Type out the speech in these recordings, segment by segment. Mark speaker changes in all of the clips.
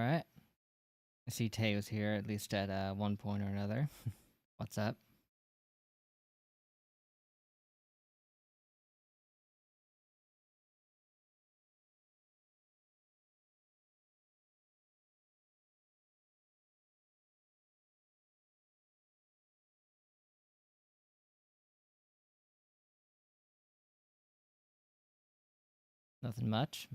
Speaker 1: Alright. I see Tayo's here, at least at one point or another. What's up? Nothing much.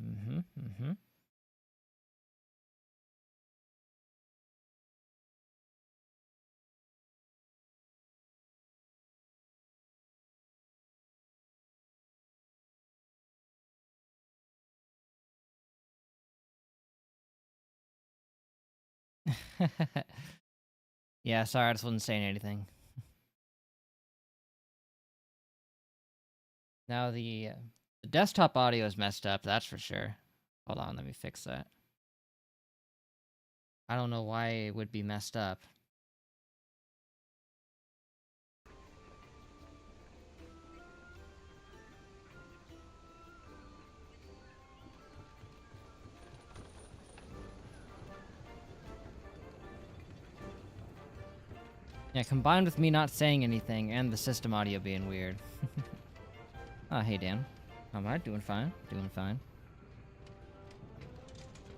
Speaker 1: Yeah, sorry, I just wasn't saying anything. Now the desktop audio is messed up, that's for sure. Hold on, let me fix that. I don't know why it would be messed up. Yeah, combined with me not saying anything and the system audio being weird. Oh, hey, Dan. How am I? Doing fine. Doing fine.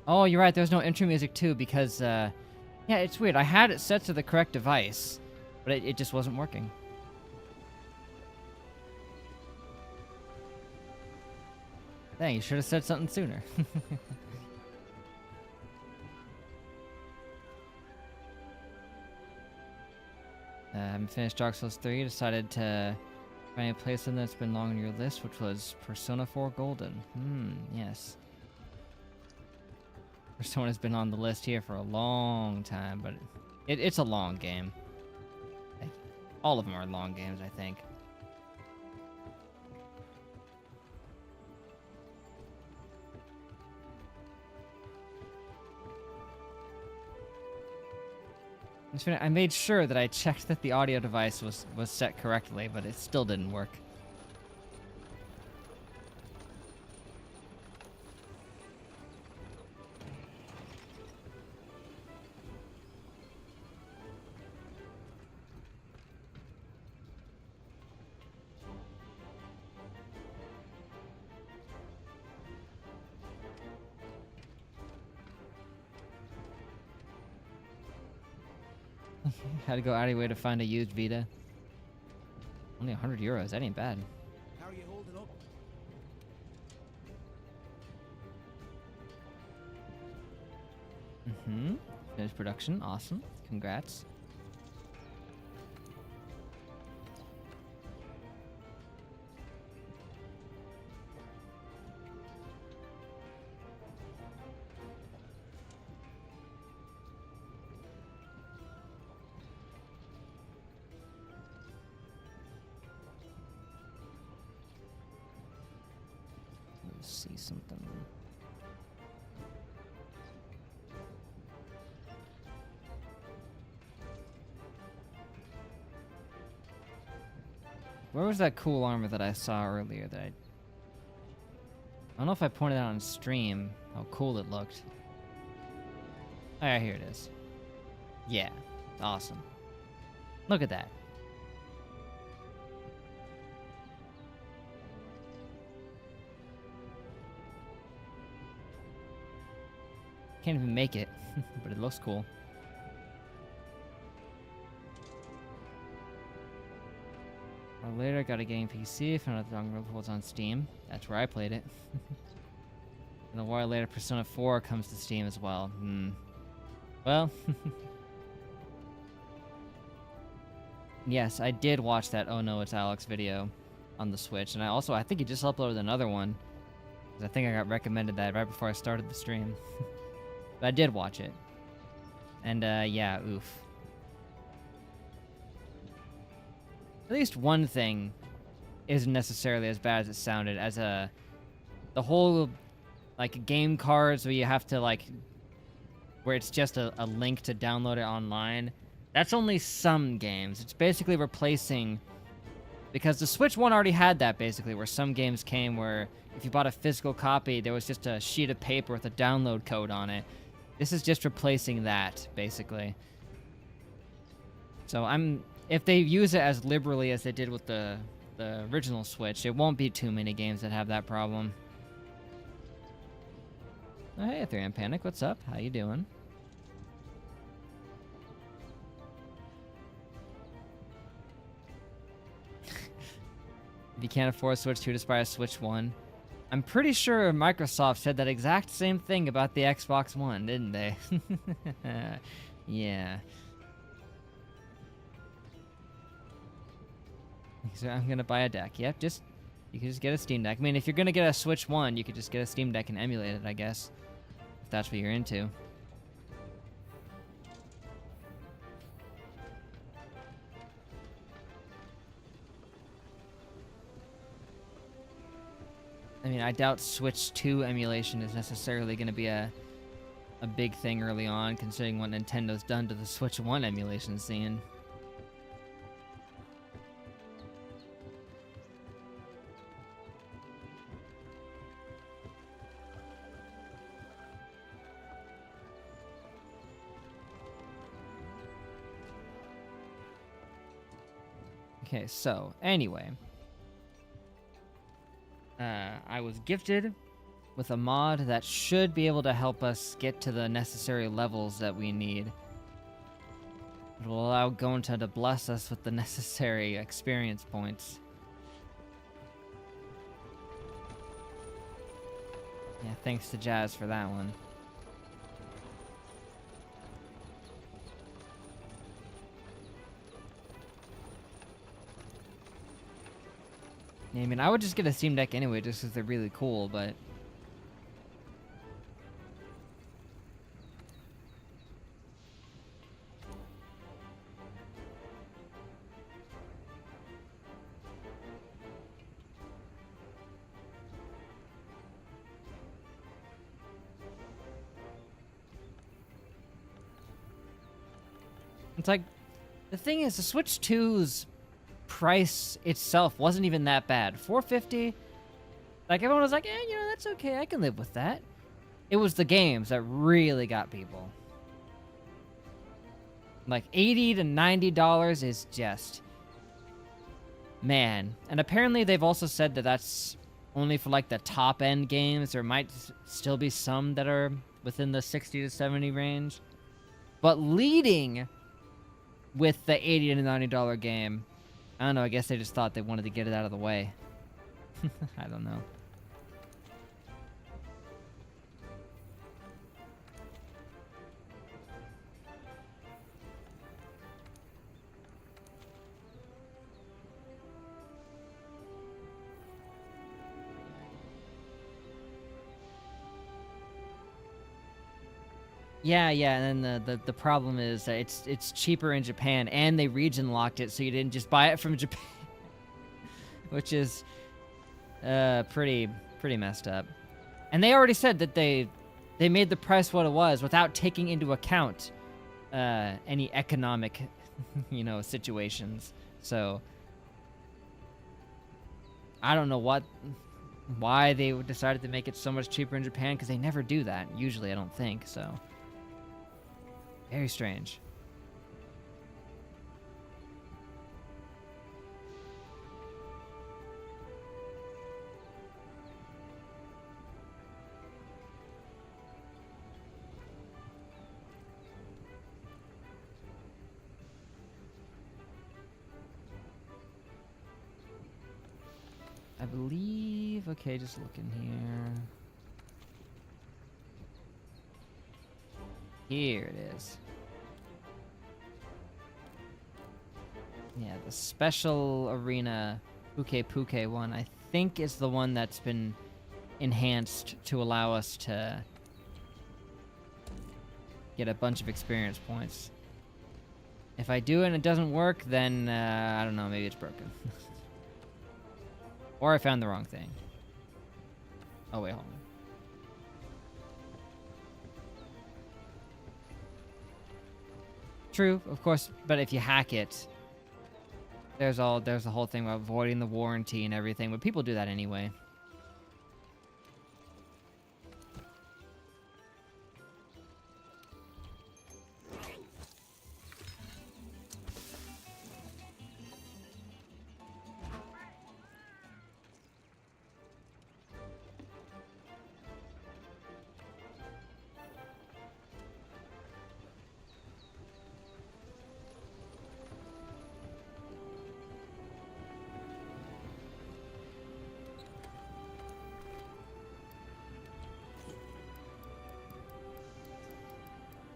Speaker 1: Oh, you're right, there's no intro music too because, yeah, it's weird. I had it set to the correct device, but it just wasn't working. Dang, you should have said something sooner. I haven't finished Dark Souls 3, decided to try and play something that's been long on your list, which was Persona 4 Golden. Yes. Persona has been on the list here for a long time, but it's a long game. All of them are long games, I think. I made sure that I checked that the audio device was set correctly, but it still didn't work. Had to go out of your way to find a used Vita. Only 100 euros, that ain't bad.
Speaker 2: How are you holding up?
Speaker 1: Finished production, awesome. Congrats. Let's see something. Where was that cool armor that I saw earlier that I don't know if I pointed out on stream how cool it looked. Oh yeah, here it is. Yeah, awesome. Look at that. Can't even make it, but it looks cool. Later, I got a game PC, found out the download was on Steam. That's where I played it. And a while later, Persona 4 comes to Steam as well. Well, yes, I did watch that Oh No, It's Alex video on the Switch, and I think he just uploaded another one. I think I got recommended that right before I started the stream. But I did watch it. And, yeah, oof. At least one thing isn't necessarily as bad as it sounded, as the whole, like, game cards where you have to, like, where it's just a link to download it online. That's only some games. It's basically replacing, because the Switch 1 already had that, basically, where some games came where if you bought a physical copy, there was just a sheet of paper with a download code on it. This is just replacing that, basically. So if they use it as liberally as they did with the original Switch, it won't be too many games that have that problem. Oh, hey, Ethereum Panic, what's up? How you doing? If you can't afford Switch 2, just buy a Switch 1. I'm pretty sure Microsoft said that exact same thing about the Xbox One, didn't they? Yeah. So I'm gonna buy a deck. Yep, you can just get a Steam Deck. I mean, if you're gonna get a Switch 1, you could just get a Steam Deck and emulate it, I guess. If that's what you're into. I mean, I doubt Switch 2 emulation is necessarily gonna be a big thing early on, considering what Nintendo's done to the Switch 1 emulation scene. Okay, so, anyway. I was gifted with a mod that should be able to help us get to the necessary levels that we need. It will allow Gonta to bless us with the necessary experience points. Yeah, thanks to Jazz for that one. I mean, I would just get a Steam Deck anyway, just because they're really cool, but... It's like, the thing is, the Switch 2's price itself wasn't even that bad. $450? Like, everyone was like, you know, that's okay, I can live with that. It was the games that really got people. Like, $80 to $90 is just... Man. And apparently they've also said that that's only for, like, the top-end games. There might still be some that are within the 60 to 70 range. But leading with the $80 to $90 game... I don't know, I guess they just thought they wanted to get it out of the way. I don't know. Yeah, and then the problem is that it's cheaper in Japan, and they region locked it, so you didn't just buy it from Japan, which is pretty messed up. And they already said that they made the price what it was without taking into account any economic, you know, situations. So I don't know why they decided to make it so much cheaper in Japan, because they never do that usually. I don't think so. Very strange. I believe... Okay, just looking here. Here it is. Yeah, the special arena Puke one, I think, is the one that's been enhanced to allow us to get a bunch of experience points. If I do it and it doesn't work, then, I don't know, maybe it's broken. Or I found the wrong thing. Oh, wait, hold on. True, of course, but if you hack it, there's the whole thing about voiding the warranty and everything, but people do that anyway.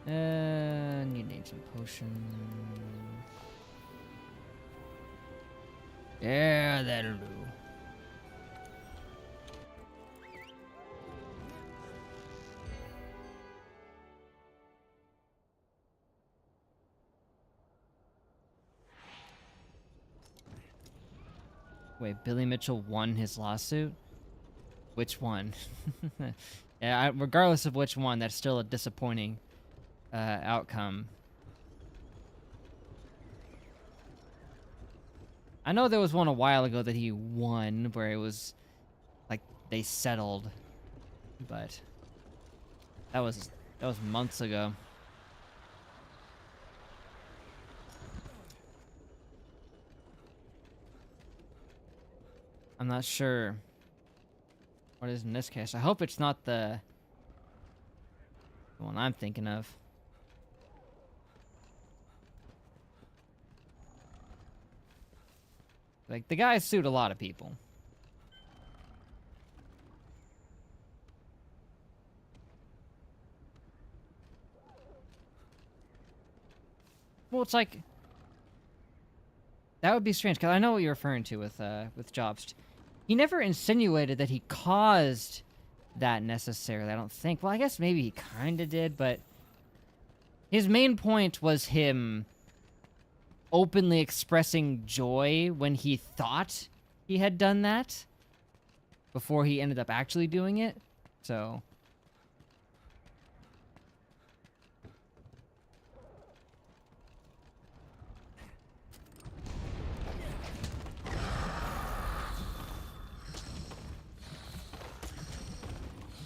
Speaker 1: Need some potion. Yeah, that'll do. Wait, Billy Mitchell won his lawsuit? Which one? Yeah, regardless of which one, that's still a disappointing outcome. I know there was one a while ago that he won, where it was like they settled, but that was months ago. I'm not sure what is in this case. I hope it's not the one I'm thinking of. Like, the guy sued a lot of people. Well, it's like, that would be strange, because I know what you're referring to with Jobst. He never insinuated that he caused that necessarily, I don't think. Well, I guess maybe he kind of did, but his main point was him openly expressing joy when he thought he had done that before he ended up actually doing it. So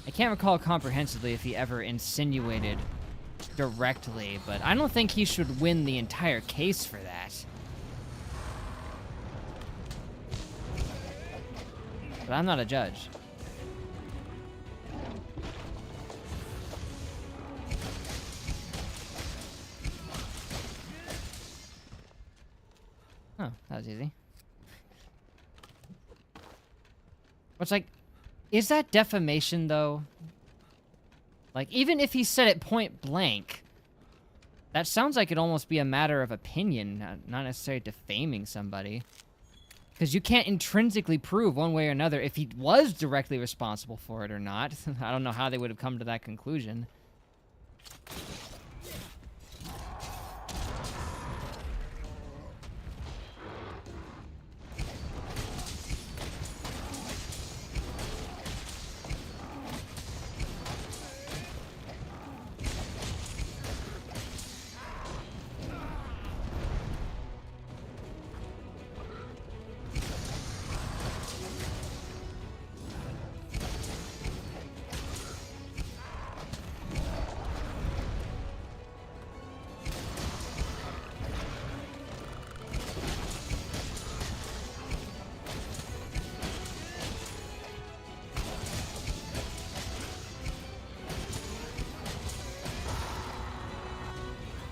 Speaker 1: I can't recall comprehensively if he ever insinuated directly, but I don't think he should win the entire case for that. But I'm not a judge. Oh, that was easy. It's like, is that defamation, though? Like, even if he said it point blank, that sounds like it'd almost be a matter of opinion, not necessarily defaming somebody. Because you can't intrinsically prove one way or another if he was directly responsible for it or not. I don't know how they would have come to that conclusion.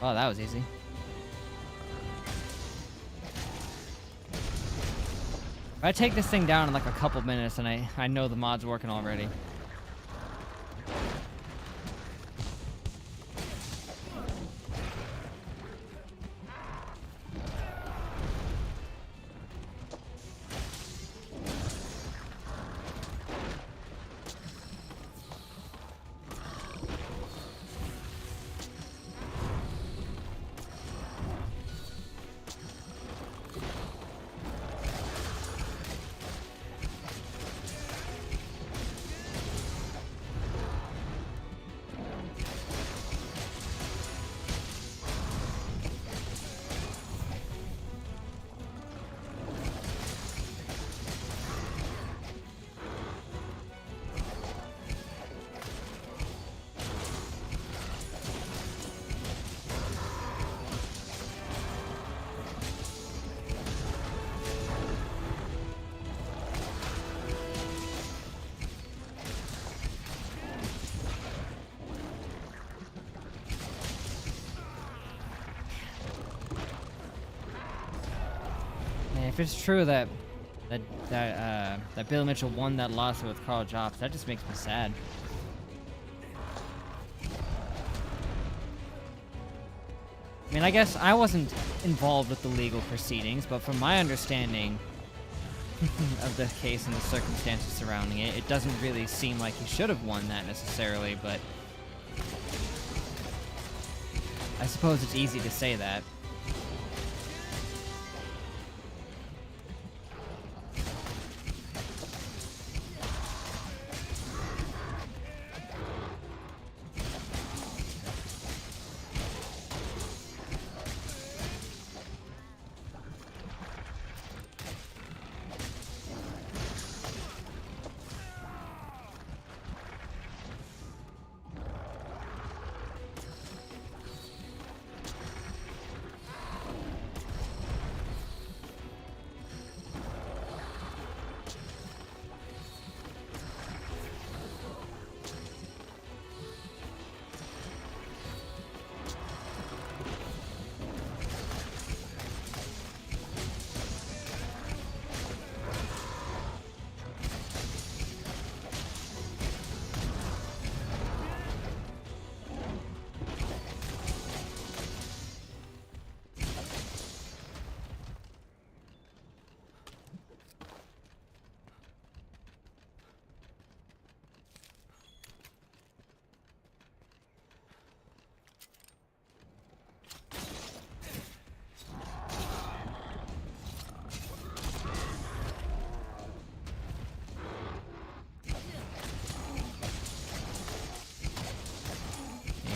Speaker 1: Oh, that was easy. If I take this thing down in like a couple minutes and I know the mod's working already. If it's true that Bill Mitchell won that lawsuit with Carl Jobst, that just makes me sad. I mean, I guess I wasn't involved with the legal proceedings, but from my understanding of the case and the circumstances surrounding it, it doesn't really seem like he should have won that necessarily, but I suppose it's easy to say that.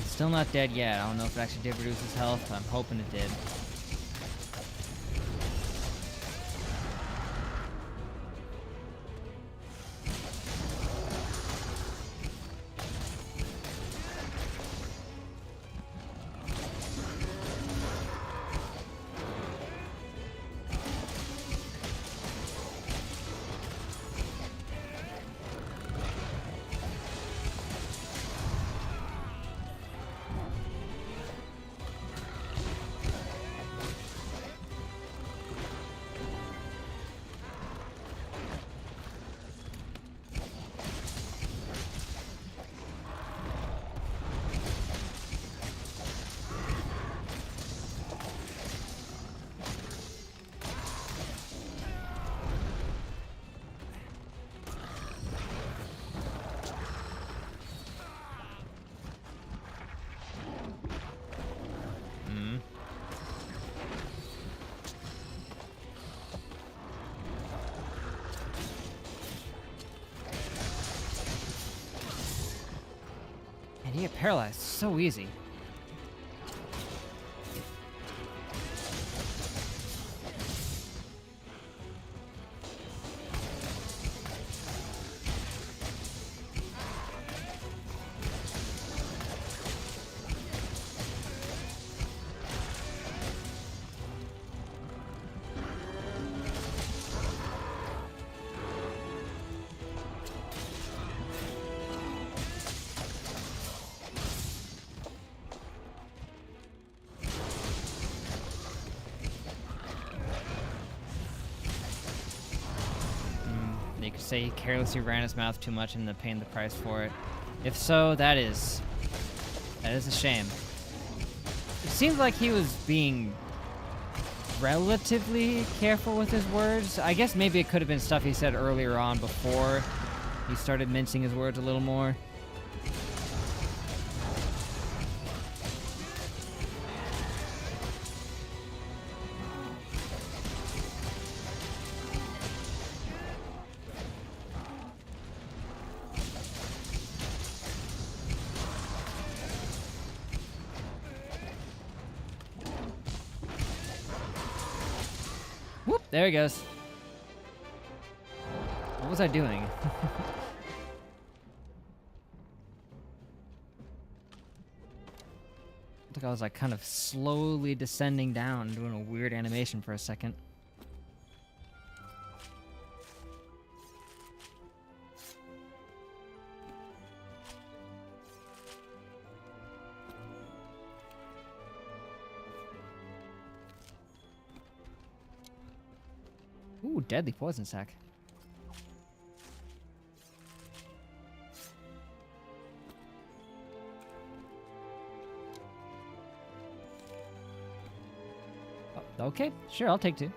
Speaker 1: Still not dead yet. I don't know if it actually did reduce his health, but I'm hoping it did. And he get paralyzed so easy. You could say he carelessly ran his mouth too much and paying the price for it. If so, that is a shame. It seemed like he was being relatively careful with his words. I guess maybe it could have been stuff he said earlier on before he started mincing his words a little more. Whoop, there he goes. What was I doing? I think I was like kind of slowly descending down, doing a weird animation for a second. Ooh, deadly poison sac. Okay, sure, I'll take 2.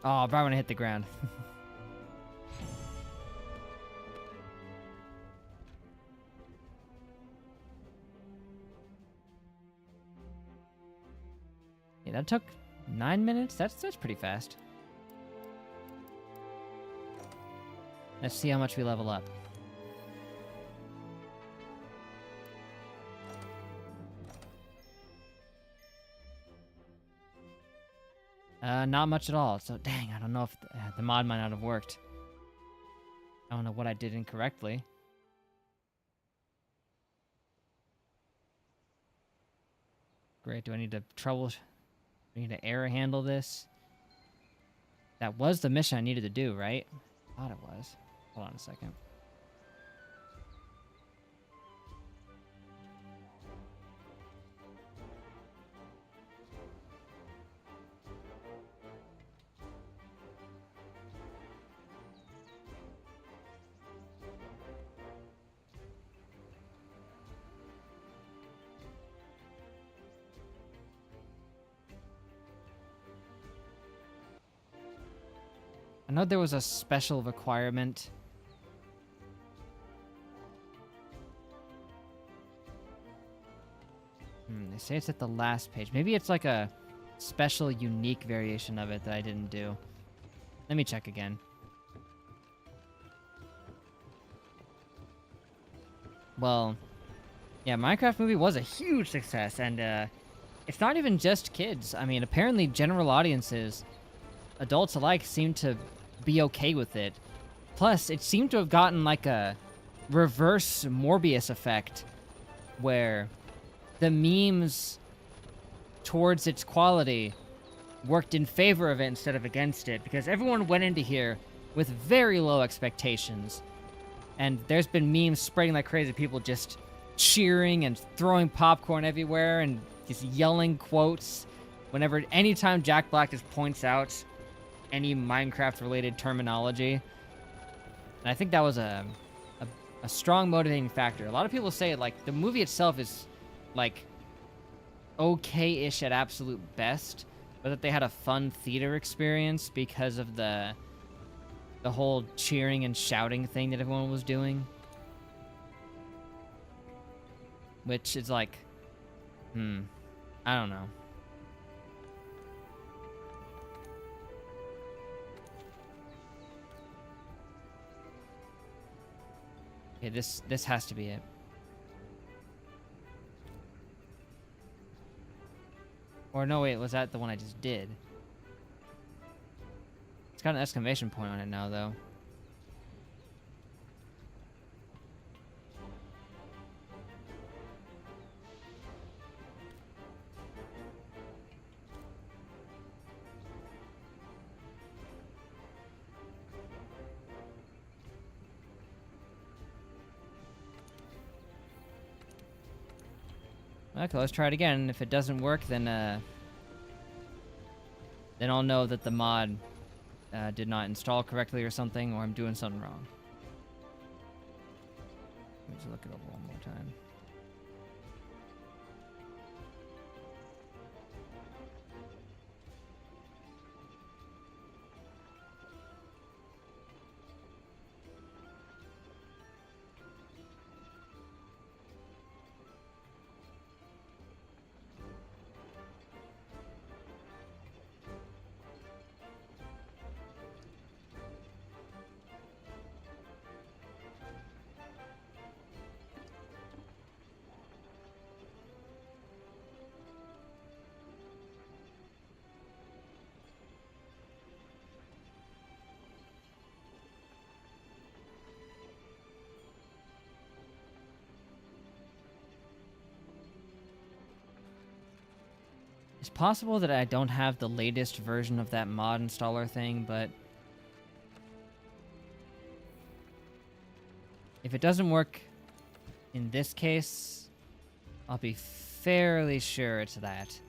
Speaker 1: Oh, right when I hit the ground. Yeah, that took 9 minutes? That's pretty fast. Let's see how much we level up. Not much at all. So, dang, I don't know if the mod might not have worked. I don't know what I did incorrectly. Great, do I need to I need to error handle this? That was the mission I needed to do, right? I thought it was. Hold on a second. I know there was a special requirement. They say it's at the last page. Maybe it's like a special, unique variation of it that I didn't do. Let me check again. Well, yeah, Minecraft Movie was a huge success, and it's not even just kids. I mean, apparently general audiences, adults alike, seem to be okay with it. Plus, it seemed to have gotten like a reverse Morbius effect, where the memes towards its quality worked in favor of it instead of against it, because everyone went into here with very low expectations. And there's been memes spreading like crazy, people just cheering and throwing popcorn everywhere and just yelling quotes anytime Jack Black just points out any Minecraft-related terminology. And I think that was a strong motivating factor. A lot of people say, like, the movie itself is, like, okay-ish at absolute best, but that they had a fun theater experience because of the whole cheering and shouting thing that everyone was doing. Which is like, I don't know. Okay, this has to be it. Or no, wait, was that the one I just did? It's got an exclamation point on it now, though. Okay, let's try it again. If it doesn't work, then I'll know that the mod did not install correctly or something, or I'm doing something wrong. Let's look it over one more time. It's possible that I don't have the latest version of that mod installer thing, but if it doesn't work in this case, I'll be fairly sure it's that.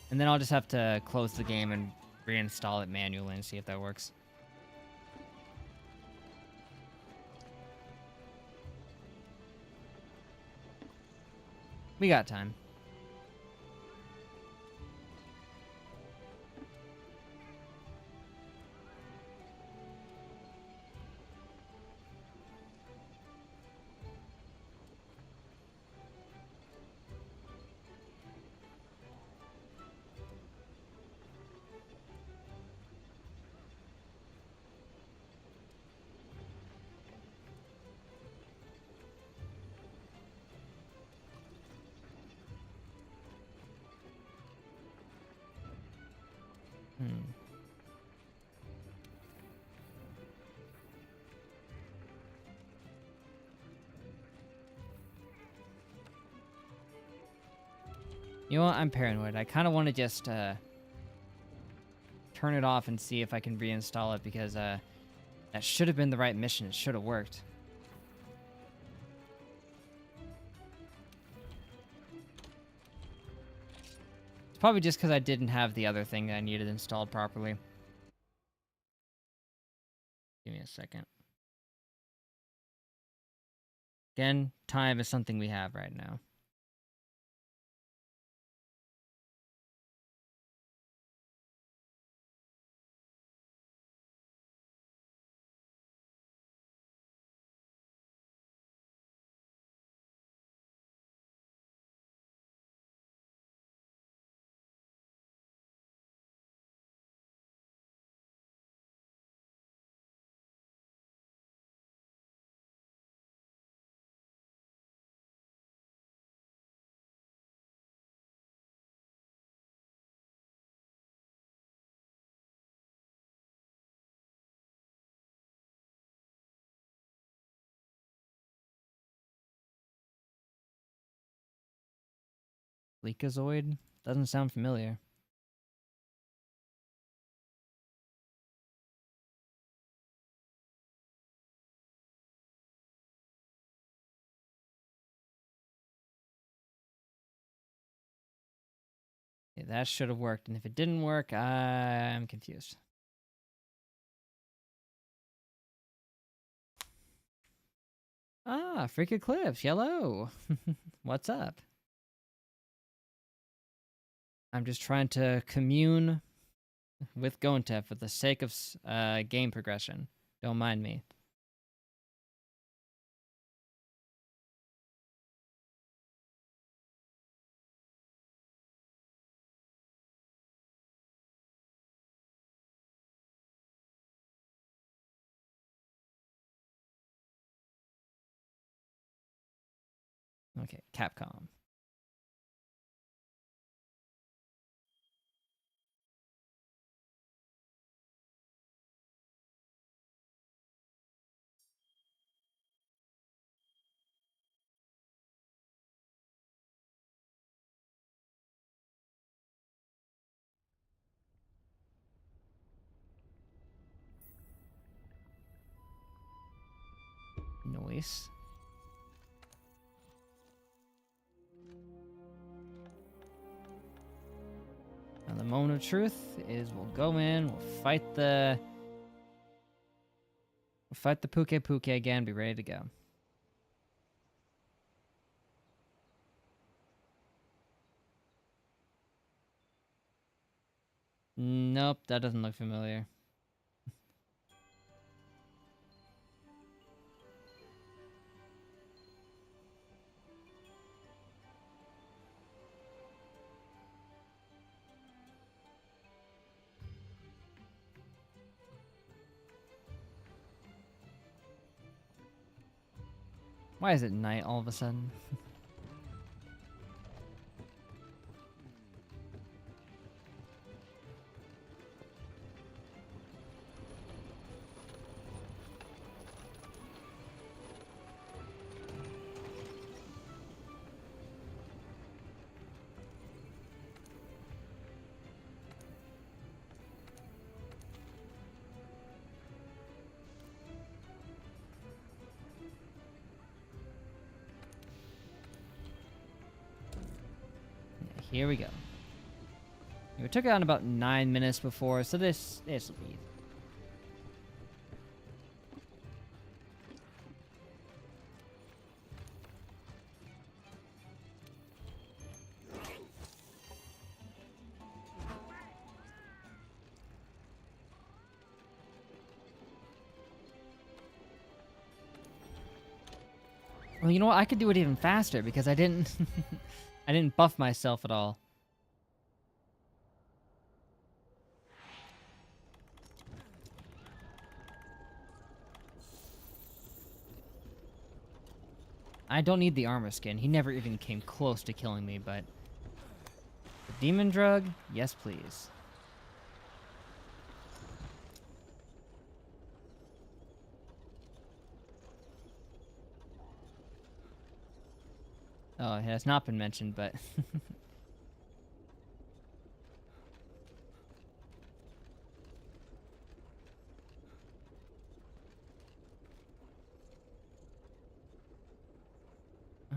Speaker 1: And then I'll just have to close the game and reinstall it manually and see if that works. We got time. You know what? I'm paranoid. I kind of want to just turn it off and see if I can reinstall it because that should have been the right mission. It should have worked. It's probably just because I didn't have the other thing that I needed installed properly. Give me a second. Again, time is something we have right now. Leakazoid? Doesn't sound familiar. Okay, that should have worked, and if it didn't work, I'm confused. Ah, Freaky Cliffs, hello. What's up? I'm just trying to commune with Gonta for the sake of game progression. Don't mind me. Okay, Capcom. Noise. And the moment of truth is we'll go in, we'll fight the Puke Puke again, be ready to go. Nope, that doesn't look familiar. Why is it night all of a sudden? Here we go. We took it on about 9 minutes before, so this will be easy. Well, you know what? I could do it even faster because I didn't I didn't buff myself at all. I don't need the armor skin. He never even came close to killing me, but the demon drug? Yes, please. Oh, it has not been mentioned, but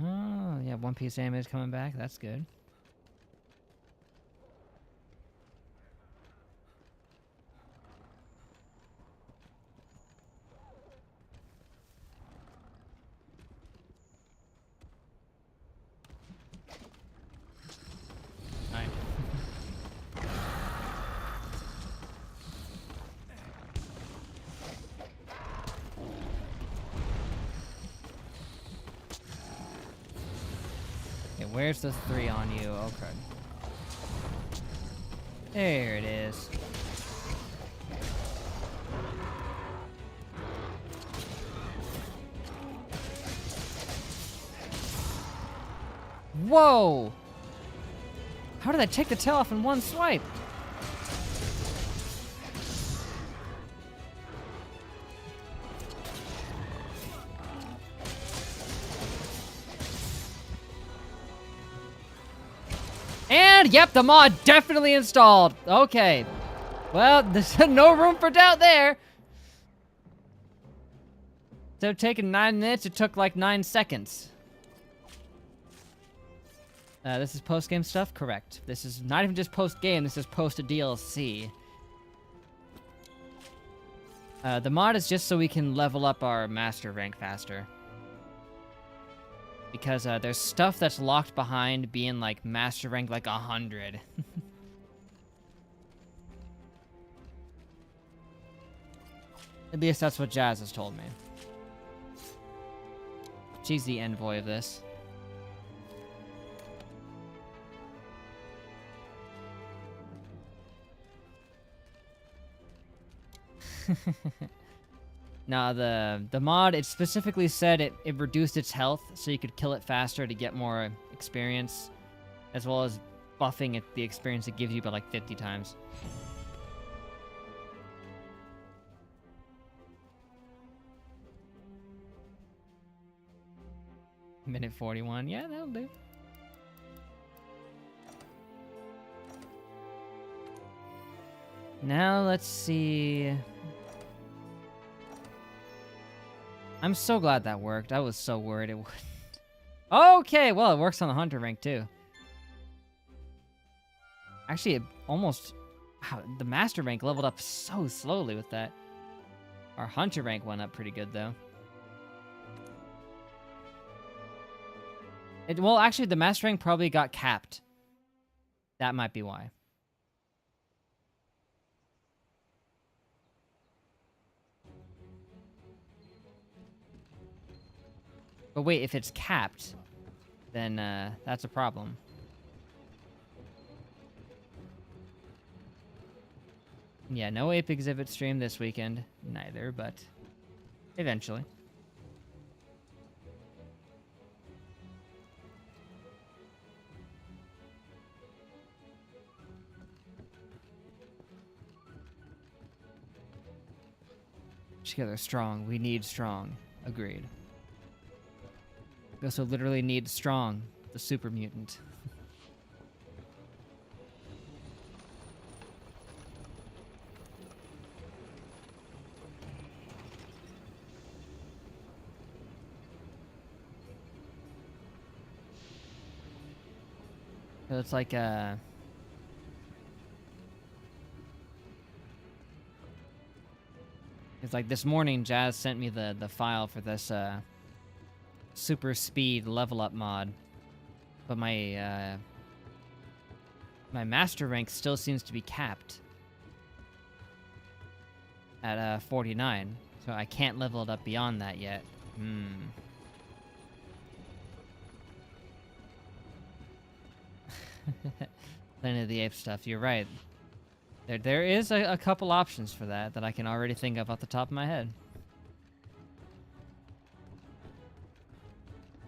Speaker 1: oh, yeah, One Piece anime is coming back. That's good. Alright. Okay, where's the 3 on you? Okay. There it is. Whoa! How did I take the tail off in one swipe? And, yep, the mod definitely installed. Okay. Well, there's no room for doubt there. Instead of taking 9 minutes, it took like 9 seconds. This is post-game stuff? Correct. This is not even just post-game, this is post-DLC. The mod is just so we can level up our master rank faster. Because there's stuff that's locked behind being like master rank like 100. At least that's what Jazz has told me. She's the envoy of this. Now the mod, it specifically said it reduced its health so you could kill it faster to get more experience, as well as buffing it, the experience it gives you by like 50 times. Minute 41, yeah, that'll do. Now let's see. I'm so glad that worked. I was so worried it wouldn't. Okay, well, it works on the hunter rank too. Actually, it almost... Wow, the master rank leveled up so slowly with that. Our hunter rank went up pretty good though. Well, actually, the master rank probably got capped. That might be why. But wait, if it's capped, then that's a problem. Yeah, no ape exhibit stream this weekend. Neither, but eventually. Together strong. We need strong. Agreed. We also literally need strong, the super mutant. So it's like It's like this morning, Jazz sent me the file for this super speed level up mod, but my my master rank still seems to be capped at 49, so I can't level it up beyond that yet. Planet of the Apes stuff. You're right. There is a couple options for that I can already think of off the top of my head.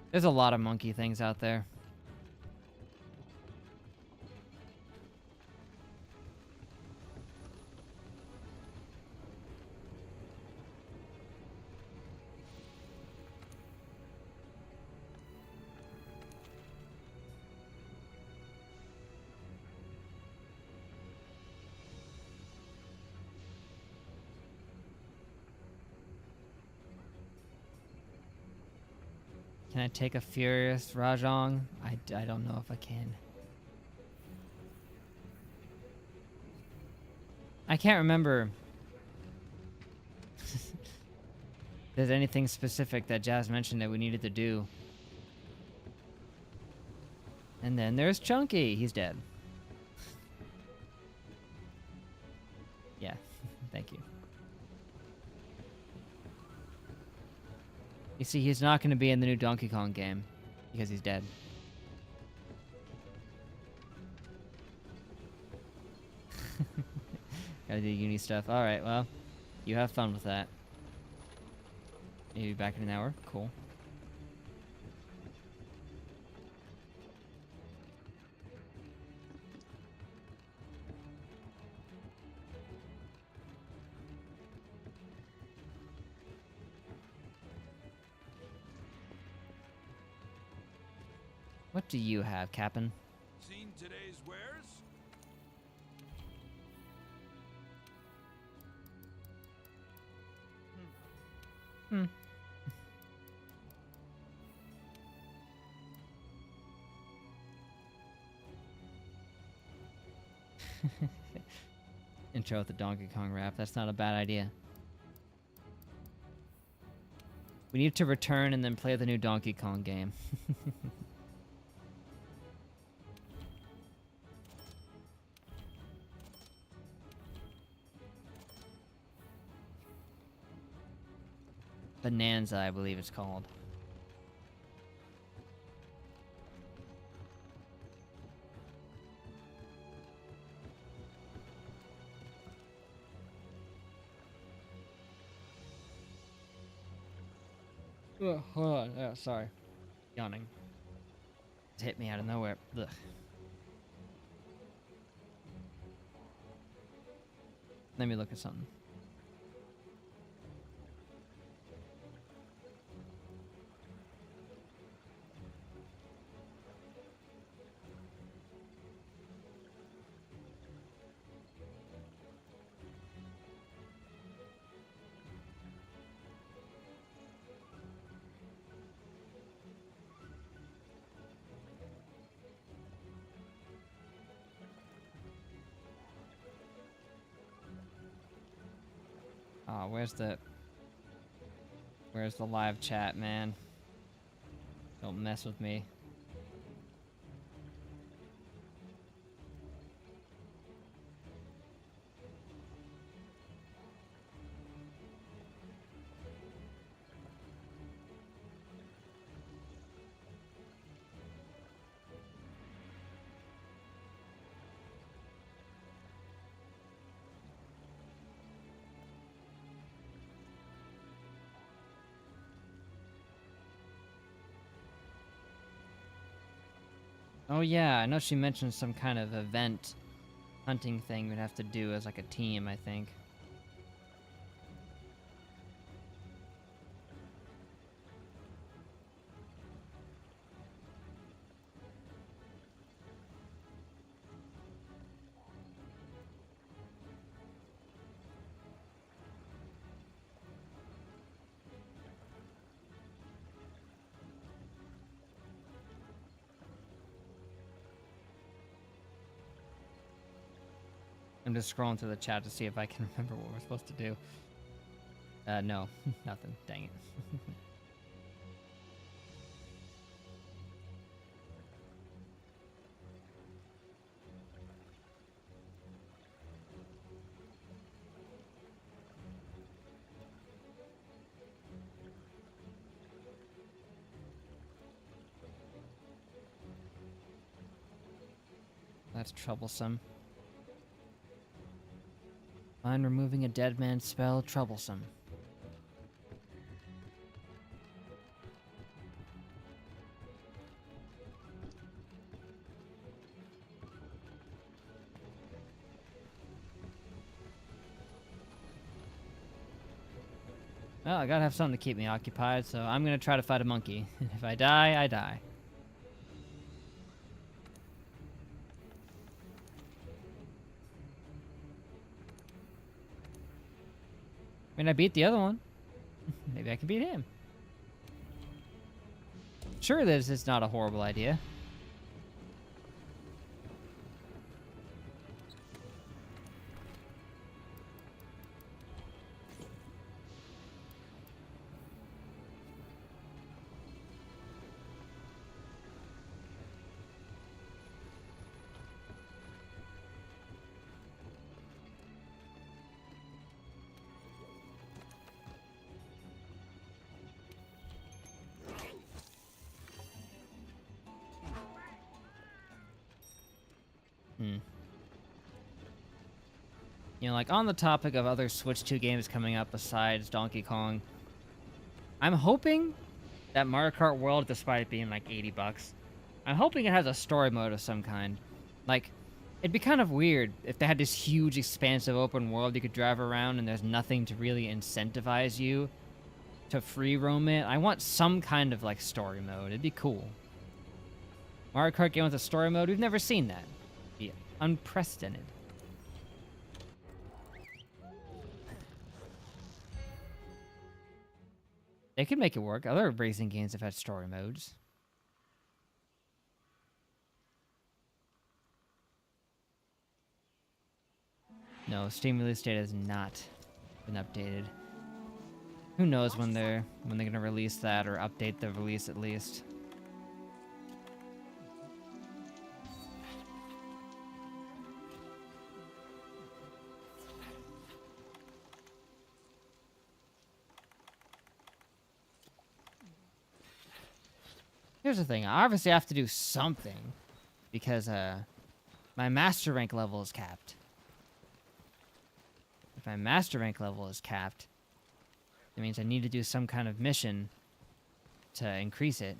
Speaker 1: There's a lot of monkey things out there. Can I take a Furious Rajong? I don't know if I can. I can't remember if there's anything specific that Jazz mentioned that we needed to do. And then there's Chunky. He's dead. Yeah, thank you. You see, he's not going to be in the new Donkey Kong game because he's dead. Gotta do uni stuff. Alright, well, you have fun with that. Maybe back in an hour. Cool. What do you have, Captain?
Speaker 2: Seen today's wares?
Speaker 1: Intro with the Donkey Kong rap. That's not a bad idea. We need to return and then play the new Donkey Kong game. Bonanza, I believe it's called. Ugh, hold on. Oh, sorry. Yawning. It hit me out of nowhere. Ugh. Let me look at something. Oh, where's the live chat, man? Don't mess with me. Oh yeah, I know she mentioned some kind of event hunting thing we'd have to do as like a team, I think. I'm just scrolling through the chat to see if I can remember what we're supposed to do. No, nothing. Dang it. That's troublesome. Find removing a dead man's spell troublesome. Well, I gotta have something to keep me occupied, so I'm gonna try to fight a monkey. If I die, I die. I mean, I beat the other one. Maybe I can beat him. Sure, this is not a horrible idea. You know, like on the topic of other Switch 2 games coming up besides Donkey Kong, I'm hoping that Mario Kart World, despite it being like $80, I'm hoping it has a story mode of some kind. Like, it'd be kind of weird if they had this huge, expansive open world you could drive around and there's nothing to really incentivize you to free roam it. I want some kind of like story mode. It'd be cool. Mario Kart game with a story mode, we've never seen that. It'd be unprecedented. They could make it work. Other racing games have had story modes. No, Steam release date has not been updated. Who knows when they're gonna release that or update the release at least. Here's the thing, I obviously have to do something because my master rank level is capped. If my master rank level is capped, it means I need to do some kind of mission to increase it.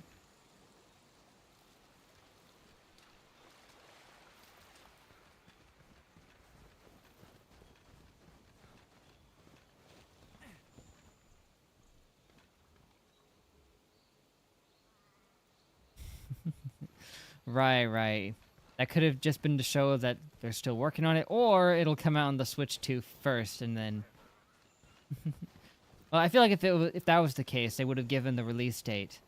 Speaker 1: Right. That could have just been to show that they're still working on it, or it'll come out on the Switch 2 first, and then... Well, I feel like if that was the case, they would have given the release date.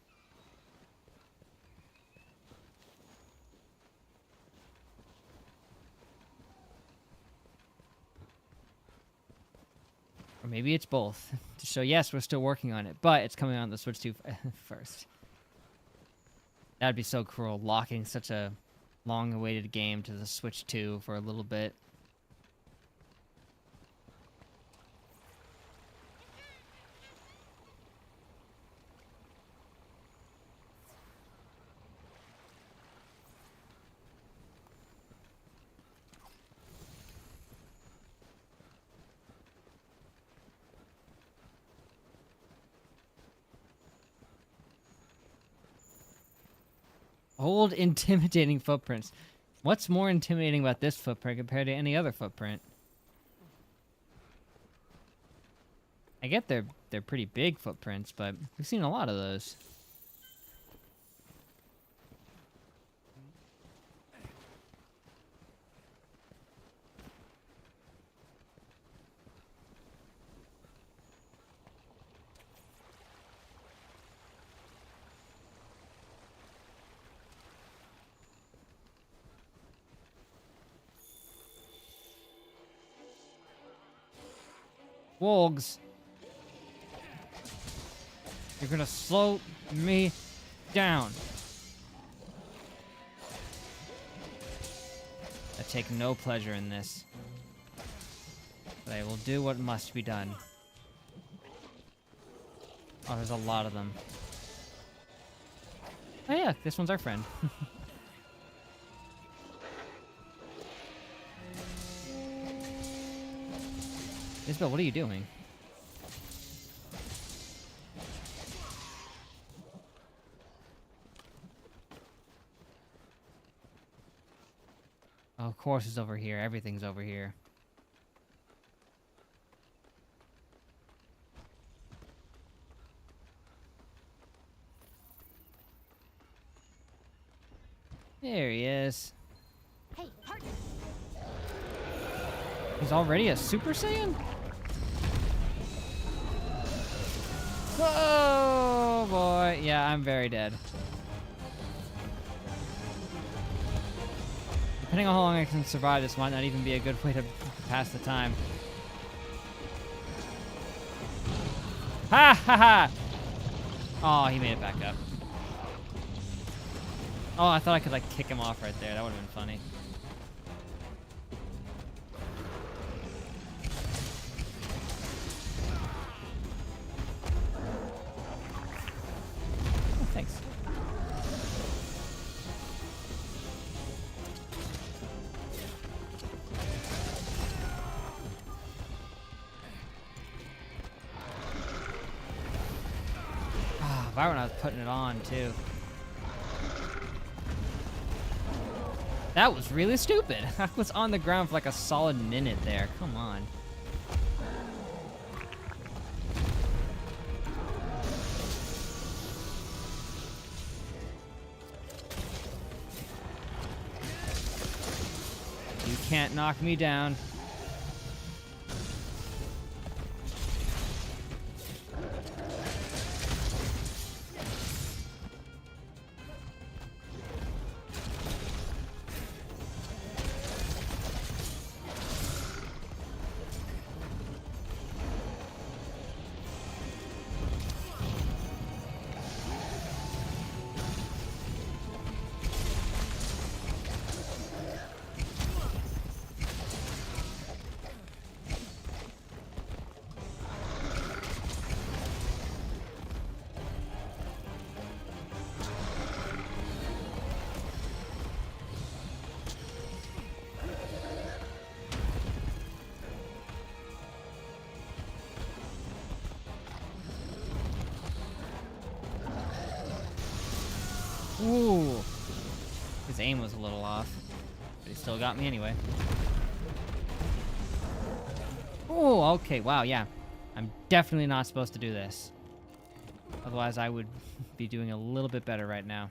Speaker 1: Or maybe it's both. To show, yes, we're still working on it, but it's coming out on the Switch 2 first. That'd be so cruel, locking such a long-awaited game to the Switch 2 for a little bit. Old, intimidating footprints. What's more intimidating about this footprint compared to any other footprint? I get they're pretty big footprints, but we've seen a lot of those. Wogs. You're gonna slow me down. I take no pleasure in this. But I will do what must be done. Oh, there's a lot of them. Oh yeah, this one's our friend. Nizbel, what are you doing? Oh, of course it's over here. Everything's over here. There he is.
Speaker 3: Hey, partner.
Speaker 1: He's already a Super Saiyan? Oh boy. Yeah, I'm very dead. Depending on how long I can survive, this might not even be a good way to pass the time. Ha ha ha! Oh, he made it back up. Oh, I thought I could like kick him off right there. That would have been funny. Oh, thanks. Ah, if I were not putting it on too. That was really stupid. I was on the ground for like a solid minute there. Come on. You can't knock me down. Ooh. His aim was a little off, but he still got me anyway. Ooh, okay, wow, yeah. I'm definitely not supposed to do this. Otherwise, I would be doing a little bit better right now.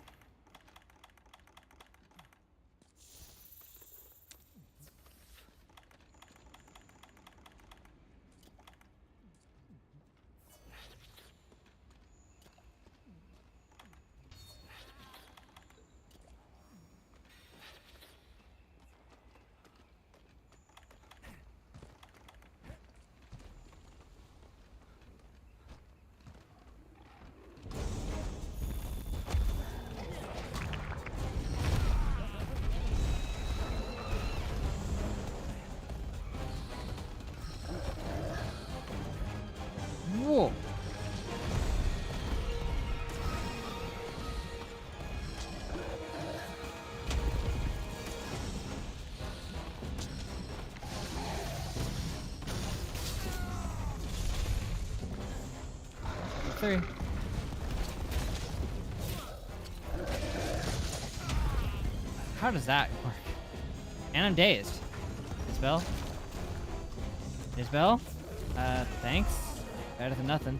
Speaker 1: Whoa. Three. How does that work? And I'm dazed. Nizbel? Nizbel? Thanks. Better than nothing.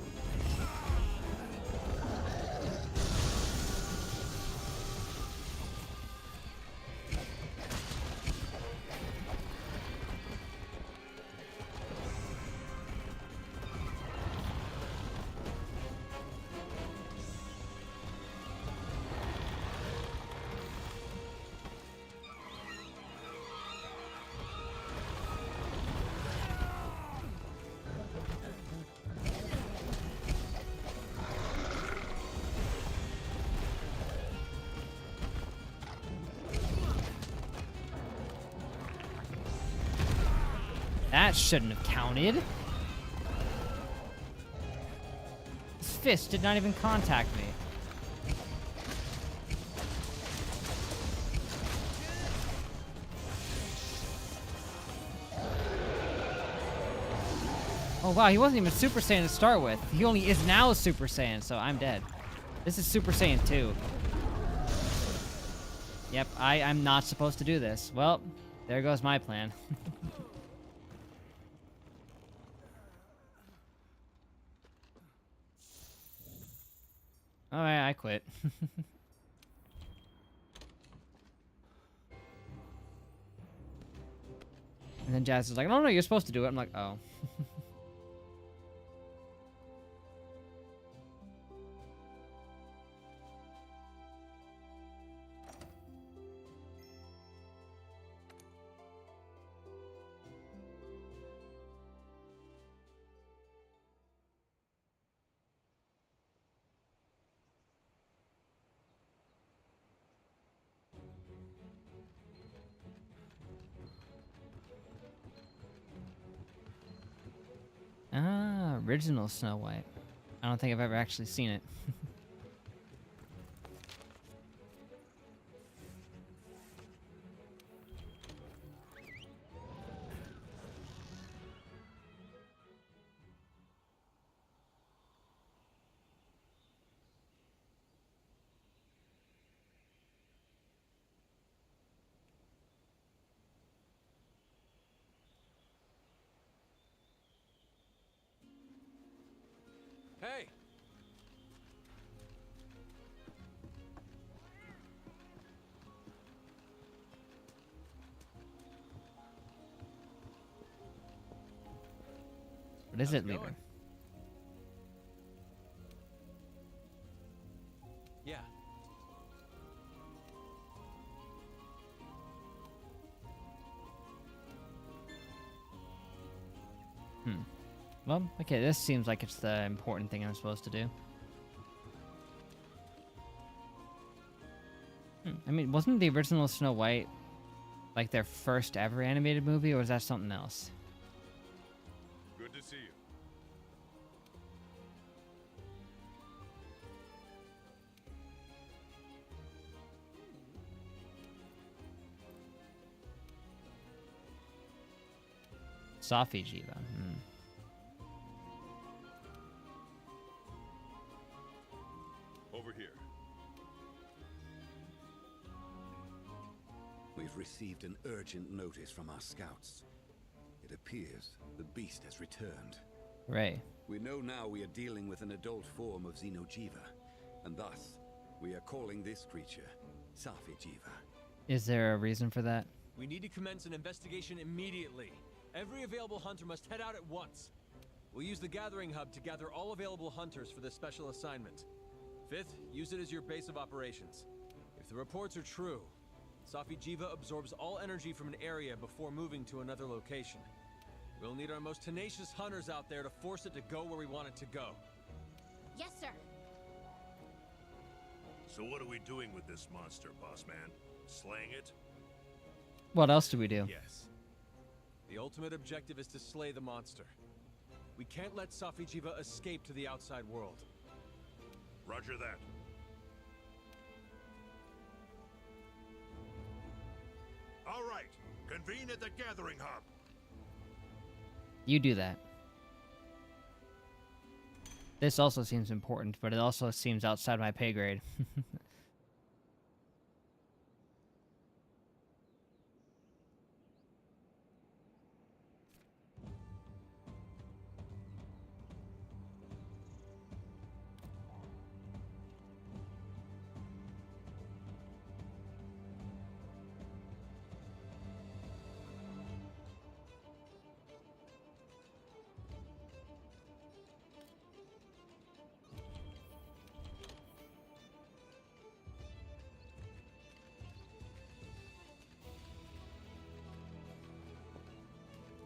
Speaker 1: That shouldn't have counted. His fist did not even contact me. Oh wow, he wasn't even Super Saiyan to start with. He only is now a Super Saiyan, so I'm dead. This is Super Saiyan 2. Yep, I'm not supposed to do this. Well, there goes my plan. Alright, I quit. And then Jazz is like, no, you're supposed to do it. I'm like, oh. Ah, original Snow White. I don't think I've ever actually seen it.
Speaker 3: Hey!
Speaker 1: What is
Speaker 3: How's
Speaker 1: it,
Speaker 3: it
Speaker 1: leader?
Speaker 3: going? Yeah.
Speaker 1: Well, okay, this seems like it's the important thing I'm supposed to do. I mean, wasn't the original Snow White like their first ever animated movie, or was that something else?
Speaker 2: Good to see you.
Speaker 1: Safi Jiva.
Speaker 2: Over here.
Speaker 4: We've received an urgent notice from our scouts. It appears the beast has returned.
Speaker 1: Hooray.
Speaker 4: We know now we are dealing with an adult form of Xenojiva, and thus, we are calling this creature Safi Jiva.
Speaker 1: Is there a reason for that?
Speaker 3: We need to commence an investigation immediately. Every available hunter must head out at once. We'll use the gathering hub to gather all available hunters for this special assignment. Fifth, use it as your base of operations. If the reports are true, Safi Jiva absorbs all energy from an area before moving to another location. We'll need our most tenacious hunters out there to force it to go where we want it to go.
Speaker 5: Yes, sir.
Speaker 2: So what are we doing with this monster, boss man? Slaying it?
Speaker 1: What else do we do?
Speaker 3: Yes. The ultimate objective is to slay the monster. We can't let Safi Jiva escape to the outside world.
Speaker 2: Roger that. All right. Convene at the gathering hub.
Speaker 1: You do that. This also seems important, but it also seems outside my pay grade.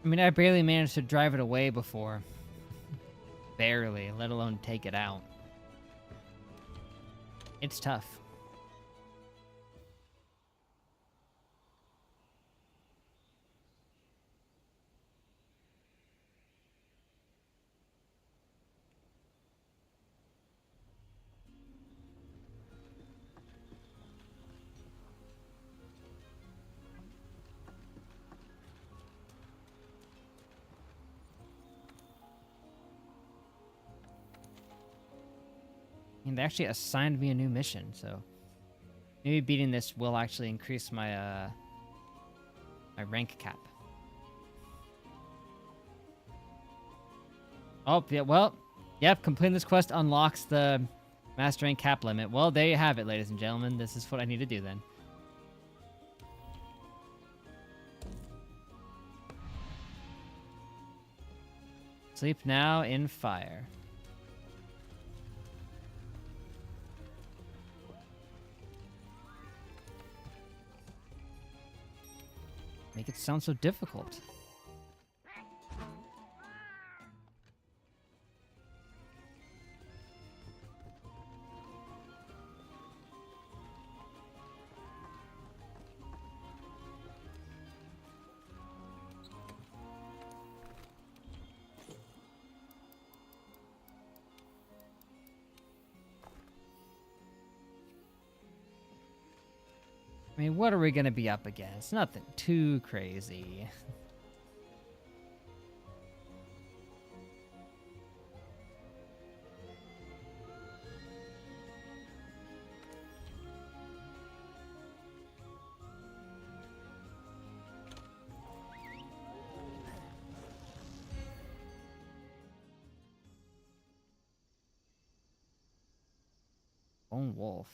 Speaker 1: I mean, I barely managed to drive it away before. Barely, let alone take it out. It's tough. And they actually assigned me a new mission, so maybe beating this will actually increase my my rank cap. Oh, yeah, well, yep, completing this quest unlocks the master rank cap limit. Well, there you have it, ladies and gentlemen. This is what I need to do then. Sleep now in fire. Make it sound so difficult. I mean, what are we gonna be up against? Nothing too crazy. Lone wolf.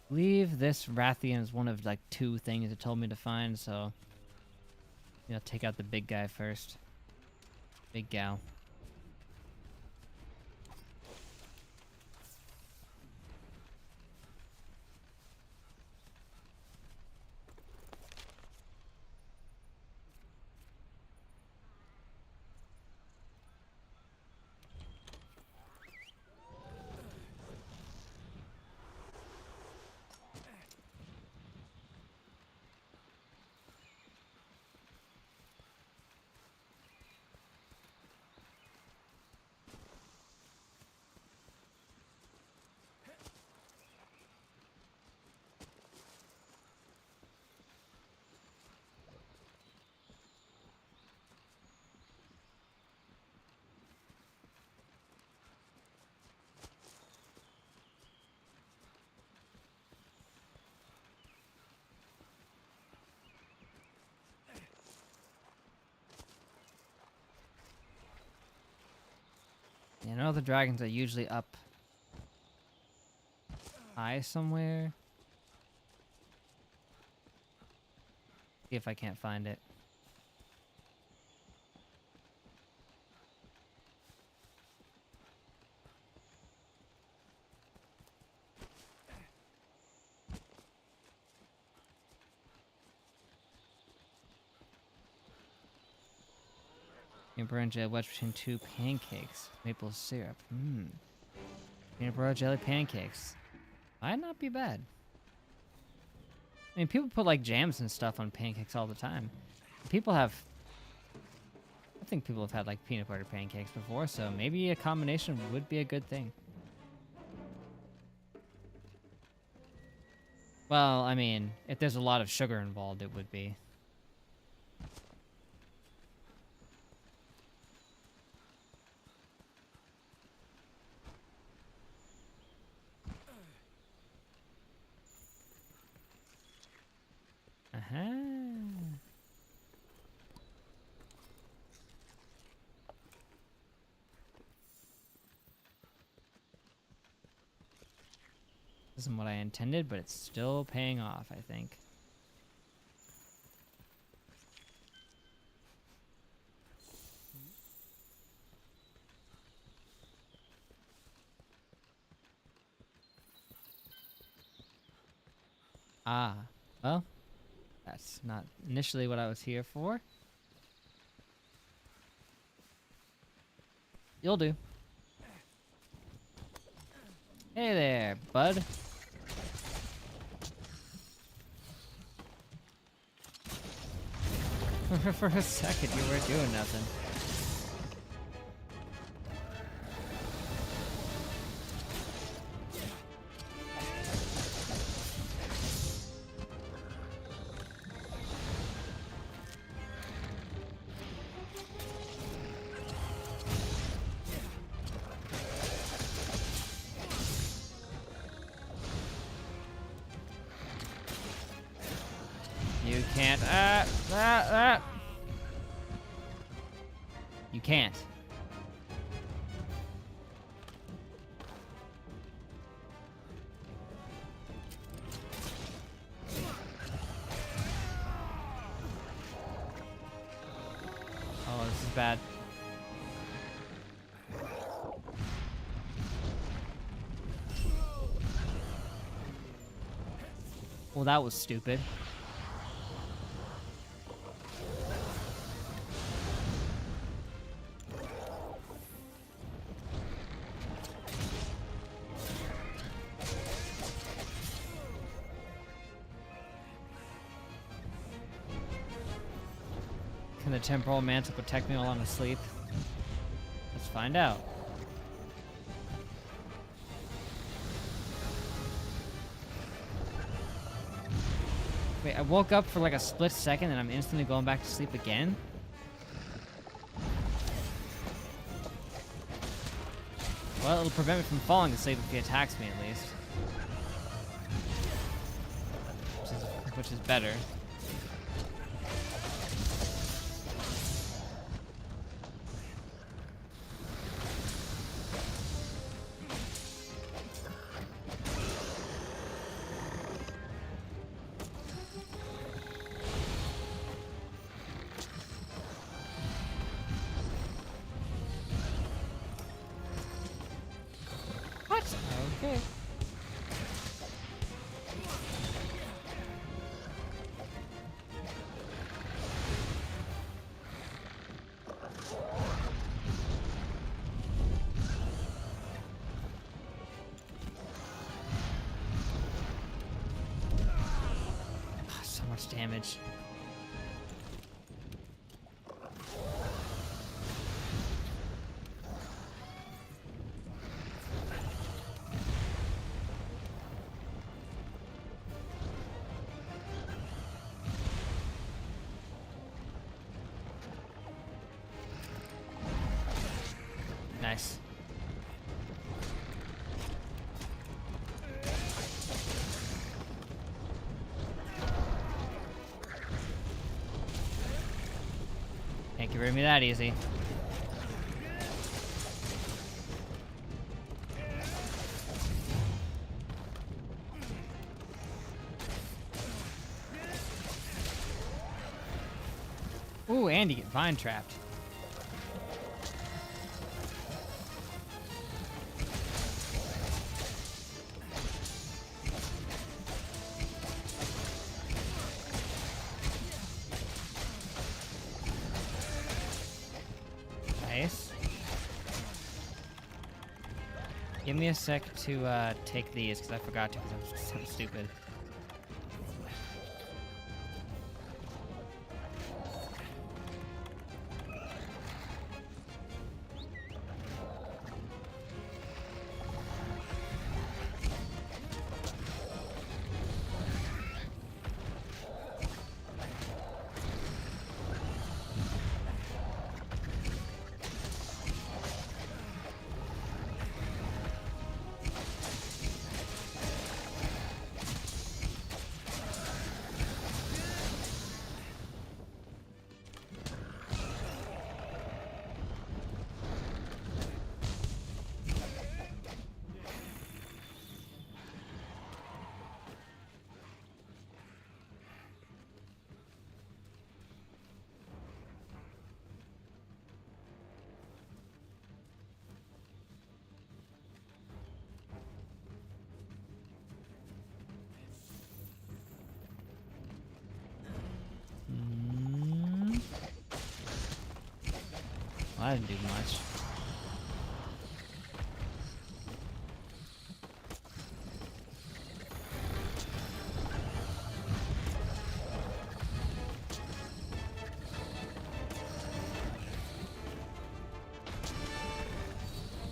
Speaker 1: I believe this Rathian is one of like 2 things it told me to find, so yeah, take out the big guy first. Big gal. You know, the dragons are usually up high somewhere. See if I can't find it. Peanut butter and jelly wedged between 2 pancakes. Maple syrup. Peanut butter jelly pancakes. Might not be bad. I mean, people put like jams and stuff on pancakes all the time. People have... I think people have had like peanut butter pancakes before, so maybe a combination would be a good thing. Well, I mean, if there's a lot of sugar involved, it would be. Isn't what I intended, but it's still paying off, I think. Ah, well, that's not initially what I was here for. You'll do. Hey there, bud. For a second, you weren't doing nothing. you can't. You can't. Oh, this is bad. Well, that was stupid. Can the temporal mantle protect me while I'm asleep? Let's find out. Wait, I woke up for like a split second and I'm instantly going back to sleep again? Well, it'll prevent me from falling asleep if he attacks me at least. Which is better. What? Okay. So much damage. Nice. Can't get rid of me that easy. Ooh, and you get vine trapped. Nice. Give me a sec to take these, because I forgot to, because I was so stupid. Well, I didn't do much.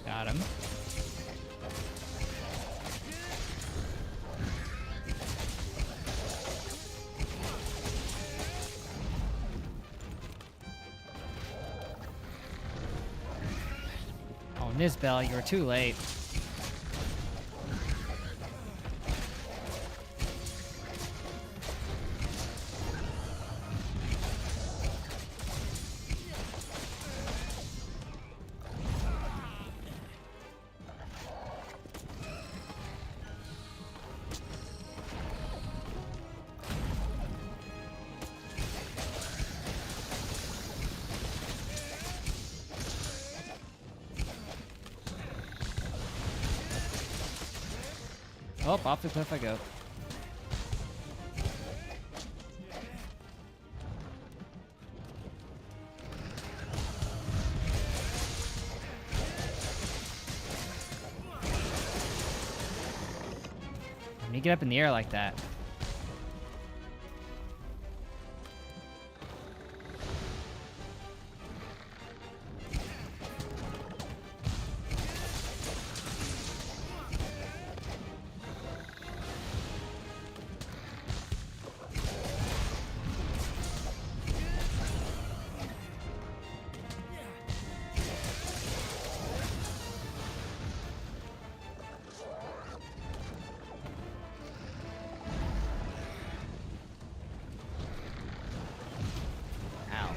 Speaker 1: Got him. Nizbel, you were too late. Oh, off the cliff I go. When you get up in the air like that. Ow.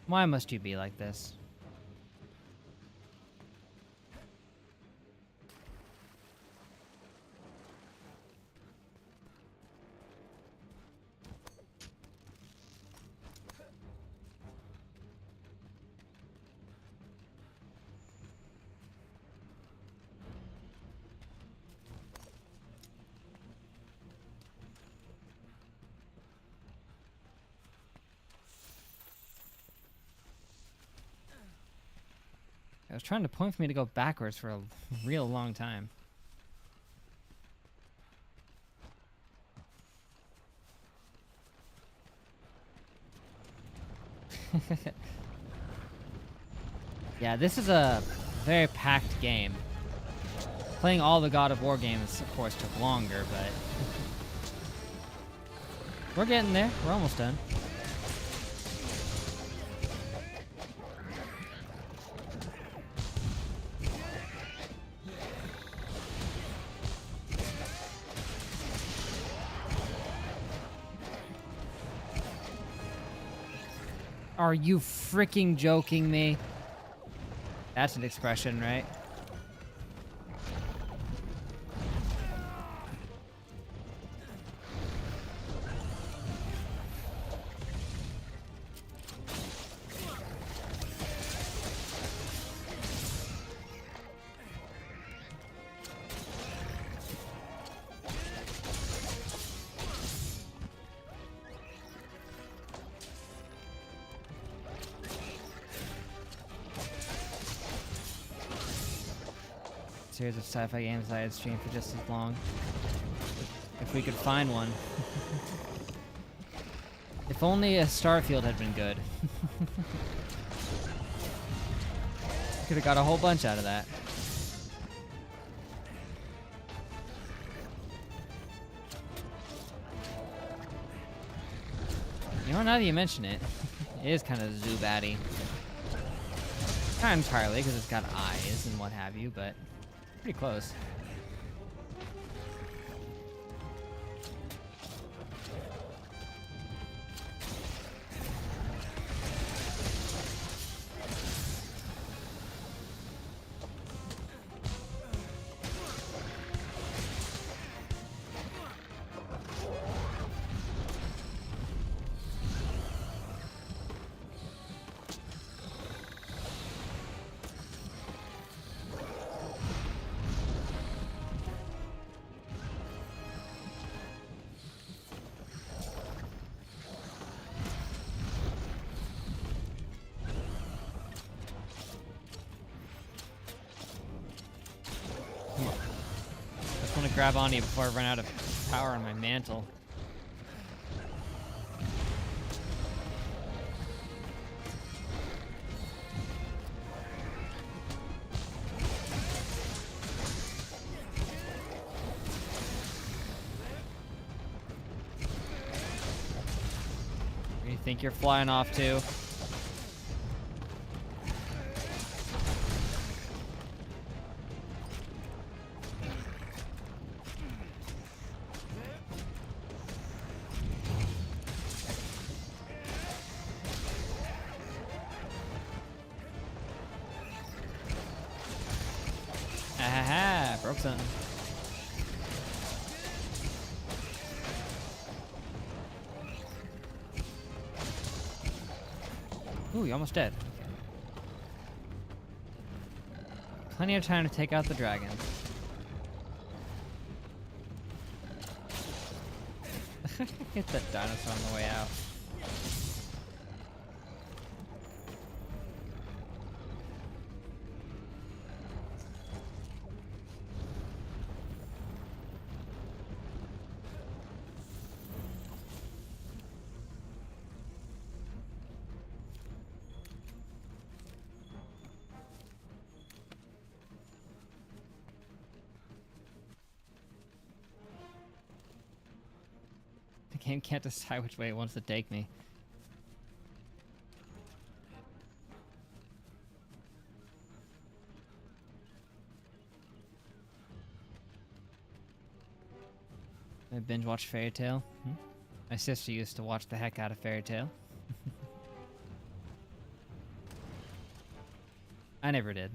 Speaker 1: Why must you be like this? I was trying to point for me to go backwards for a real long time. Yeah, this is a very packed game. Playing all the God of War games, of course, took longer, but we're getting there. We're almost done. Are you freaking joking me? That's an expression, right? Series of sci-fi games I had streamed for just as long. If we could find one. If only a Starfield had been good. Could have got a whole bunch out of that. You know, now that you mention it, it is kind of Zubat-y. Not entirely, because it's got eyes and what have you, but pretty close. I want to grab onto you before I run out of power on my mantle. Where you think you're flying off to? ha ha! Broke something. Ooh, you're almost dead. Plenty of time to take out the dragon. Hit that dinosaur on the way out. The game can't decide which way it wants to take me. I binge watch Fairy Tail. My sister used to watch the heck out of Fairy Tail. I never did.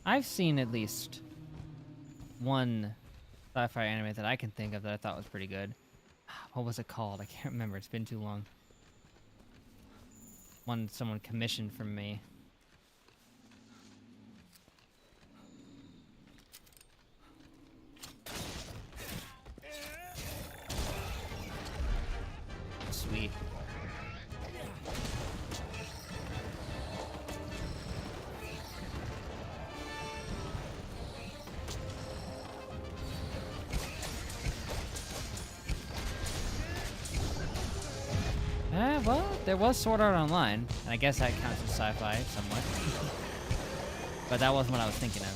Speaker 1: I've seen at least one sci-fi anime that I can think of that I thought was pretty good. What was it called? I can't remember. It's been too long. One someone commissioned from me. Sweet. Well, there was Sword Art Online, and I guess that counts as sci-fi somewhat. But that wasn't what I was thinking of.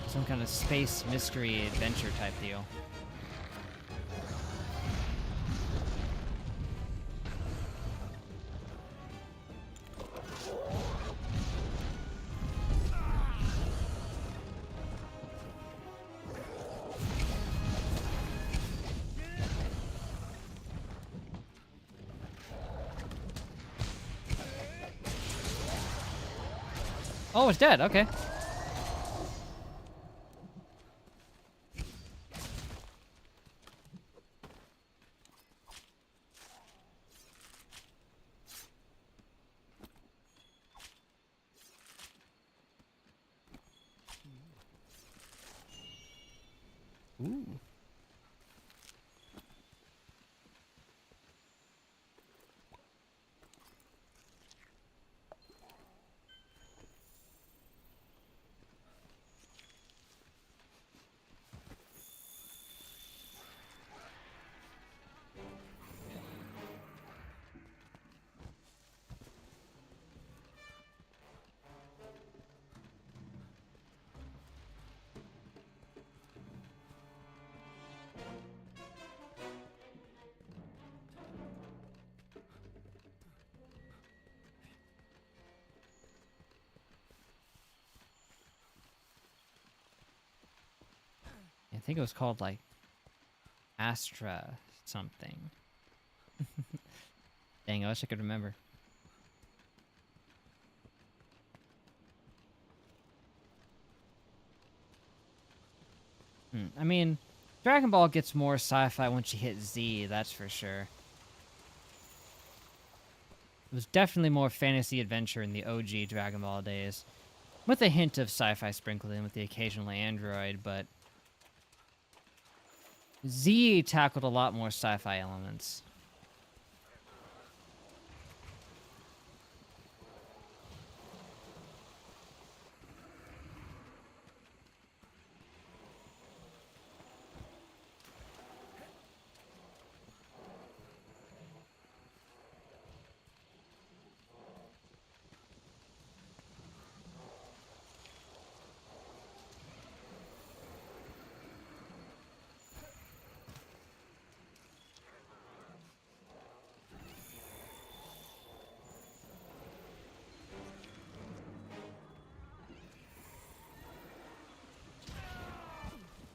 Speaker 1: Some kind of space mystery adventure type deal. Oh, it's dead. Okay. Ooh. I think it was called like Astra something. Dang, I wish I could remember. I mean, Dragon Ball gets more sci-fi once you hit Z, that's for sure. It was definitely more fantasy adventure in the OG Dragon Ball days, with a hint of sci-fi sprinkled in with the occasional android, but Z tackled a lot more sci-fi elements.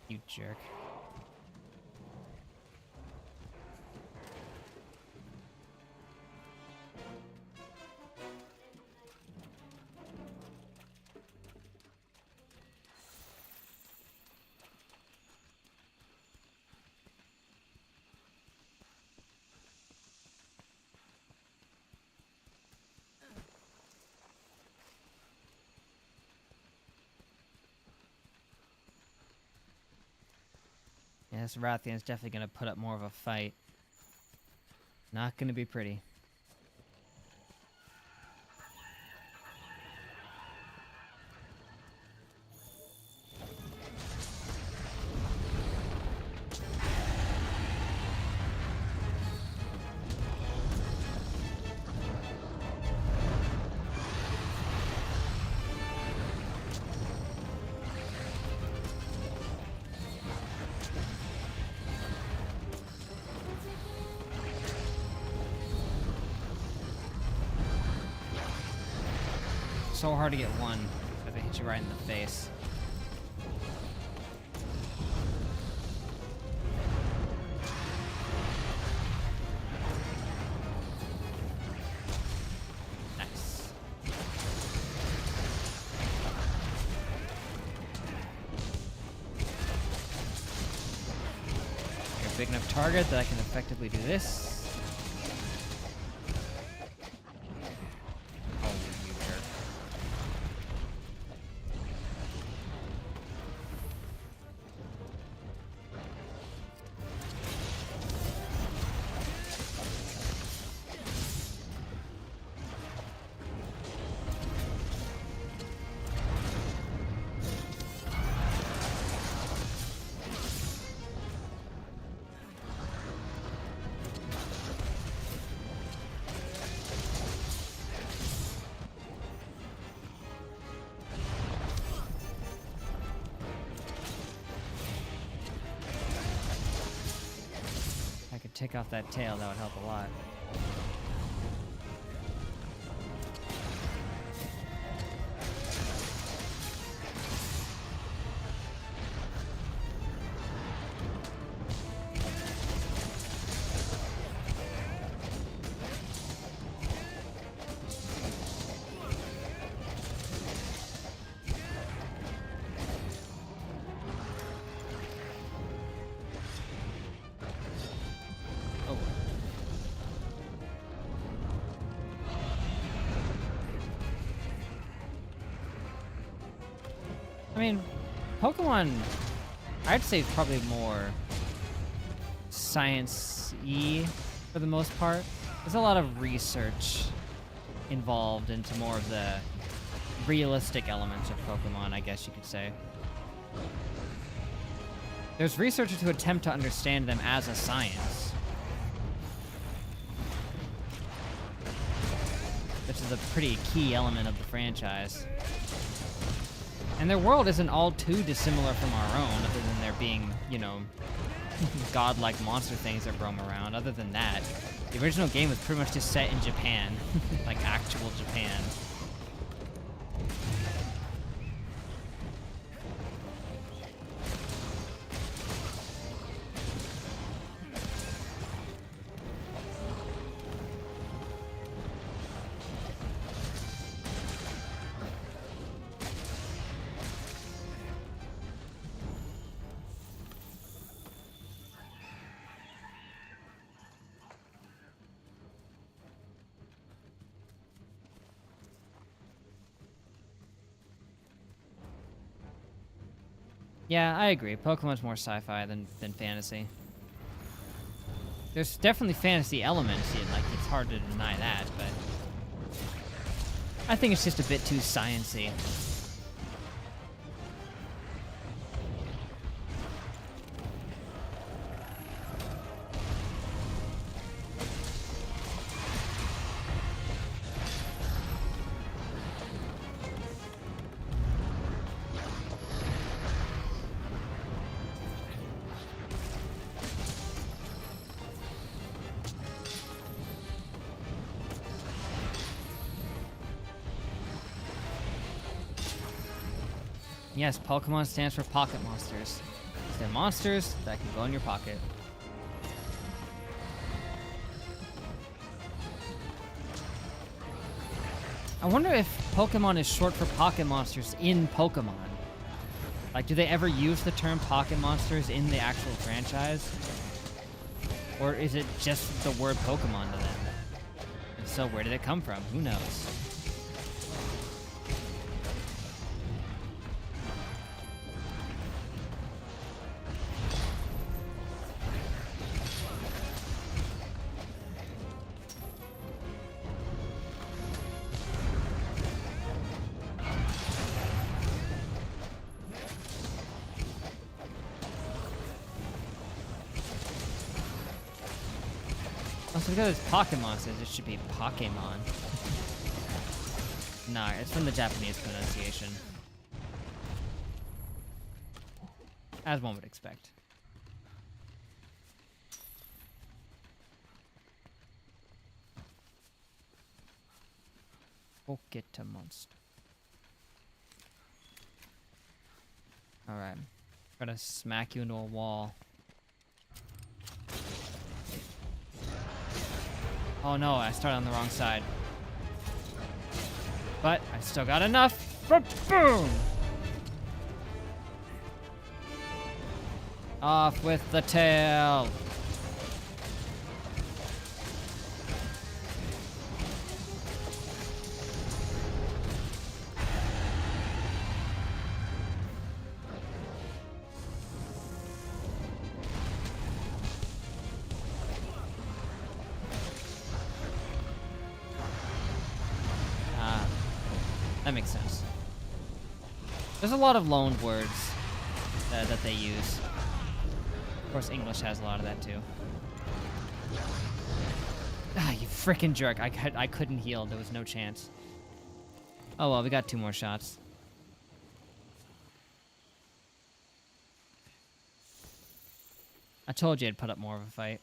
Speaker 1: You jerk. Yeah, this Rathian's definitely gonna put up more of a fight. Not gonna be pretty. So hard to get one if it hits you right in the face. Nice. You're a big enough target that I can effectively do this. Take off that tail, that would help a lot. I mean, Pokemon, I'd say probably more science-y for the most part. There's a lot of research involved into more of the realistic elements of Pokemon, I guess you could say. There's researchers who attempt to understand them as a science, which is a pretty key element of the franchise. And their world isn't all too dissimilar from our own, other than there being, you know, godlike monster things that roam around. Other than that, the original game was pretty much just set in Japan, like actual Japan. Yeah, I agree. Pokemon's more sci-fi than fantasy. There's definitely fantasy elements in, like, it's hard to deny that, but I think it's just a bit too science-y. Yes, Pokemon stands for pocket monsters. They're monsters that can go in your pocket. I wonder if Pokemon is short for pocket monsters in Pokemon. Like, do they ever use the term pocket monsters in the actual franchise? Or is it just the word Pokemon to them? If so, where did it come from? Who knows? Also, because it's pocket monsters, it should be Pokemon. Nah, it's from the Japanese pronunciation. As one would expect. Pokemonster. Alright. Gotta smack you into a wall. Oh no, I started on the wrong side. But I still got enough. Boom! Off with the tail. That makes sense. There's a lot of loaned words that they use. Of course, English has a lot of that too. Ah, you freaking jerk. I couldn't heal. There was no chance. Oh well, we got 2 more shots. I told you I'd put up more of a fight.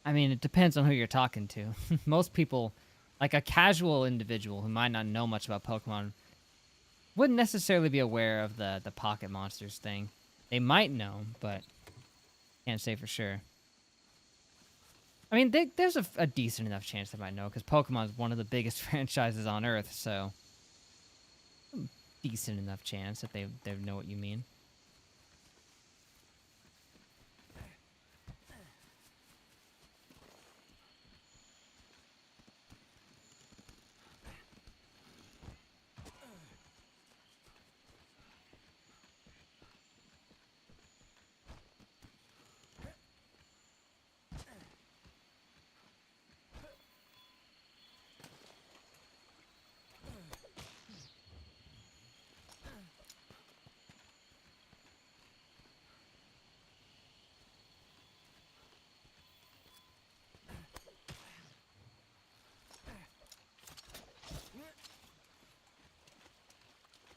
Speaker 1: I mean, it depends on who you're talking to. Most people, like a casual individual who might not know much about Pokemon, wouldn't necessarily be aware of the pocket monsters thing. They might know, but can't say for sure. I mean, there's a decent enough chance they might know, because Pokemon is one of the biggest franchises on Earth, so decent enough chance that they know what you mean.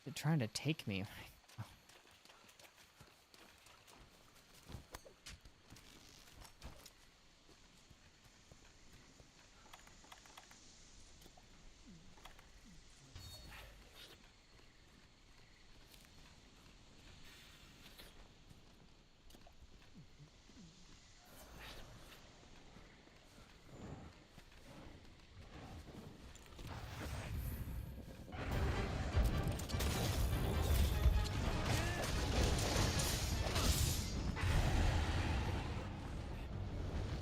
Speaker 1: They're trying to take me.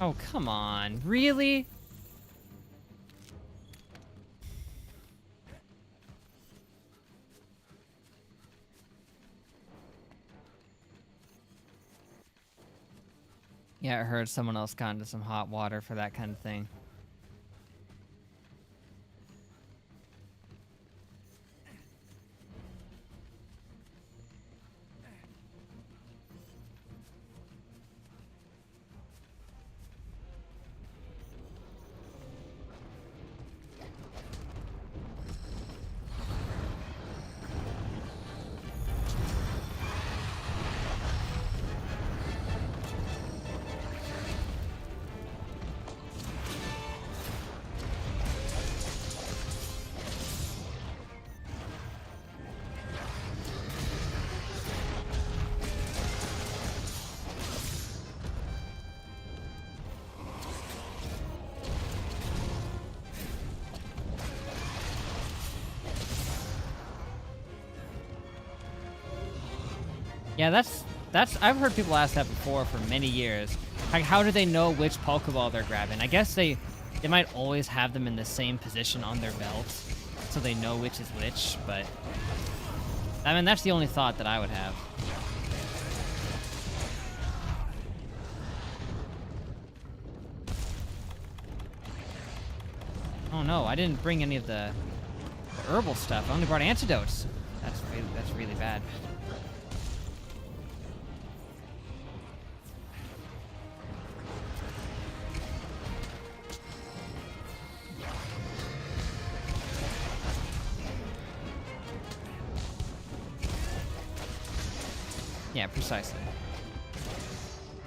Speaker 1: Oh, come on. Really? Yeah, I heard someone else got into some hot water for that kind of thing. Yeah, that's I've heard people ask that before for many years. Like, how do they know which Pokeball they're grabbing? I guess they might always have them in the same position on their belt, so they know which is which, but I mean, that's the only thought that I would have. Oh no, I didn't bring any of the herbal stuff. I only brought antidotes. That's really bad. Yeah, precisely.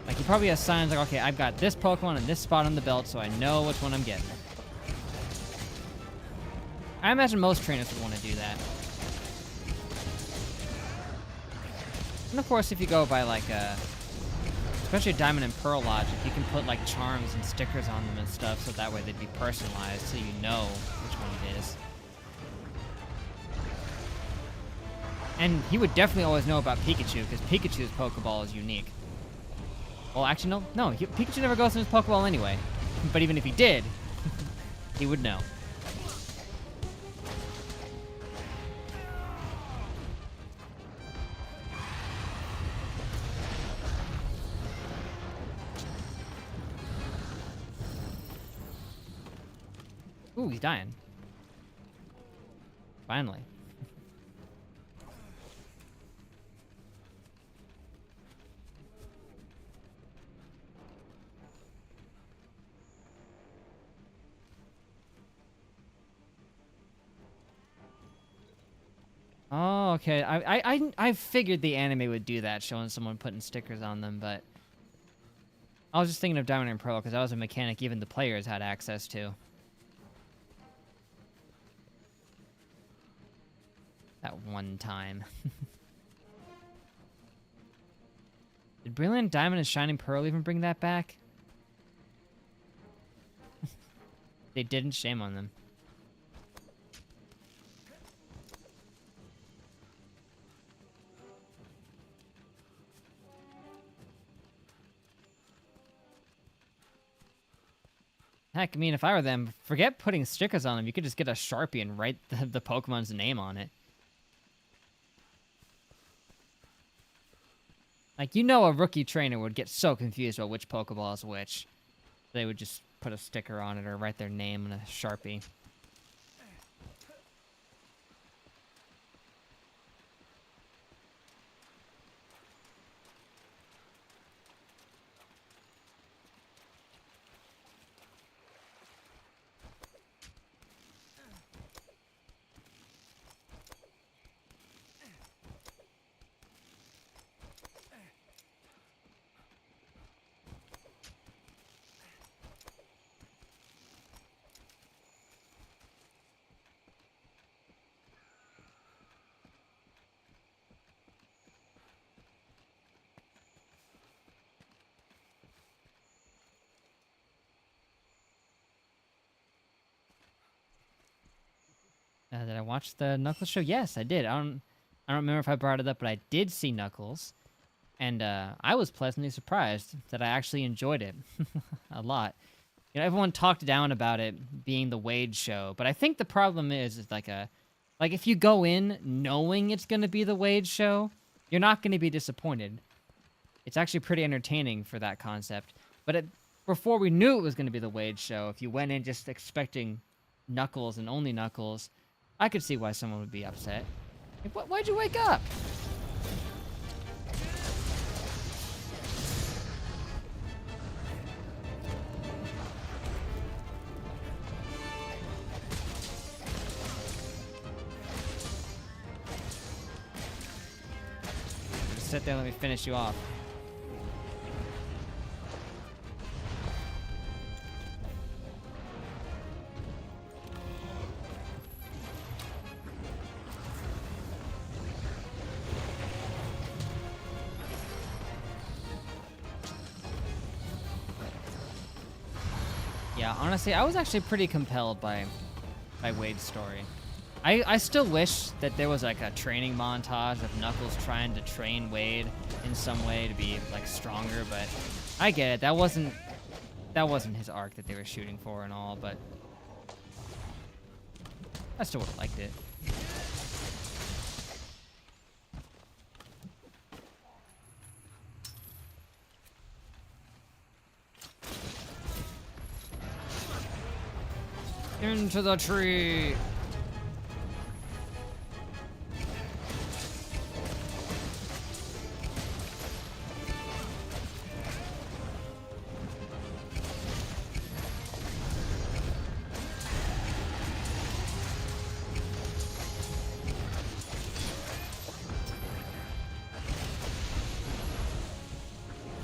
Speaker 1: Like, he probably has signs like, okay, I've got this Pokemon in this spot on the belt, so I know which one I'm getting. I imagine most trainers would want to do that. And of course, if you go by, like, especially Diamond and Pearl logic, you can put, like, charms and stickers on them and stuff, so that way they'd be personalized, so you know which one it is. And he would definitely always know about Pikachu, because Pikachu's Pokeball is unique. Well, actually, no, Pikachu never goes in his Pokeball anyway. But even if he did, he would know. Ooh, he's dying. Finally. Oh, okay. I figured the anime would do that, showing someone putting stickers on them, but I was just thinking of Diamond and Pearl because that was a mechanic even the players had access to. That one time. Did Brilliant Diamond and Shining Pearl even bring that back? They didn't, shame on them. Heck, I mean, if I were them, forget putting stickers on them. You could just get a Sharpie and write the Pokemon's name on it. Like, you know a rookie trainer would get so confused about which Pokeball is which. They would just put a sticker on it or write their name on a Sharpie. Did I watch the Knuckles show? Yes, I did. I don't remember if I brought it up, but I did see Knuckles. And I was pleasantly surprised that I actually enjoyed it a lot. You know, everyone talked down about it being the Wade show, but I think the problem is like if you go in knowing it's gonna be the Wade show, you're not gonna be disappointed. It's actually pretty entertaining for that concept. But before we knew it was gonna be the Wade show, if you went in just expecting Knuckles and only Knuckles, I could see why someone would be upset. Like, why'd you wake up? Just sit there and let me finish you off. Yeah, honestly, I was actually pretty compelled by Wade's story. I still wish that there was like a training montage of Knuckles trying to train Wade in some way to be like stronger, but I get it. That wasn't his arc that they were shooting for and all, but I still would have liked it. Into the tree.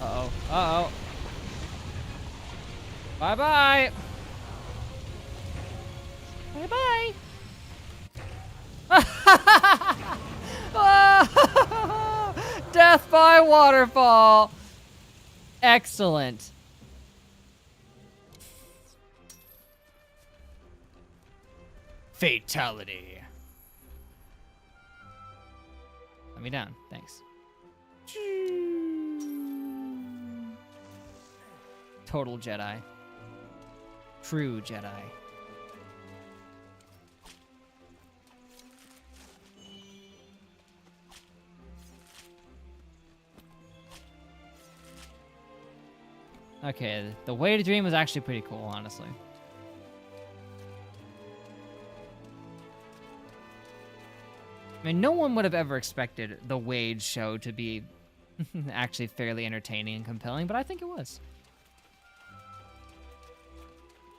Speaker 1: Uh-oh. Uh-oh. Bye-bye. Bye-bye. Death by waterfall. Excellent. Fatality. Let me down. Thanks. Total Jedi. True Jedi. Okay, the Way to Dream was actually pretty cool, honestly. I mean, no one would have ever expected the Wade show to be actually fairly entertaining and compelling, but I think it was.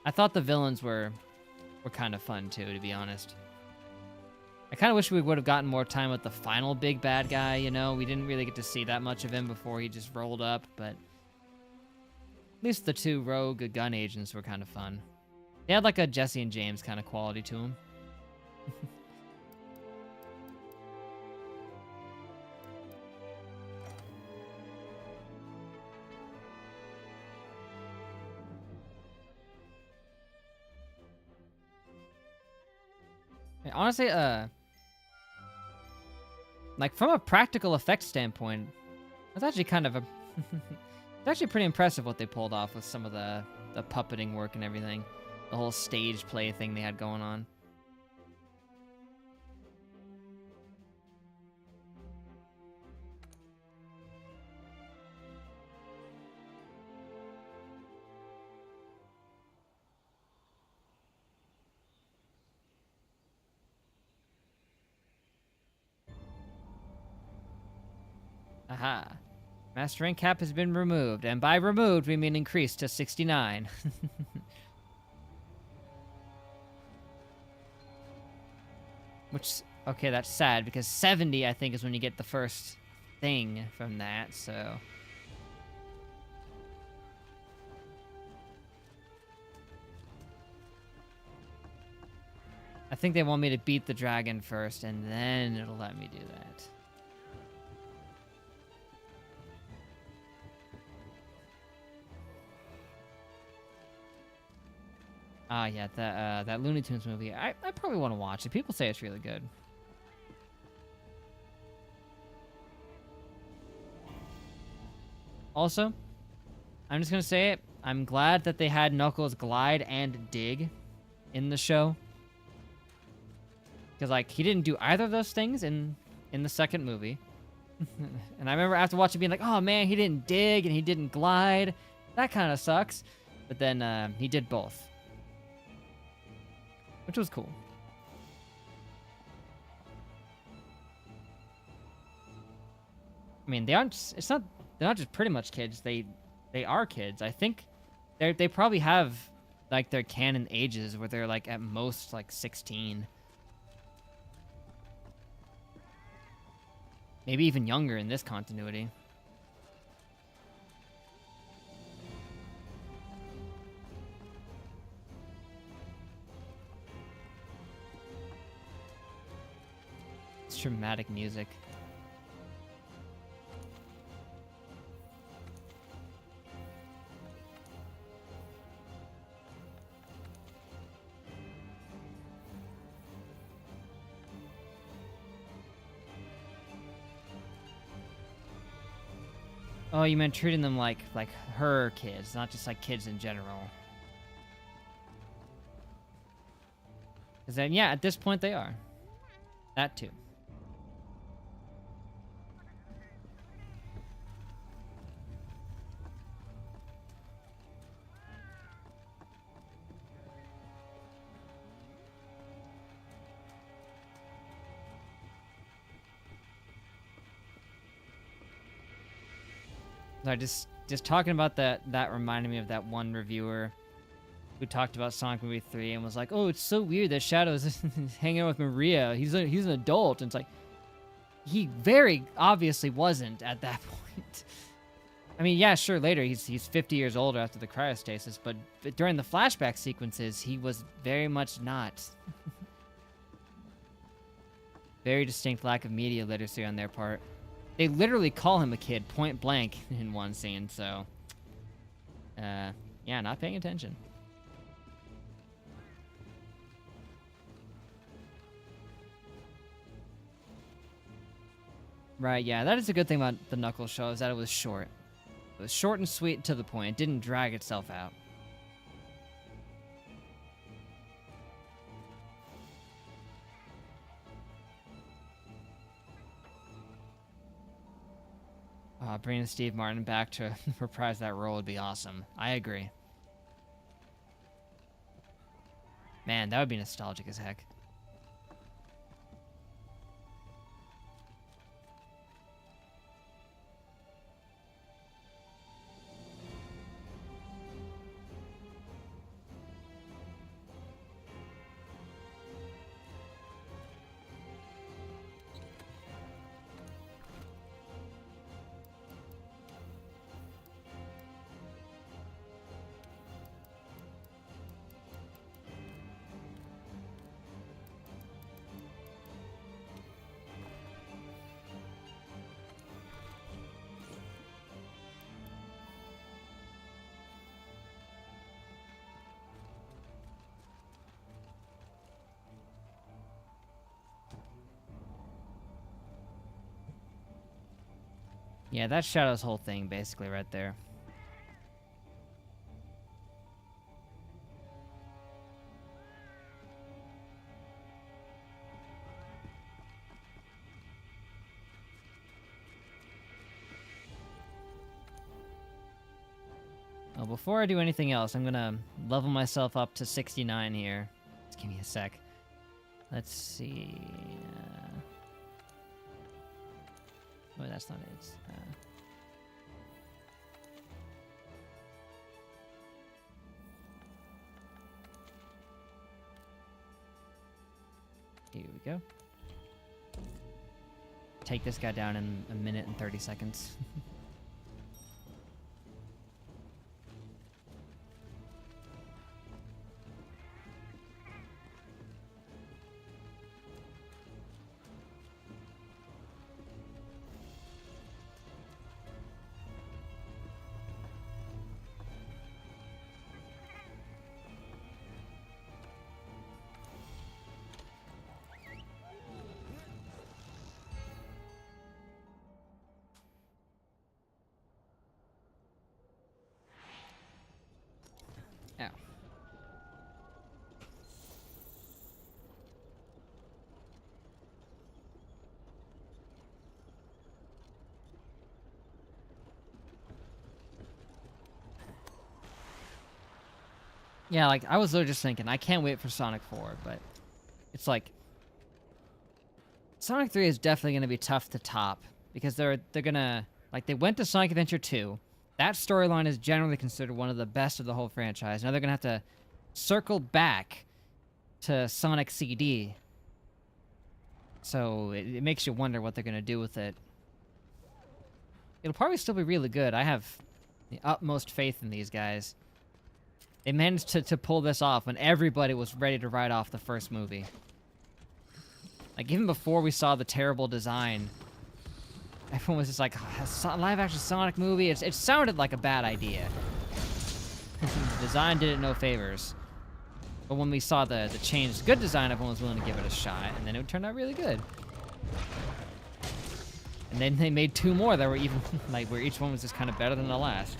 Speaker 1: I thought the villains were kind of fun too, to be honest. I kind of wish we would have gotten more time with the final big bad guy, you know? We didn't really get to see that much of him before he just rolled up, but at least the two rogue gun agents were kind of fun. They had like a Jesse and James kind of quality to them. Honestly, like from a practical effects standpoint, that's actually kind of a it's actually pretty impressive what they pulled off with some of the puppeting work and everything. The whole stage play thing they had going on. Aha. Master rank cap has been removed, and by removed, we mean increased to 69. Which, okay, that's sad, because 70, I think, is when you get the first thing from that, so... I think they want me to beat the dragon first, and then it'll let me do that. Ah, yeah, that Looney Tunes movie. I probably want to watch it. People say it's really good. Also, I'm just gonna say it. I'm glad that they had Knuckles glide and dig in the show. Because, like, he didn't do either of those things in the second movie. And I remember after watching being like, oh man, he didn't dig and he didn't glide. That kind of sucks. But then he did both. Which was cool. I mean, they're not just pretty much kids. They are kids. I think they probably have like their canon ages where they're like at most like 16. Maybe even younger in this continuity. It's dramatic music. Oh, you meant treating them like her kids, not just like kids in general. Because then, yeah, at this point they are. That too. No, just talking about that reminded me of that one reviewer who talked about Sonic Movie 3 and was like, "Oh, it's so weird that Shadow's hanging out with Maria. He's an adult." And it's like, he very obviously wasn't at that point. I mean, yeah, sure, later he's 50 years older after the cryostasis, but during the flashback sequences, he was very much not. Very distinct lack of media literacy on their part. They literally call him a kid point blank in one scene, so yeah, not paying attention. Right, yeah, that is a good thing about the Knuckles show, is that it was short. It was short and sweet and to the point. It didn't drag itself out. Bringing Steve Martin back to reprise that role would be awesome. I agree. Man, that would be nostalgic as heck. Yeah, that's Shadow's whole thing, basically, right there. Well, before I do anything else, I'm gonna level myself up to 69 here. Just give me a sec. Let's see. Oh, that's not it. Here we go. Take this guy down in a minute and 30 seconds. Yeah, like, I was literally just thinking, I can't wait for Sonic 4, but it's like, Sonic 3 is definitely going to be tough to top, because they're gonna, like, they went to Sonic Adventure 2. That storyline is generally considered one of the best of the whole franchise. Now they're gonna have to circle back to Sonic CD. So it makes you wonder what they're gonna do with it. It'll probably still be really good. I have the utmost faith in these guys. They managed to pull this off when everybody was ready to write off the first movie. Like, even before we saw the terrible design, everyone was just like, a live-action Sonic movie? It sounded like a bad idea. The design did it no favors. But when we saw the changed good design, everyone was willing to give it a shot, and then it turned out really good. And then they made 2 more that were even, like, where each one was just kind of better than the last.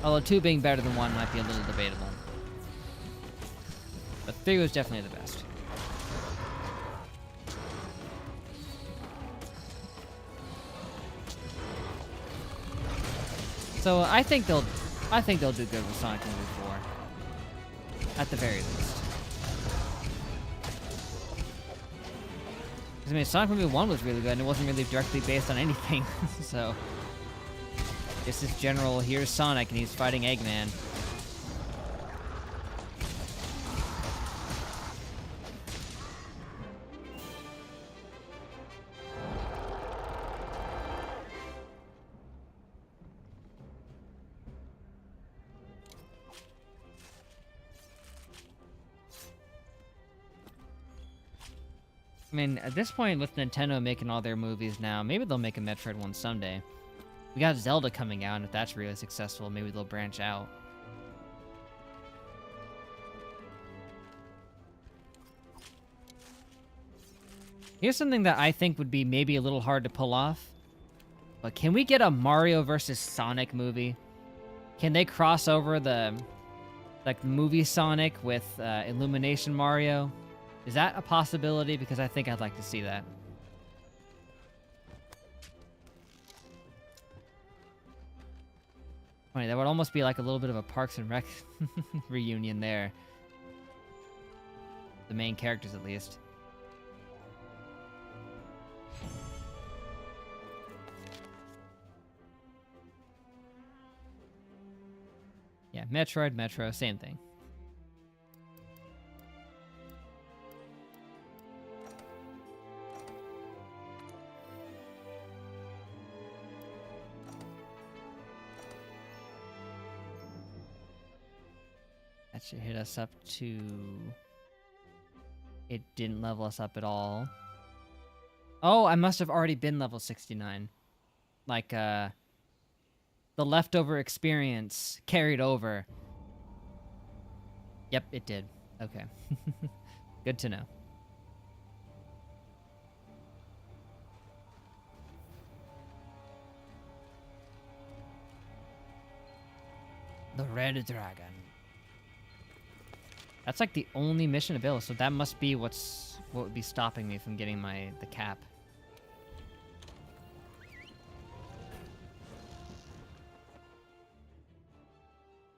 Speaker 1: Although 2 being better than 1 might be a little debatable. But 3 was definitely the best. So I think they'll do good with Sonic Movie 4. At the very least. 'Cause, I mean, Sonic Movie 1 was really good, and it wasn't really directly based on anything, so... This is general, here's Sonic, and he's fighting Eggman. I mean, at this point, with Nintendo making all their movies now, maybe they'll make a Metroid one someday. We got Zelda coming out, and if that's really successful, maybe they'll branch out. Here's something that I think would be maybe a little hard to pull off. But can we get a Mario versus Sonic movie? Can they cross over the, like, movie Sonic with Illumination Mario? Is that a possibility? Because I think I'd like to see that. Funny, that would almost be like a little bit of a Parks and Rec reunion there. The main characters, at least. Yeah, Metroid, Metro, same thing. That should hit us up to... It didn't level us up at all. Oh, I must have already been level 69. Like, the leftover experience carried over. Yep, it did. Okay. Good to know. The Red Dragon. That's like the only mission available, so that must be what would be stopping me from getting the cap.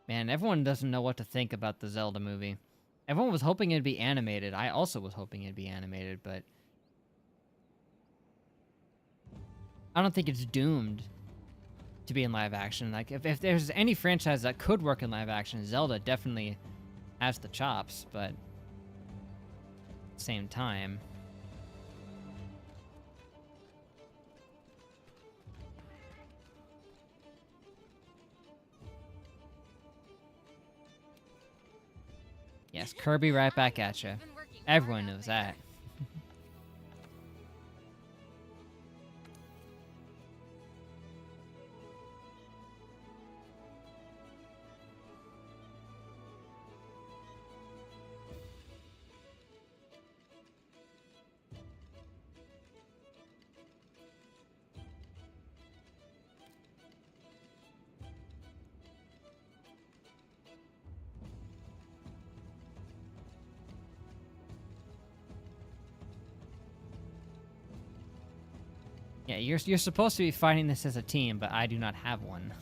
Speaker 1: Man, everyone doesn't know what to think about the Zelda movie. Everyone was hoping it'd be animated. I also was hoping it'd be animated, but... I don't think it's doomed to be in live action. Like, if there's any franchise that could work in live action, Zelda definitely has the chops, but... At the same time... Yes, Kirby right back at you. Everyone knows that. Yeah, you're supposed to be fighting this as a team, but I do not have one.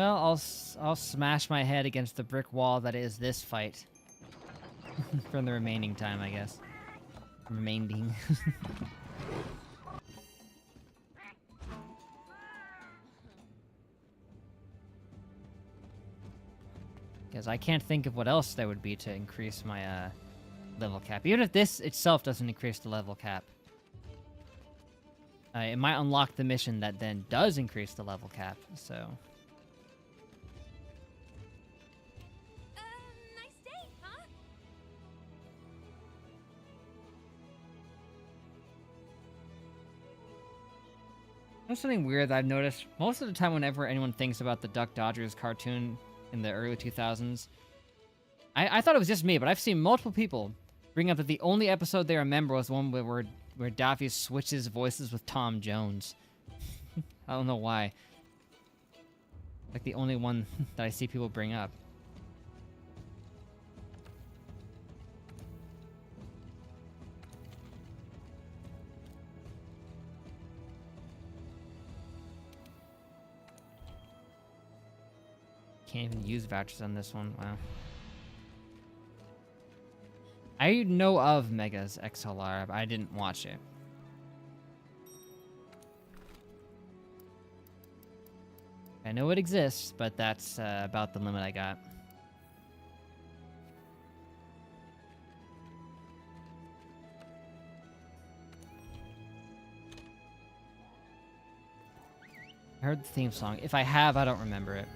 Speaker 1: Well, I'll smash my head against the brick wall that is this fight. For the remaining time, I guess. Remaining. Because I can't think of what else there would be to increase my level cap. Even if this itself doesn't increase the level cap. It might unlock the mission that then does increase the level cap, so...
Speaker 5: Nice day, huh?
Speaker 1: There's something weird that I've noticed. Most of the time whenever anyone thinks about the Duck Dodgers cartoon in the early 2000s, I thought it was just me, but I've seen multiple people bring up that the only episode they remember was the one where Daffy switches voices with Tom Jones. I don't know why. Like the only one that I see people bring up. Can't even use vouchers on this one. Wow. I know of Mega's XLR, but I didn't watch it. I know it exists, but that's about the limit I got. I heard the theme song. If I have, I don't remember it.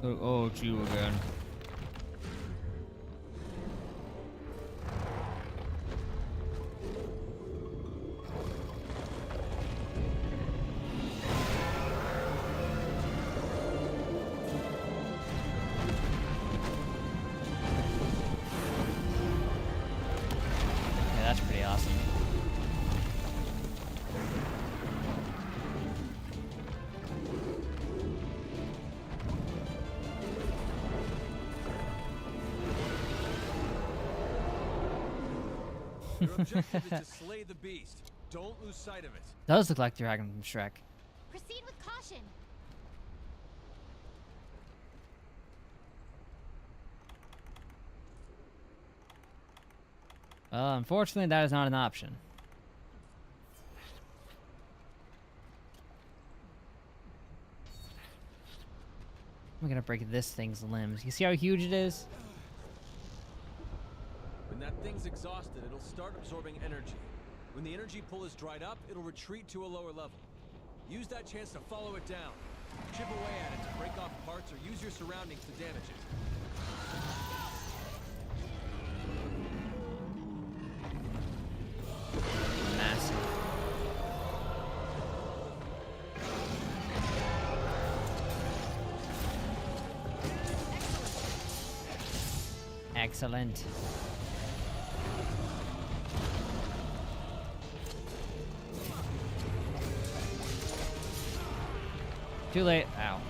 Speaker 1: Oh, it's you again. Yeah, that's pretty awesome.
Speaker 3: Your objective is to slay the beast. Don't lose sight of it.
Speaker 1: Does look like the dragon from Shrek.
Speaker 5: Proceed with caution.
Speaker 1: Well, unfortunately, that is not an option. I'm gonna break this thing's limbs. You see how huge it is?
Speaker 3: When that thing's exhausted, it'll start absorbing energy. When the energy pool is dried up, it'll retreat to a lower level. Use that chance to follow it down. Chip away at it to break off parts or use your surroundings to damage it.
Speaker 1: Massive. Excellent. Too late. Ow.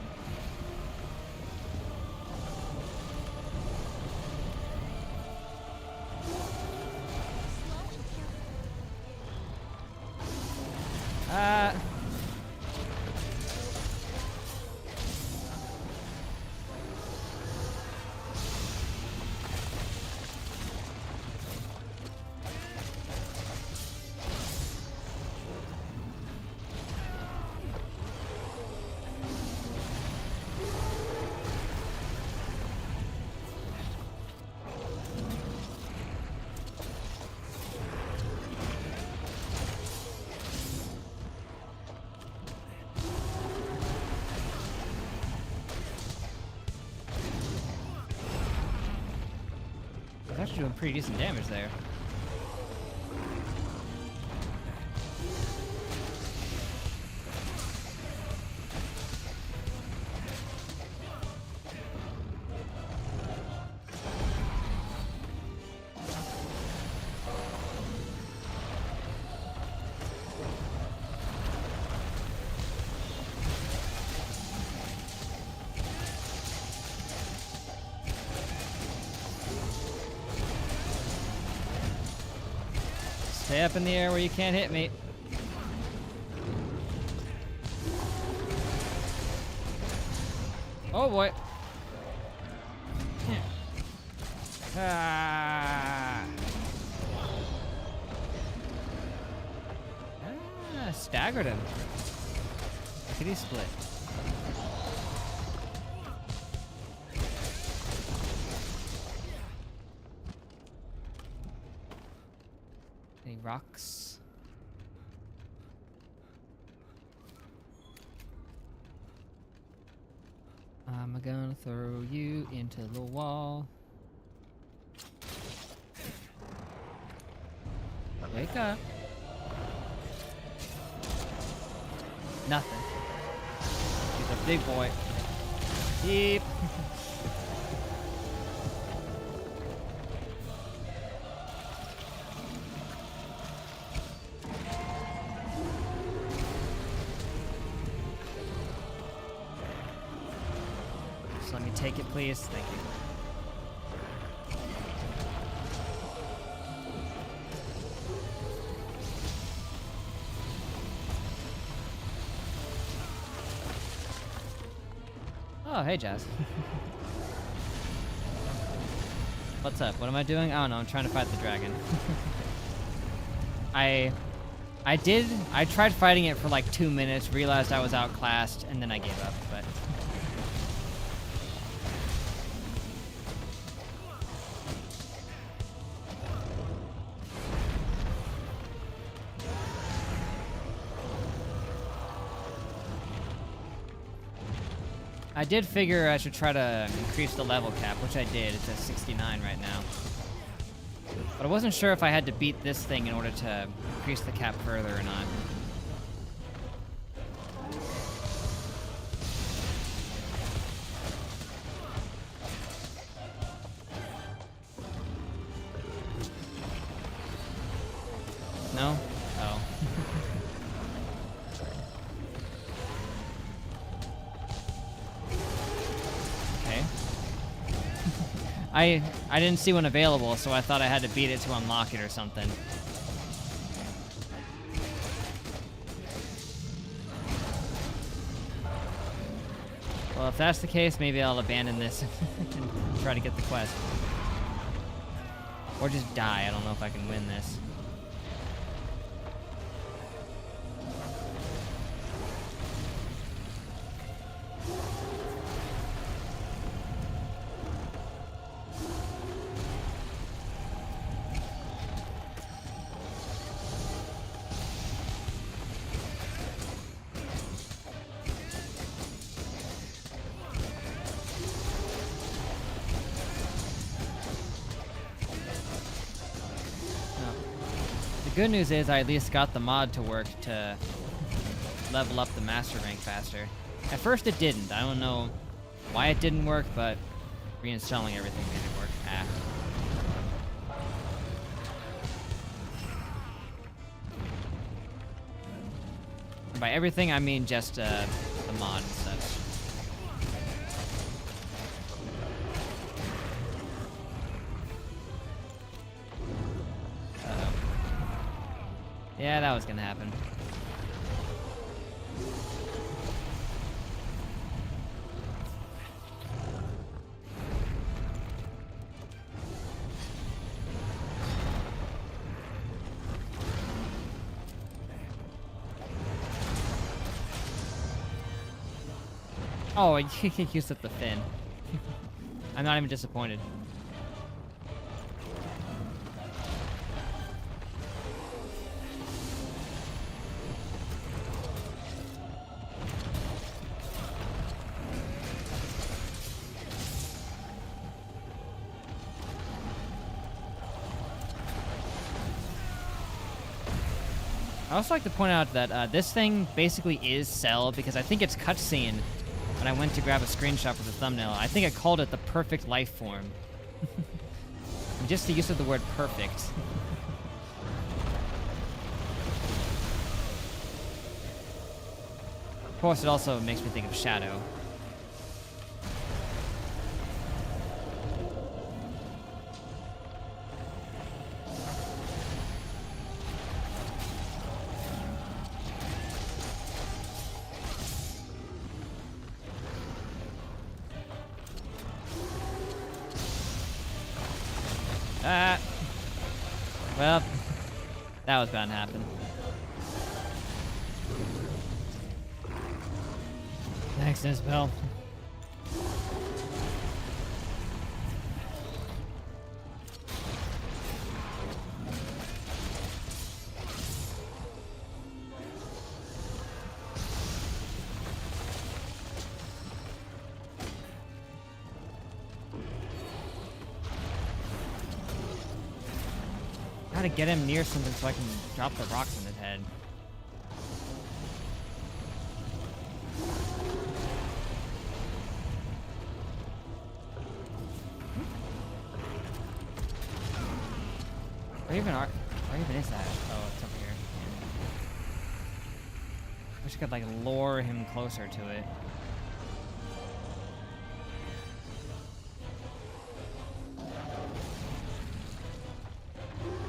Speaker 1: Actually doing pretty decent damage there. Stay up in the air where you can't hit me. Oh boy. Ah. Staggered him. Lickety split. Any rocks? I'm gonna throw you into the wall. Wake up. Nothing. He's a big boy. Deep. Just let me take it, please. Thank you. Oh, hey, Jazz. What's up? What am I doing? I don't know. I'm trying to fight the dragon. I tried fighting it for like 2 minutes, realized I was outclassed, and then I gave up, but... I did figure I should try to increase the level cap, which I did. It's at 69 right now. But I wasn't sure if I had to beat this thing in order to increase the cap further or not. No? Oh. I didn't see one available, so I thought I had to beat it to unlock it or something. Well, if that's the case, maybe I'll abandon this and try to get the quest. Or just die. I don't know if I can win this. The good news is I at least got the mod to work to level up the master rank faster. At first it didn't. I don't know why it didn't work, but reinstalling everything made it work. Ah. And by everything I mean just the mod and such. Yeah, that was gonna happen. Oh, you used up the fin. I'm not even disappointed. I also like to point out that this thing basically is Cell because I think it's cutscene when I went to grab a screenshot for the thumbnail. I think I called it the perfect life form. Just the use of the word perfect. Of course, it also makes me think of Shadow. Well, that was bound to happen. Thanks, Nizbel. Gotta get him near something so I can drop the rocks on his head. Where even is that? Oh, it's over here. Wish I could like lure him closer to it.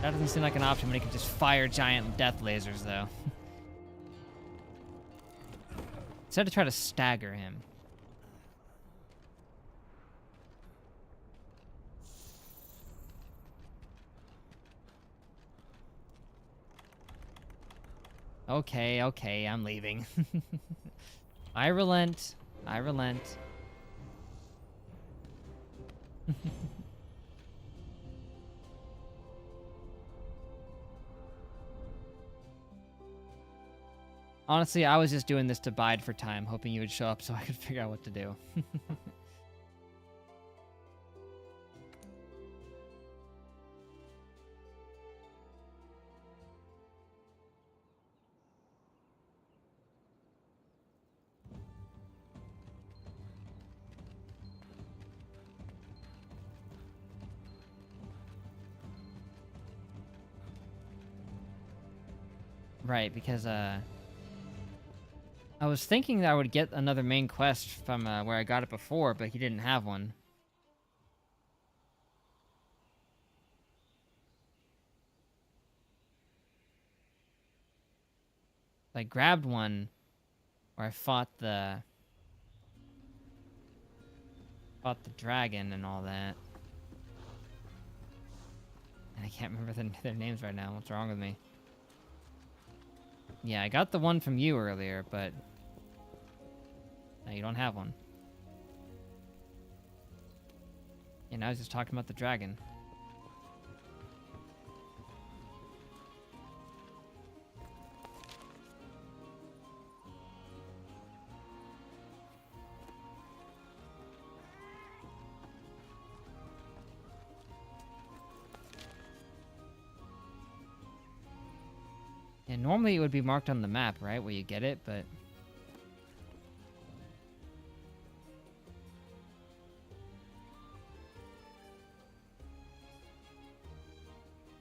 Speaker 1: That doesn't seem like an option when he can just fire giant death lasers, though. Instead to try to stagger him. Okay, okay, I'm leaving. I relent. I relent. Honestly, I was just doing this to bide for time, hoping you would show up so I could figure out what to do. Right, because, I was thinking that I would get another main quest from where I got it before, but he didn't have one. I grabbed one where I fought the dragon and all that. And I can't remember their names right now. What's wrong with me? Yeah, I got the one from you earlier, but now you don't have one. And I was just talking about the dragon. And normally it would be marked on the map, right, where you get it, but...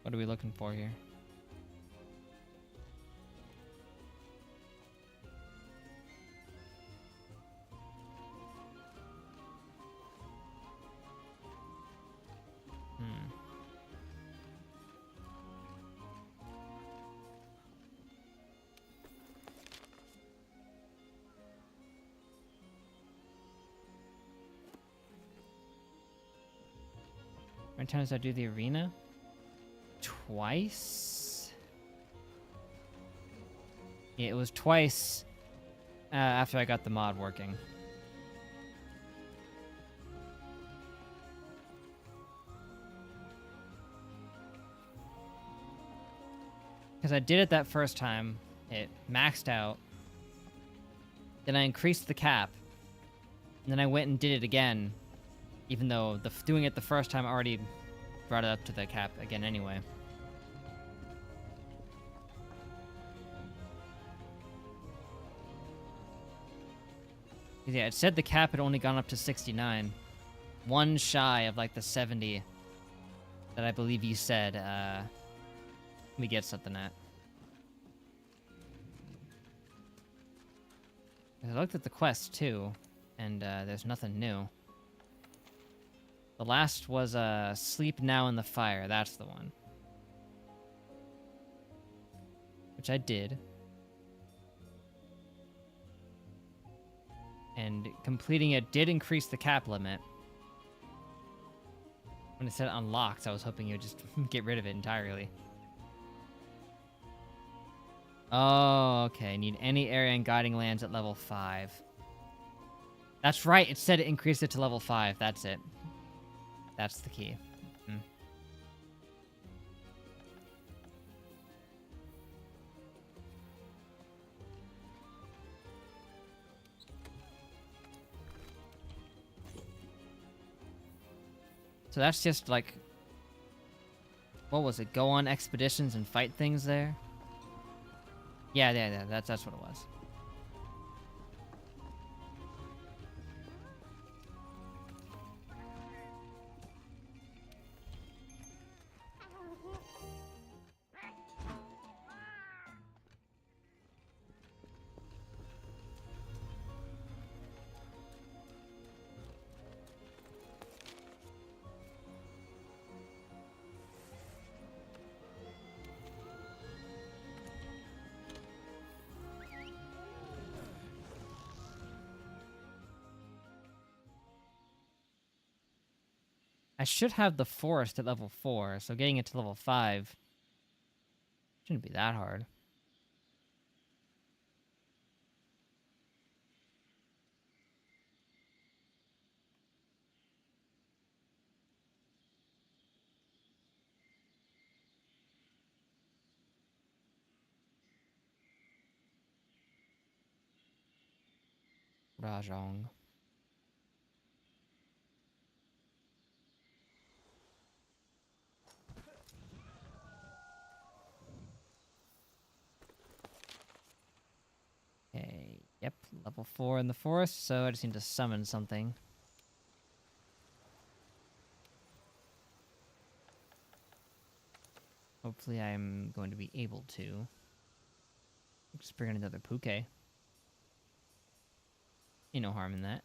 Speaker 1: What are we looking for here? How many times did I do the arena? Twice? Yeah, it was twice after I got the mod working. Because I did it that first time, it maxed out, then I increased the cap, and then I went and did it again, even though doing it the first time already brought it up to the cap again anyway. Yeah, it said the cap had only gone up to 69. One shy of like the 70 that I believe you said we get something at. I looked at the quest too, and there's nothing new. The last was Sleep Now in the Fire. That's the one. Which I did. And completing it did increase the cap limit. When it said unlocked, I was hoping you would just get rid of it entirely. Oh, okay. Need any area and guiding lands at level 5. That's right. It said it increased it to level 5. That's it. That's the key. Hmm. So that's just like, what was it? Go on expeditions and fight things there? Yeah. That's what it was. I should have the forest at level 4, so getting it to level 5 shouldn't be that hard. Rajong. Okay, yep, level 4 in the forest, so I just need to summon something. Hopefully I'm going to be able to. Just bring in another Puke. Ain't no harm in that.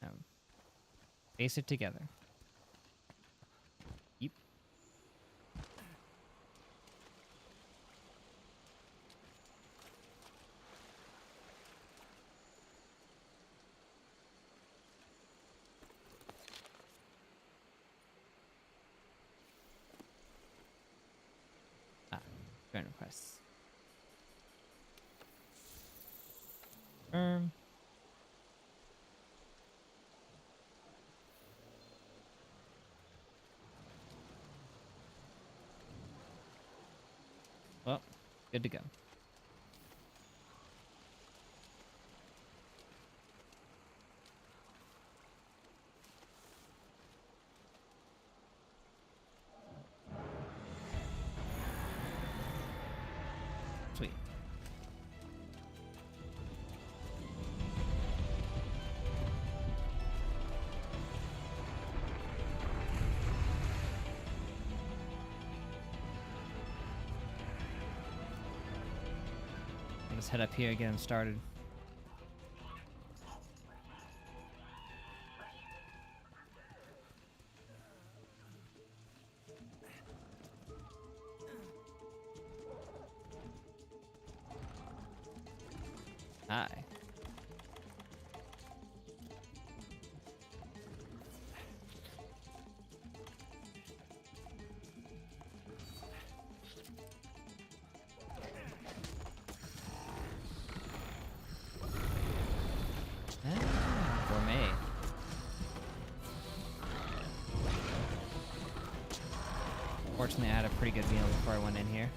Speaker 1: Now, base it together. Yep. Join requests. Well, good to go. Sweet. Let's head up here and get him started. Hi. Gourmet. Fortunately, I had a pretty good meal before I went in here.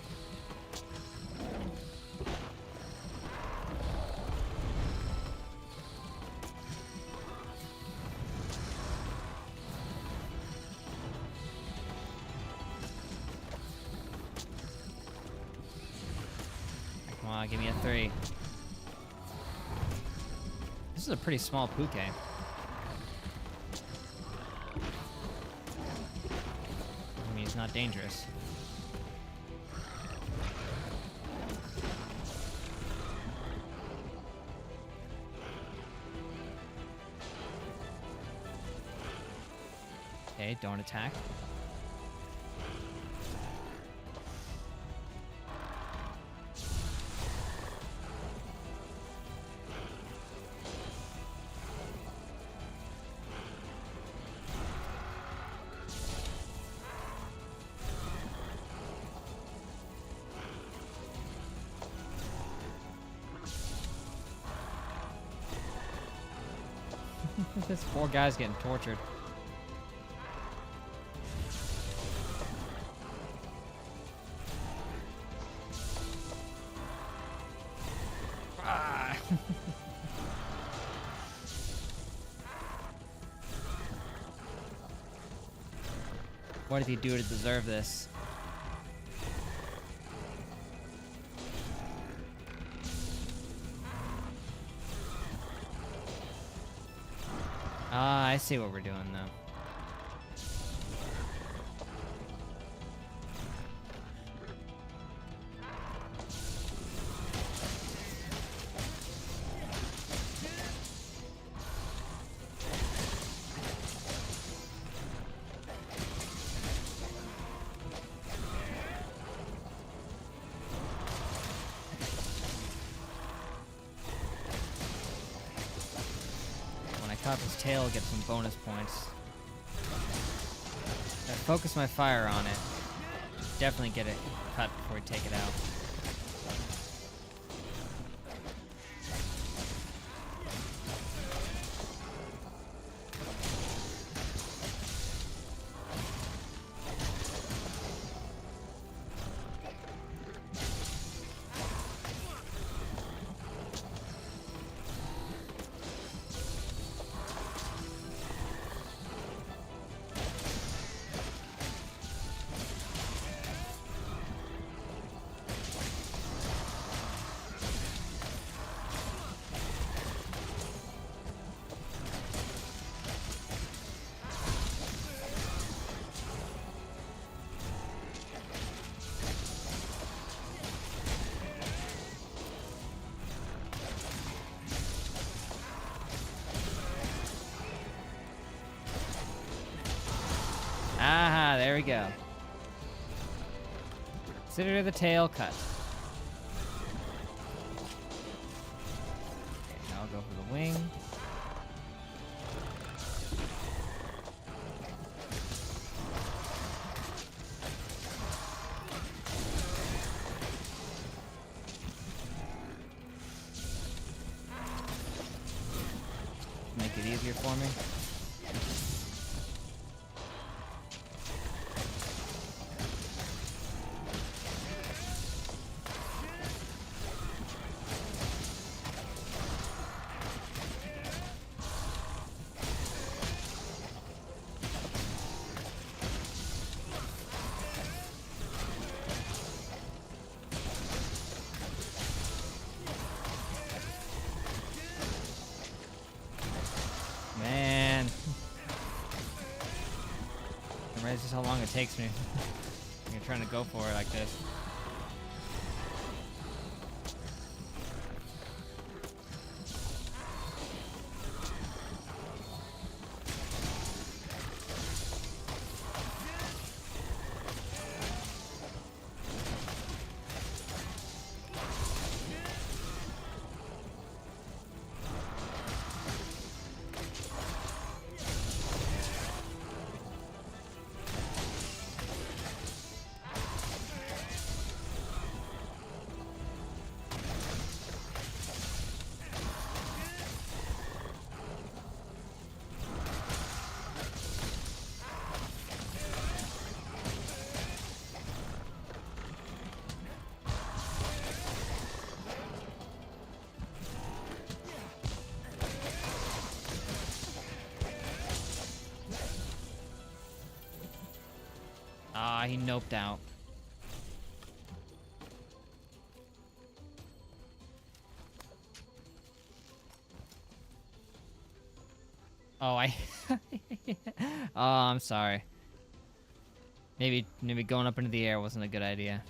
Speaker 1: Come on, give me a 3. This is a pretty small Puke. I mean, he's not dangerous. Okay, don't attack. This poor guy's getting tortured. Ah. What did he do to deserve this? Ah, I see what we're doing though. Top his tail, get some bonus points. I focus my fire on it. Definitely get it cut before we take it out. Aha, there we go. Consider the tail cut. Okay, now I'll go for the wing. Make it easier for me. Man. This is how long it takes me. You're trying to go for it like this. Ah, he noped out. Oh, oh, I'm sorry. Maybe going up into the air wasn't a good idea.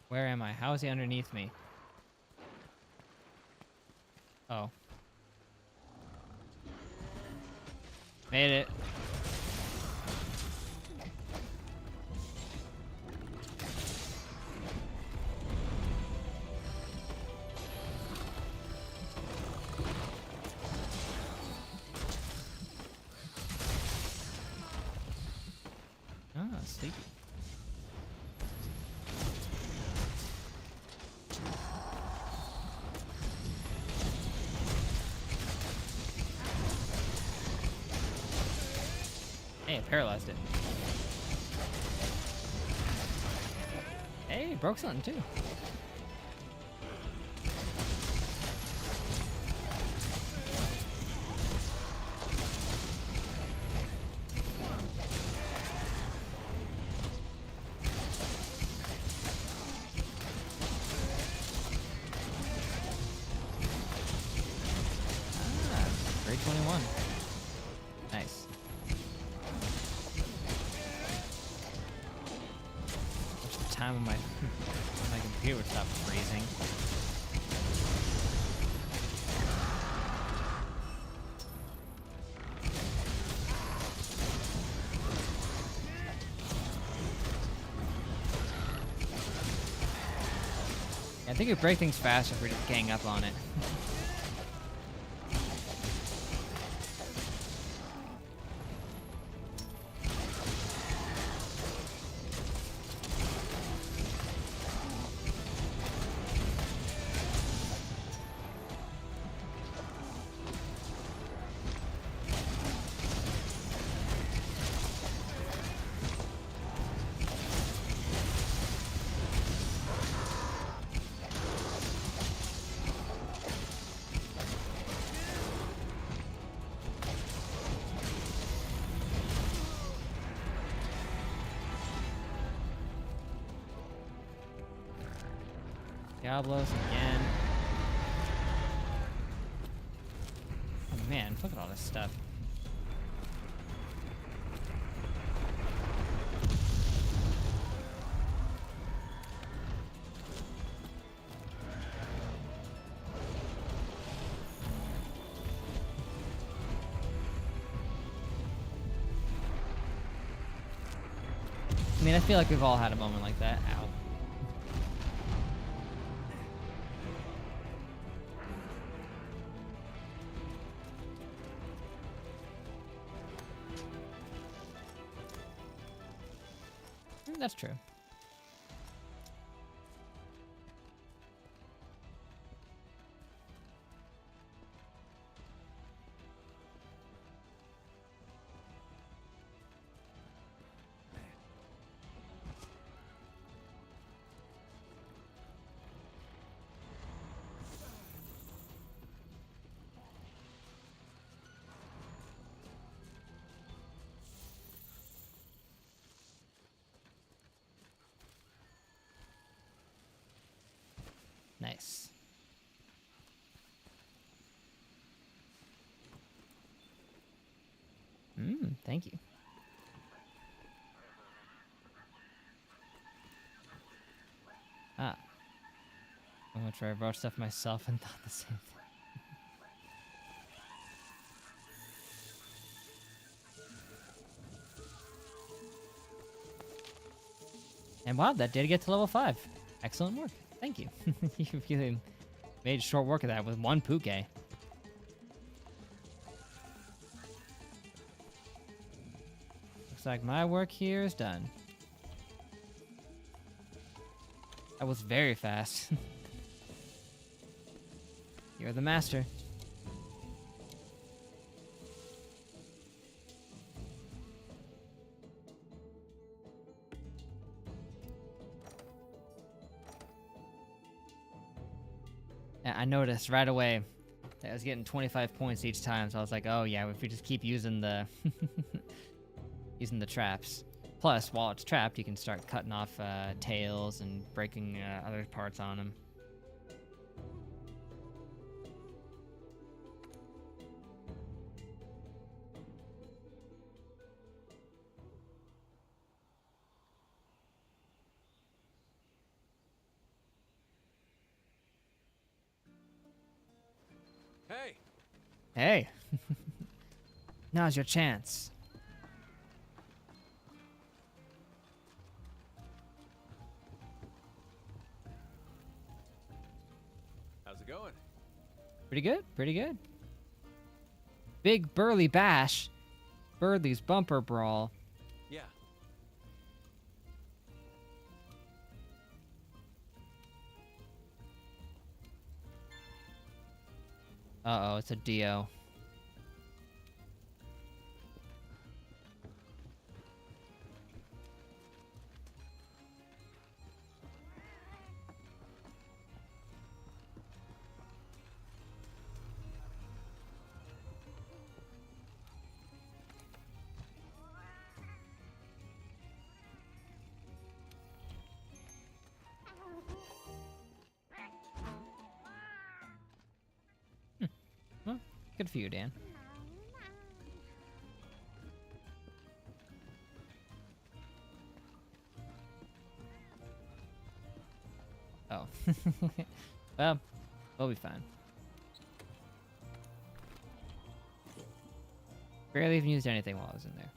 Speaker 1: Where am I? How is he underneath me? Oh. Made it. Ah, sleepy. Hey, it paralyzed it. Hey, broke something too. Ah, grade 21. Nice. What's the time on my my computer would stop freezing? I think we break things faster if we're just gang up on it. Diablos again. Oh man, look at all this stuff. I mean, I feel like we've all had a moment like that. Ow. That's true. Nice. Thank you. Ah. I'm gonna try to rush stuff myself and thought the same thing. And wow, that did get to level 5. Excellent work. Thank you. You really made short work of that with one puke. Looks like my work here is done. That was very fast. You're the master. I noticed right away that I was getting 25 points each time, so I was like, oh yeah, if we just keep using the using the traps. Plus, while it's trapped, you can start cutting off tails and breaking other parts on them.
Speaker 3: Hey,
Speaker 1: Hey. Now's your chance.
Speaker 3: How's it going?
Speaker 1: Pretty good, pretty good. Big Burly Bash. Burly's Bumper Brawl.
Speaker 3: Yeah.
Speaker 1: Uh-oh, it's a Dio. Well, good for you, Dan. Oh. Well, we'll be fine. Barely even used anything while I was in there.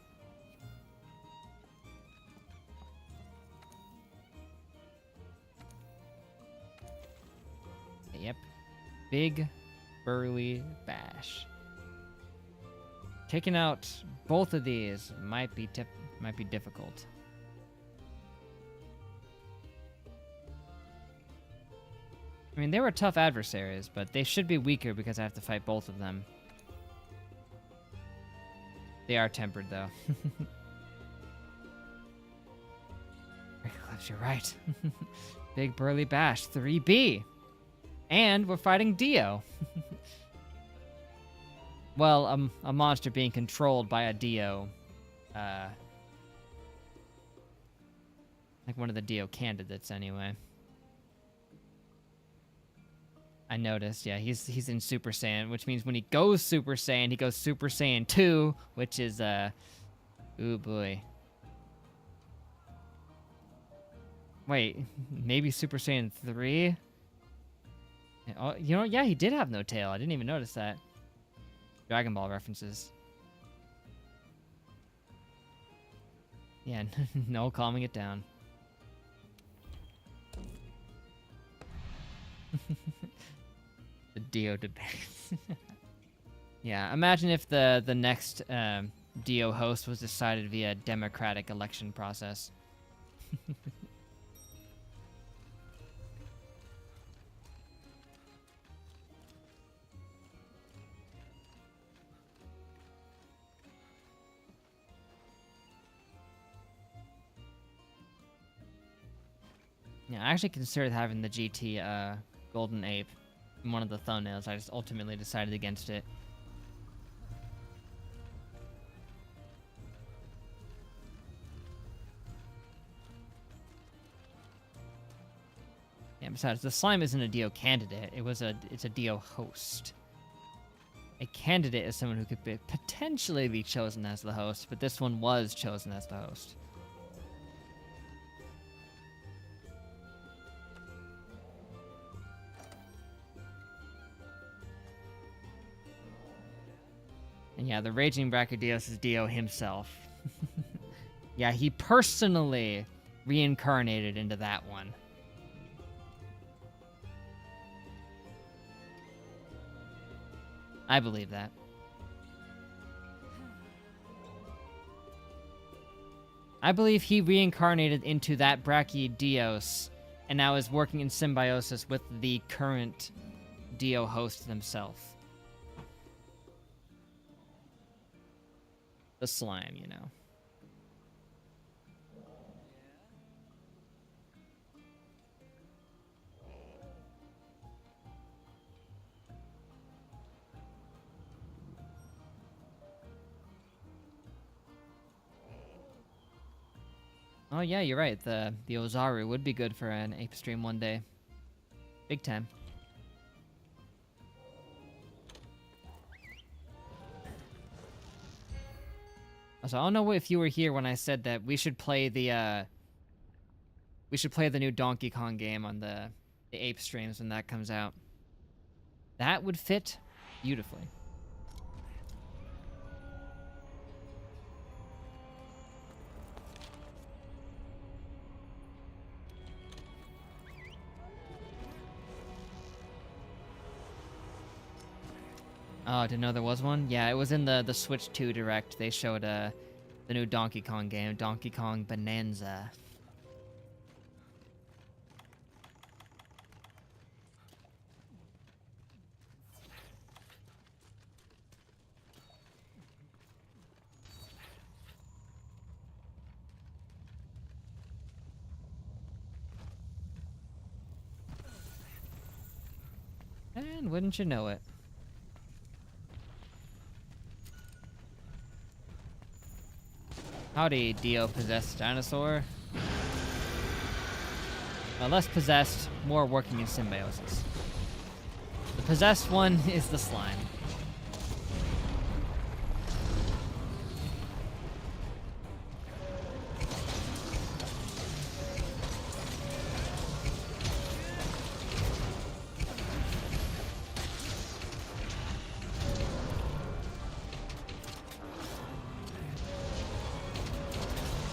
Speaker 1: Yep. Big Burly Bash. Taking out both of these might be difficult. I mean, they were tough adversaries, but they should be weaker because I have to fight both of them. They are tempered, though. Hercules, you're right. Big Burly Bash, 3B. And we're fighting Dio. Well, a monster being controlled by a Dio. Like one of the Dio candidates, anyway. I noticed, yeah, he's in Super Saiyan, which means when he goes Super Saiyan, he goes Super Saiyan 2, which is, ooh boy. Wait, maybe Super Saiyan 3? Oh, you know, yeah, he did have no tail. I didn't even notice that. Dragon Ball references. Yeah, no calming it down. The Dio debate. Yeah, imagine if the next Dio host was decided via democratic election process. Yeah, I actually considered having the GT Golden Ape in one of the thumbnails. I just ultimately decided against it. Yeah, besides, the slime isn't a Dio candidate. It's a Dio host. A candidate is someone who could potentially be chosen as the host, but this one was chosen as the host. And yeah, the Raging Brachiodeos is Dio himself. Yeah, he personally reincarnated into that one. I believe that. I believe he reincarnated into that Brachiodeos and now is working in symbiosis with the current Dio host themselves. The slime, you know. Oh yeah, you're right. The Ozaru would be good for an ape stream one day. Big time. So I don't know if you were here when I said that we should play the new Donkey Kong game on the ape streams when that comes out. That would fit beautifully. Oh, I didn't know there was one? Yeah, it was in the Switch 2 Direct. They showed the new Donkey Kong game, Donkey Kong Bonanza. And wouldn't you know it? Howdy, Dio possessed dinosaur. Less possessed, more working in symbiosis. The possessed one is the slime.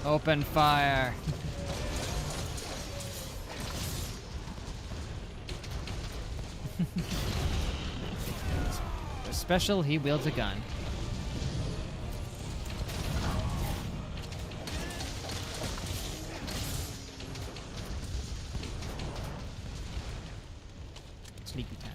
Speaker 1: Open fire. Special, he wields a gun. Sneaky time.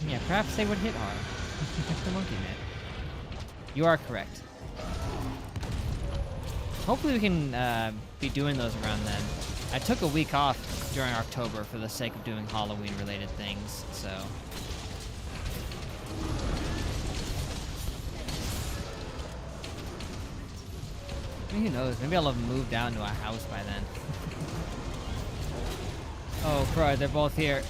Speaker 1: Yeah, perhaps they would hit hard. The monkey mitt. You are correct. Hopefully we can be doing those around then. I took a week off during October for the sake of doing Halloween-related things, so... I mean, who knows? Maybe I'll have moved down to a house by then. Oh, crud, they're both here.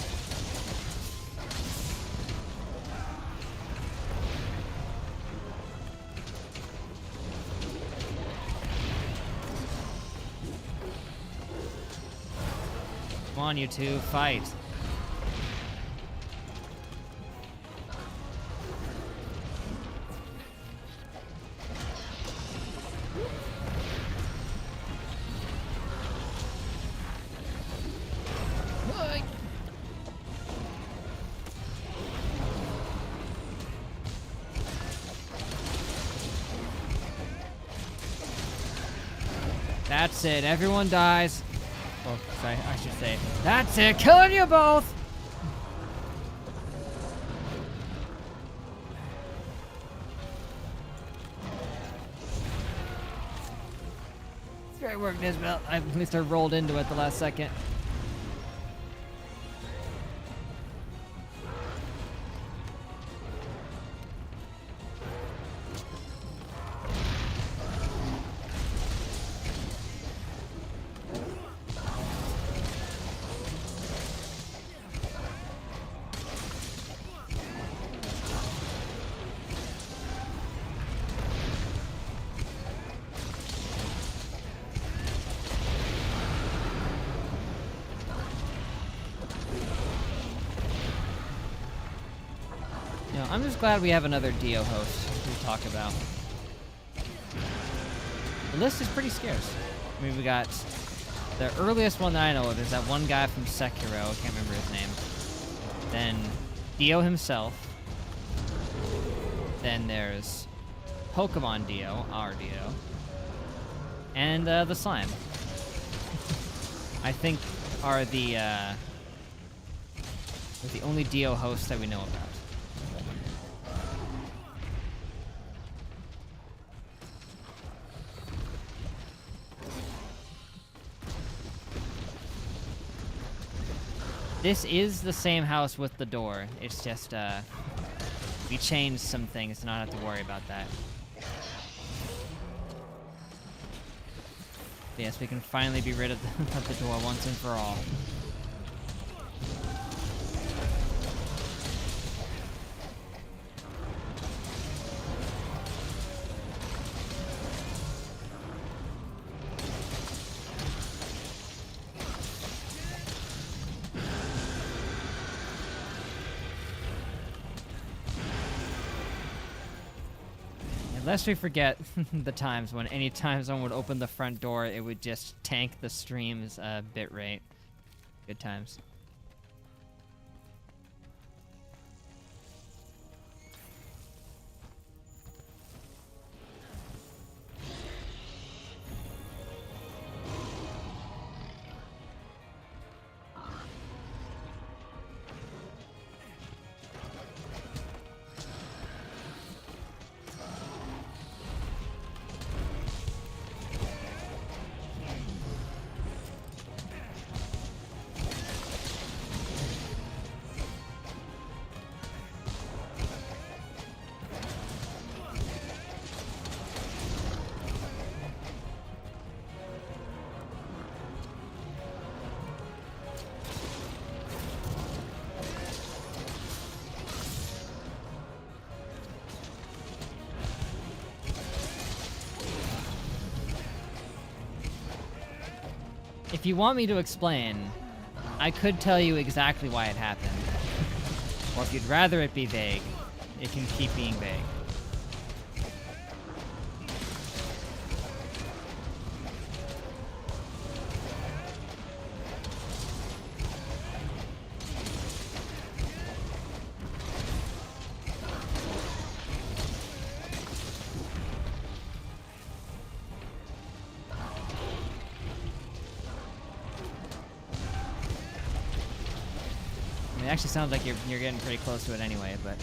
Speaker 1: Come on, you two, fight. That's it, everyone dies. Oh, sorry, I should say, that's it, killing you both! Great work, Nizbel. At least I rolled into it the last second. I'm just glad we have another Dio host to talk about. The list is pretty scarce. I mean, we got the earliest one that I know of is that one guy from Sekiro. I can't remember his name. Then Dio himself. Then there's Pokemon Dio, our Dio, and the slime. I think are the only Dio hosts that we know about. This is the same house with the door. It's just, we changed some things to not have to worry about that. Yes, we can finally be rid of the door once and for all. Unless we forget the times when anytime someone would open the front door, it would just tank the stream's bit rate. Good times. If you want me to explain, I could tell you exactly why it happened. Or if you'd rather it be vague, it can keep being vague. It actually sounds like you're getting pretty close to it anyway, but...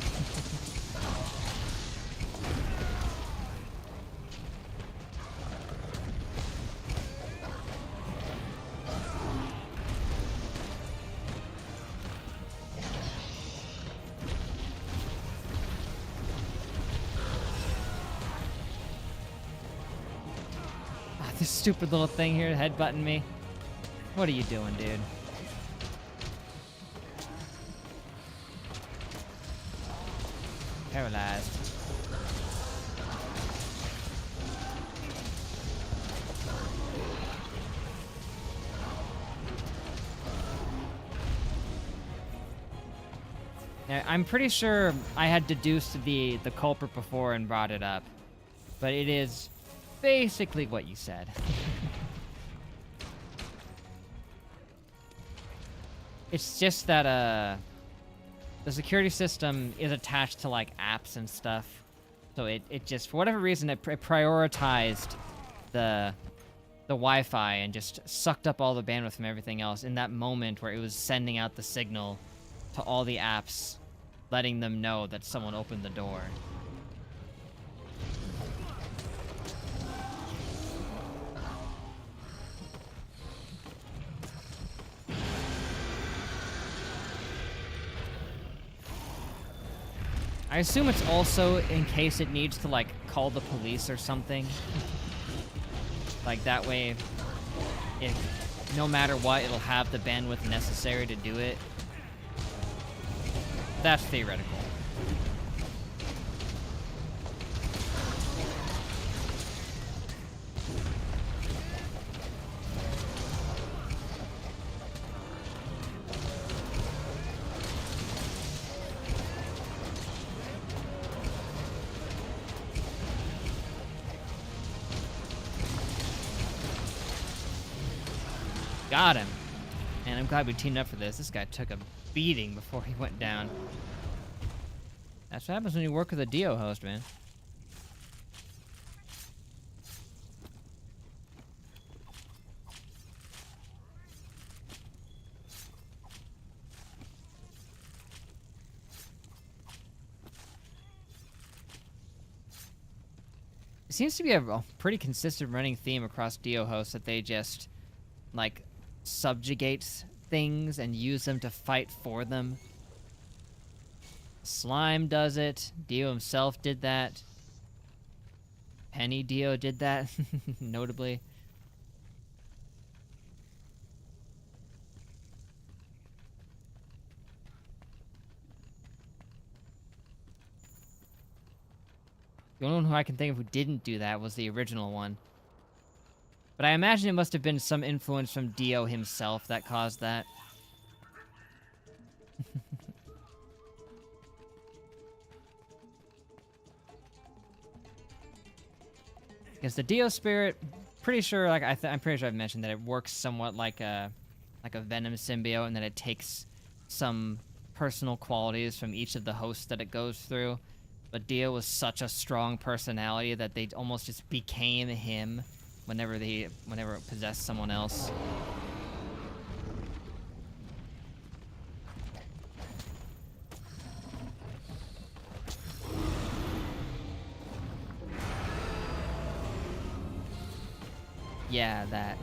Speaker 1: This stupid little thing here headbutting me. What are you doing, dude? Paralyzed. Now, I'm pretty sure I had deduced the culprit before and brought it up, but it is basically what you said. It's just that the security system is attached to like apps and stuff, so it just, for whatever reason, it prioritized the Wi-Fi and just sucked up all the bandwidth from everything else in that moment where it was sending out the signal to all the apps, letting them know that someone opened the door. I assume it's also in case it needs to, like, call the police or something. Like, that way, if no matter what, it'll have the bandwidth necessary to do it. That's theoretical. Got him. Man, I'm glad we teamed up for this. This guy took a beating before he went down. That's what happens when you work with a Dio host, man. It seems to be a pretty consistent running theme across Dio hosts that they just, like, subjugate things and use them to fight for them. Slime does it. Dio himself did that. Penny Dio did that, notably. The only one who I can think of who didn't do that was the original one. But I imagine it must have been some influence from Dio himself that caused that. Because the Dio spirit, pretty sure, like I'm pretty sure I've mentioned that it works somewhat like a venom symbiote, and that it takes some personal qualities from each of the hosts that it goes through. But Dio was such a strong personality that they almost just became him whenever it possessed someone else. Yeah, that.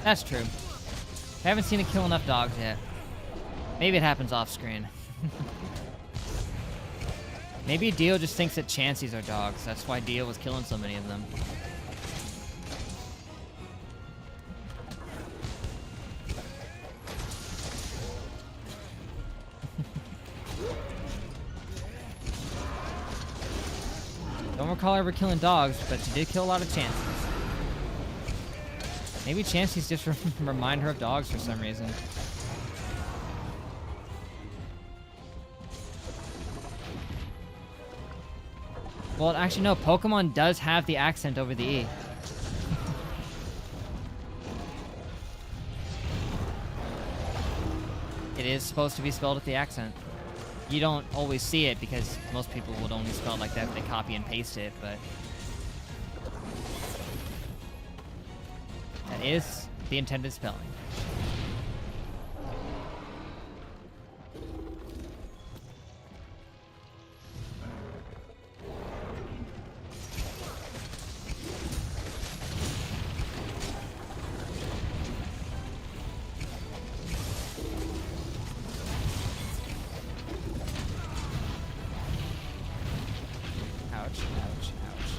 Speaker 1: That's true. I haven't seen it kill enough dogs yet. Maybe it happens off screen. Maybe Dio just thinks that Chanseys are dogs. That's why Dio was killing so many of them. Don't recall ever killing dogs, but she did kill a lot of Chanseys. Maybe Chanseys just remind her of dogs for some reason. Well, actually, no. Pokemon does have the accent over the E. It is supposed to be spelled with the accent. You don't always see it because most people would only spell it like that if they copy and paste it, but that is the intended spelling. Ouch, ouch, ouch.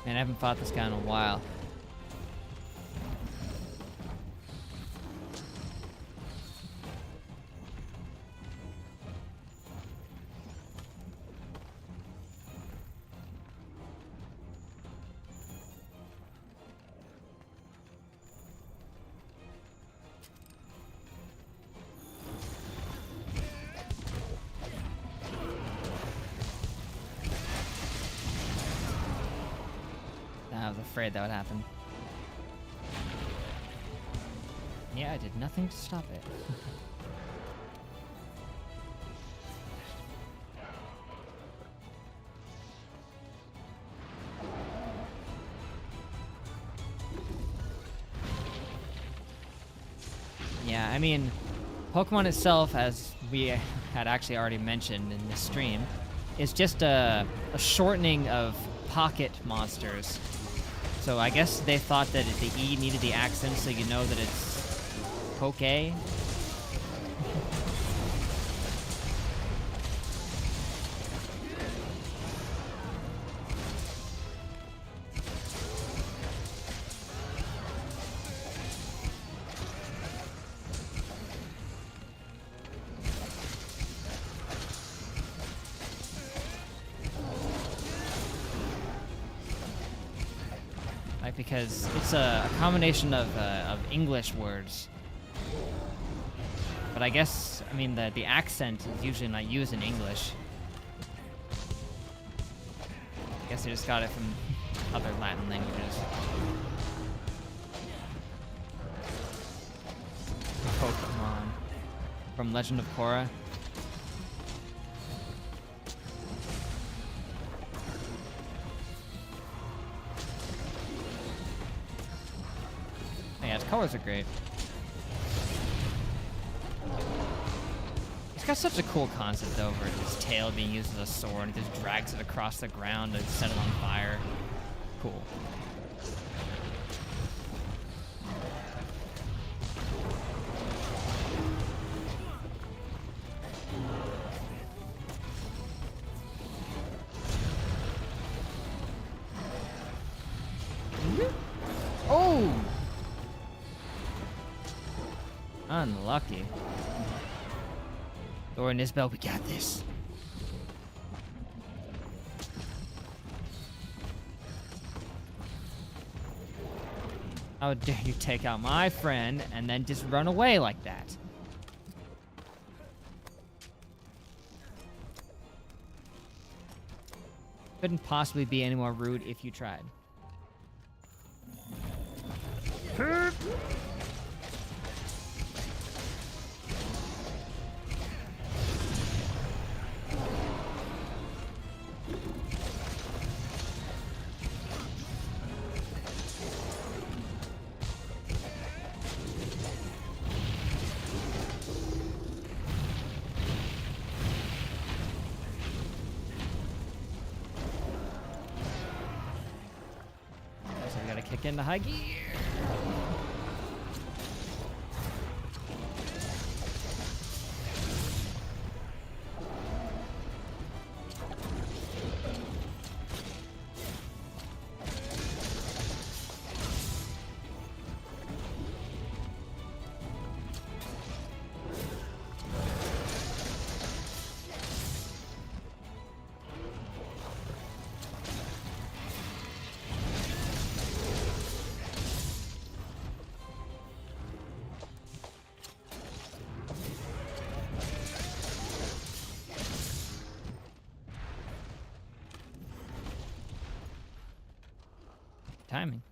Speaker 1: Man, I haven't fought this guy in a while. I was afraid that would happen. Yeah, I did nothing to stop it. Yeah, I mean, Pokemon itself, as we had actually already mentioned in this stream, is just a shortening of pocket monsters. So I guess they thought that the E needed the accent so you know that it's Poke. Like, because it's a combination of English words. But I guess, I mean, the accent is usually not used in English. I guess they just got it from other Latin languages. Pokemon. From Legend of Korra. Yeah, its colors are great. It's got such a cool concept though, where its tail being used as a sword, it just drags it across the ground to set it on fire. Cool. Oh! Unlucky. Or Nizbel, we got this. How dare you take out my friend and then just run away like that? Couldn't possibly be any more rude if you tried. So we gotta kick into high gear. Timing.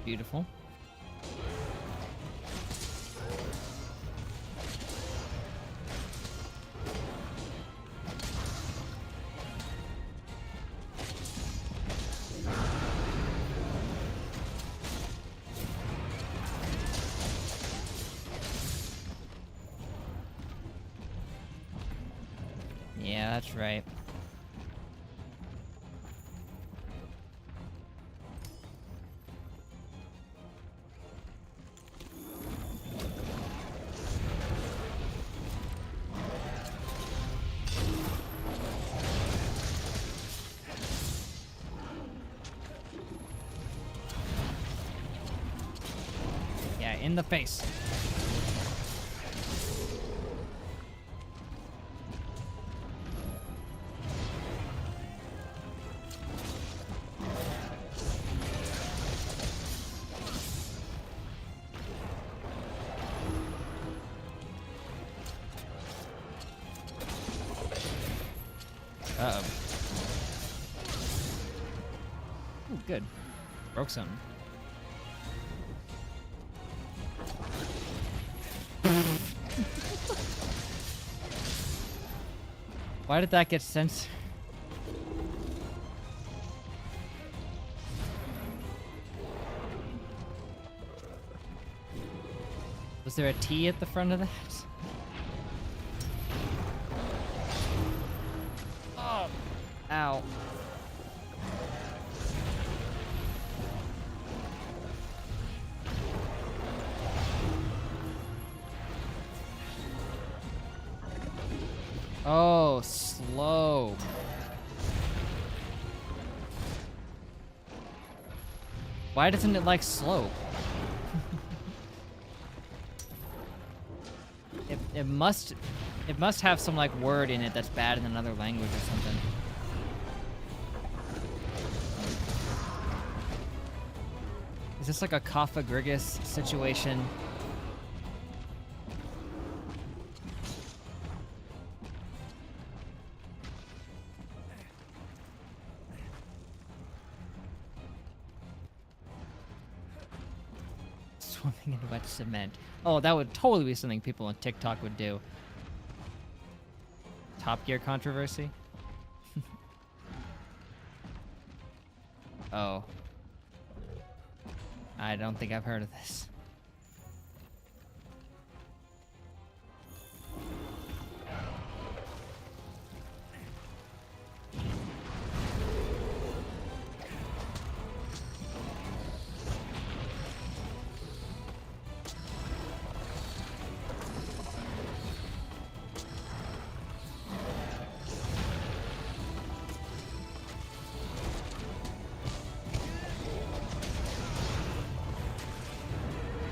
Speaker 1: Beautiful. Yeah, that's right. Yeah, in the face. Uh-oh. Ooh, good. Broke something. Why did that get censored? Was there a T at the front of that? Oh, ow. Oh, slow. Why doesn't it like slow? It must have some like word in it that's bad in another language or something. Is this like a Kapha Grigus situation? Swimming in wet cement. Oh, that would totally be something people on TikTok would do. Top Gear controversy? Oh. I don't think I've heard of this.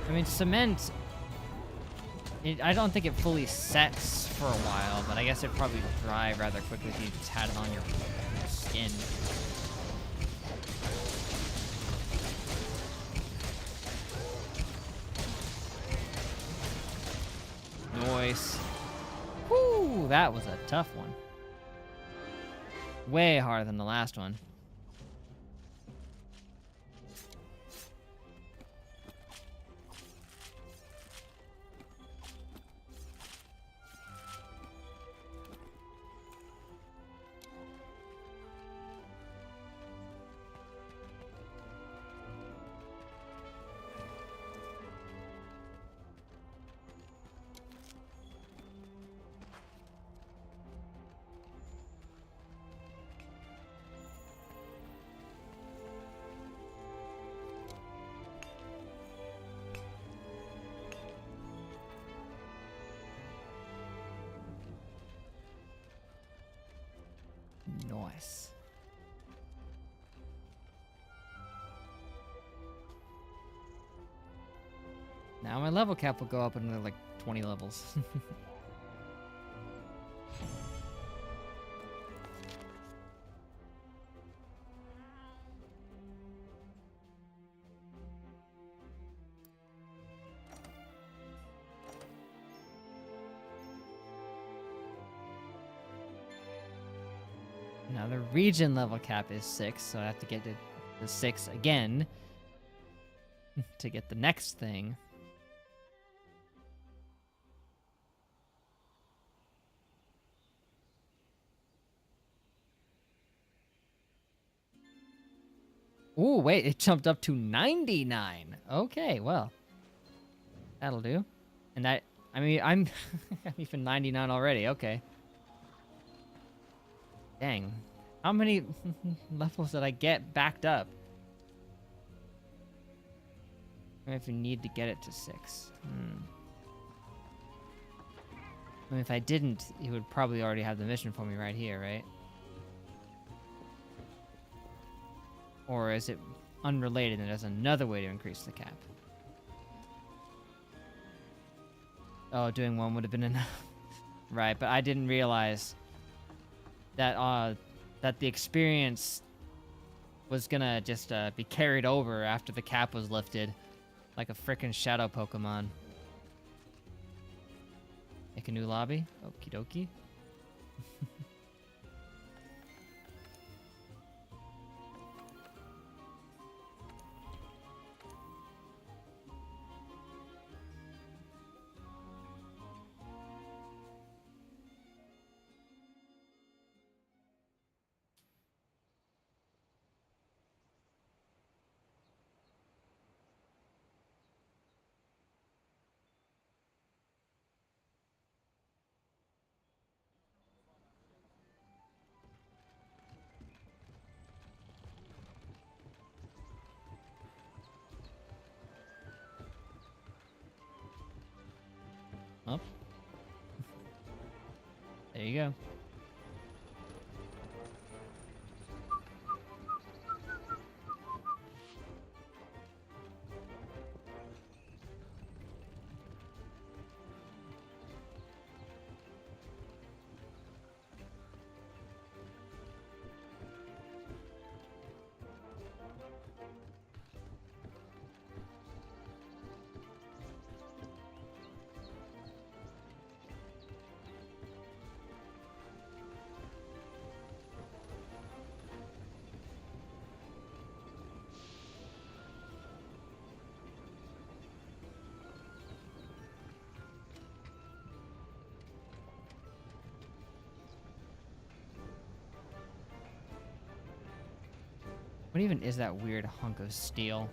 Speaker 1: I mean, cement, I don't think it fully sets for a while, but I guess it'd probably dry rather quickly if you just had it on your skin. Nice. Woo, that was a tough one. Way harder than the last one. Nice. Now my level cap will go up another like 20 levels. Now the region level cap is 6, so I have to get to the 6 again to get the next thing. Ooh, wait, it jumped up to 99. Okay, well, that'll do. And that, I mean, I'm even 99 already. Okay. Dang. How many levels did I get backed up? I if you need to get it to 6. I mean, if I didn't, he would probably already have the mission for me right here, right? Or is it unrelated and there's another way to increase the cap? Oh, doing one would have been enough. Right, but I didn't realize that that the experience was gonna just be carried over after the cap was lifted, like a frickin' shadow Pokemon. Make a new lobby? Okie dokie. Up. There you go. What even is that weird hunk of steel?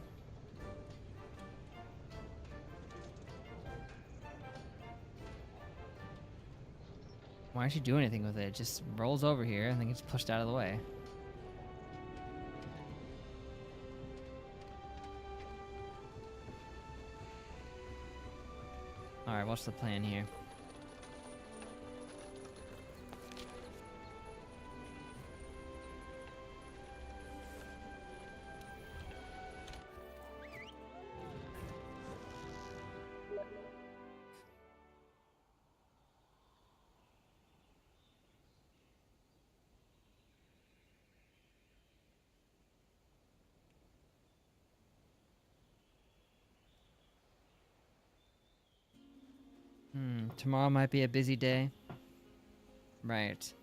Speaker 1: Why don't you do anything with it? It just rolls over here and then gets pushed out of the way. Alright, what's the plan here? Tomorrow might be a busy day. Right.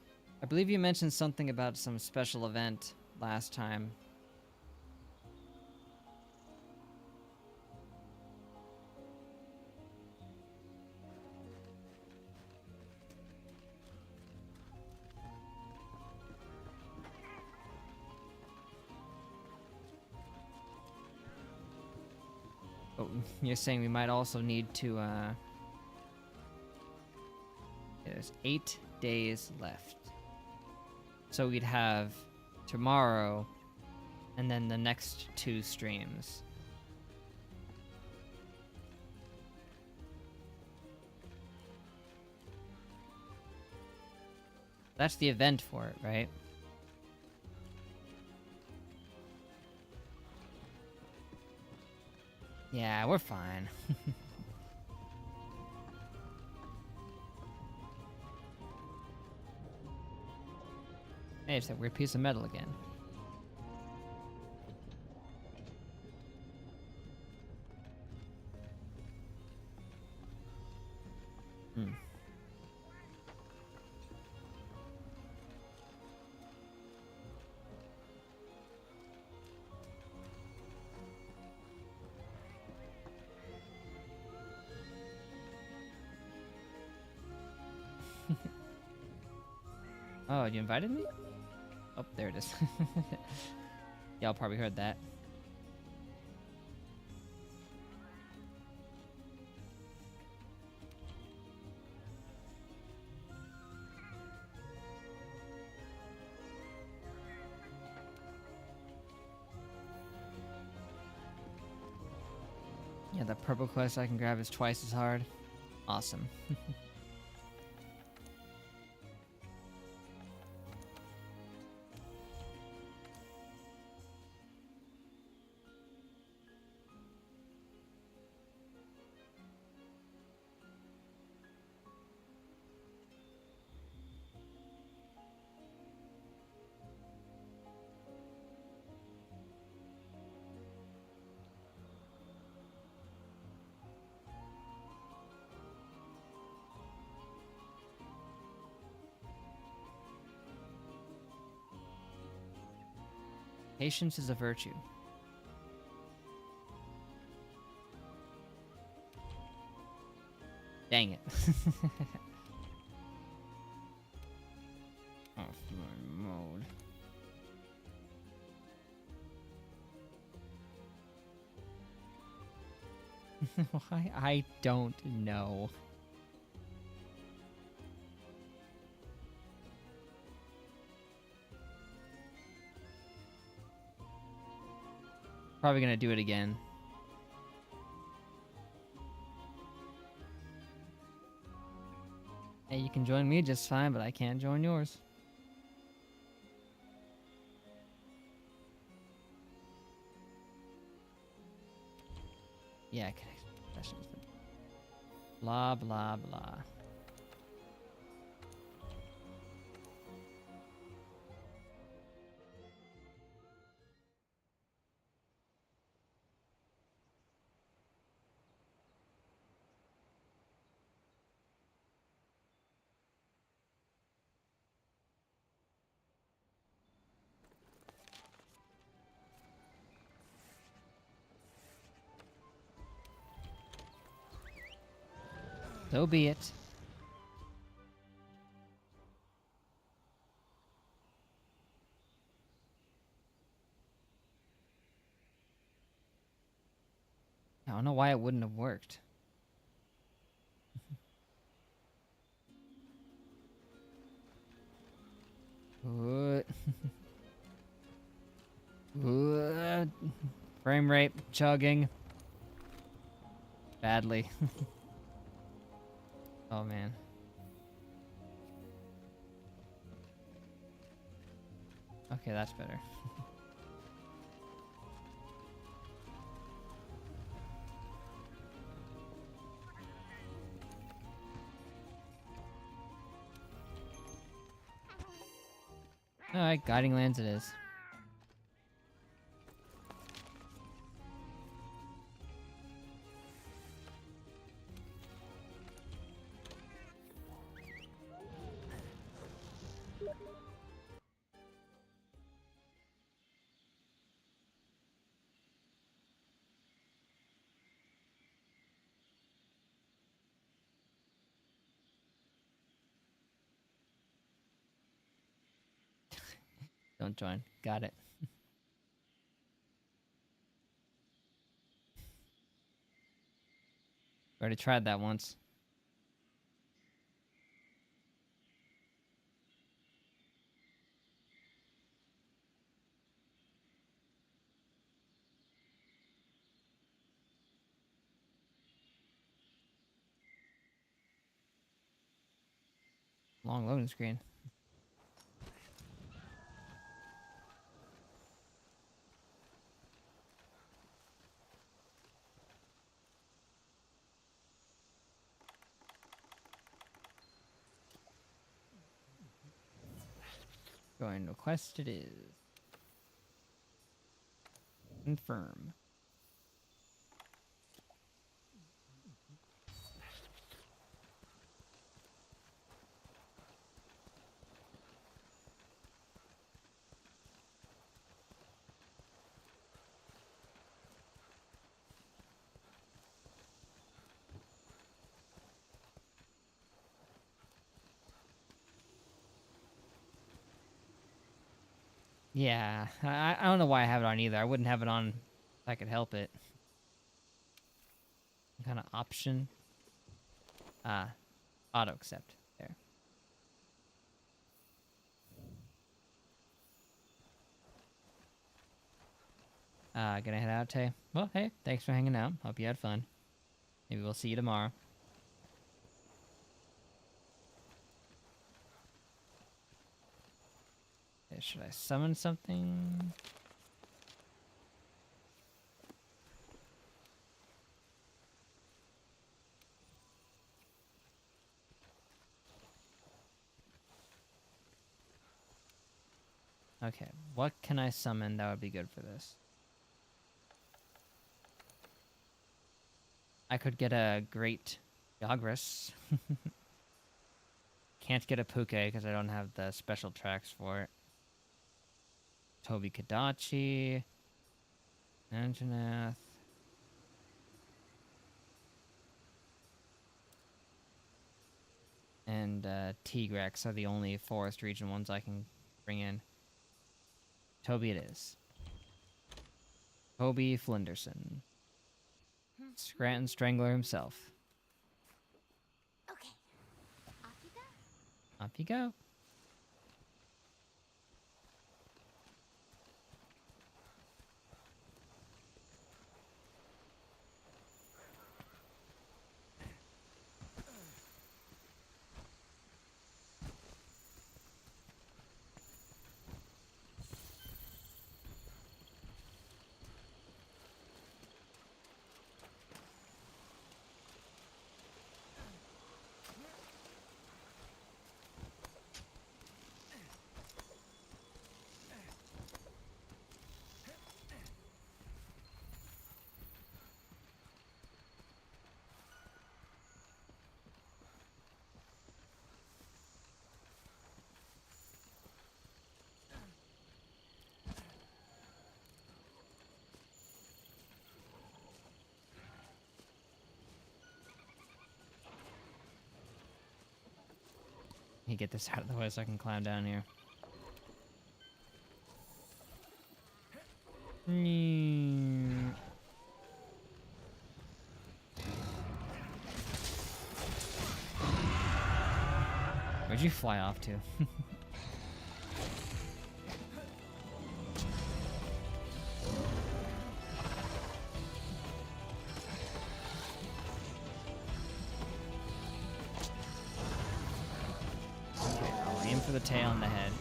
Speaker 1: I believe you mentioned something about some special event last time. Oh, you're saying we might also need to, there's 8 days left. So we'd have tomorrow, and then the next 2 streams. That's the event for it, right? Yeah, we're fine. Hey, it's that weird piece of metal again. Oh, you invited me? Oh, there it is. Y'all probably heard that. Yeah, the purple quest I can grab is twice as hard. Awesome. Patience is a virtue. Dang it. Offline mode. Why? I don't know. Probably gonna do it again. Hey, you can join me just fine, but I can't join yours. Yeah, questions. Blah blah blah. So be it. I don't know why it wouldn't have worked. What? What? Frame rate chugging. Badly. Oh man. Okay, that's better. Alright, guiding lands it is. Don't join. Got it. Already tried that once. Long loading screen. Going to quest it is. Confirm. Yeah, I don't know why I have it on either. I wouldn't have it on if I could help it. Kind of option. Auto accept. There. Gonna head out, Tay. Well, hey, thanks for hanging out. Hope you had fun. Maybe we'll see you tomorrow. Okay, should I summon something? Okay, what can I summon that would be good for this? I could get a great Jagras. Can't get a Puke because I don't have the special tracks for it. Toby Kadachi. Anjanath. And Tigrex are the only forest region ones I can bring in. Toby it is. Toby Flinderson. Scranton Strangler himself.
Speaker 5: Okay. Off you go.
Speaker 1: Off you go. Let me get this out of the way so I can climb down here. Where'd you fly off to? I'll aim for the tail and the head.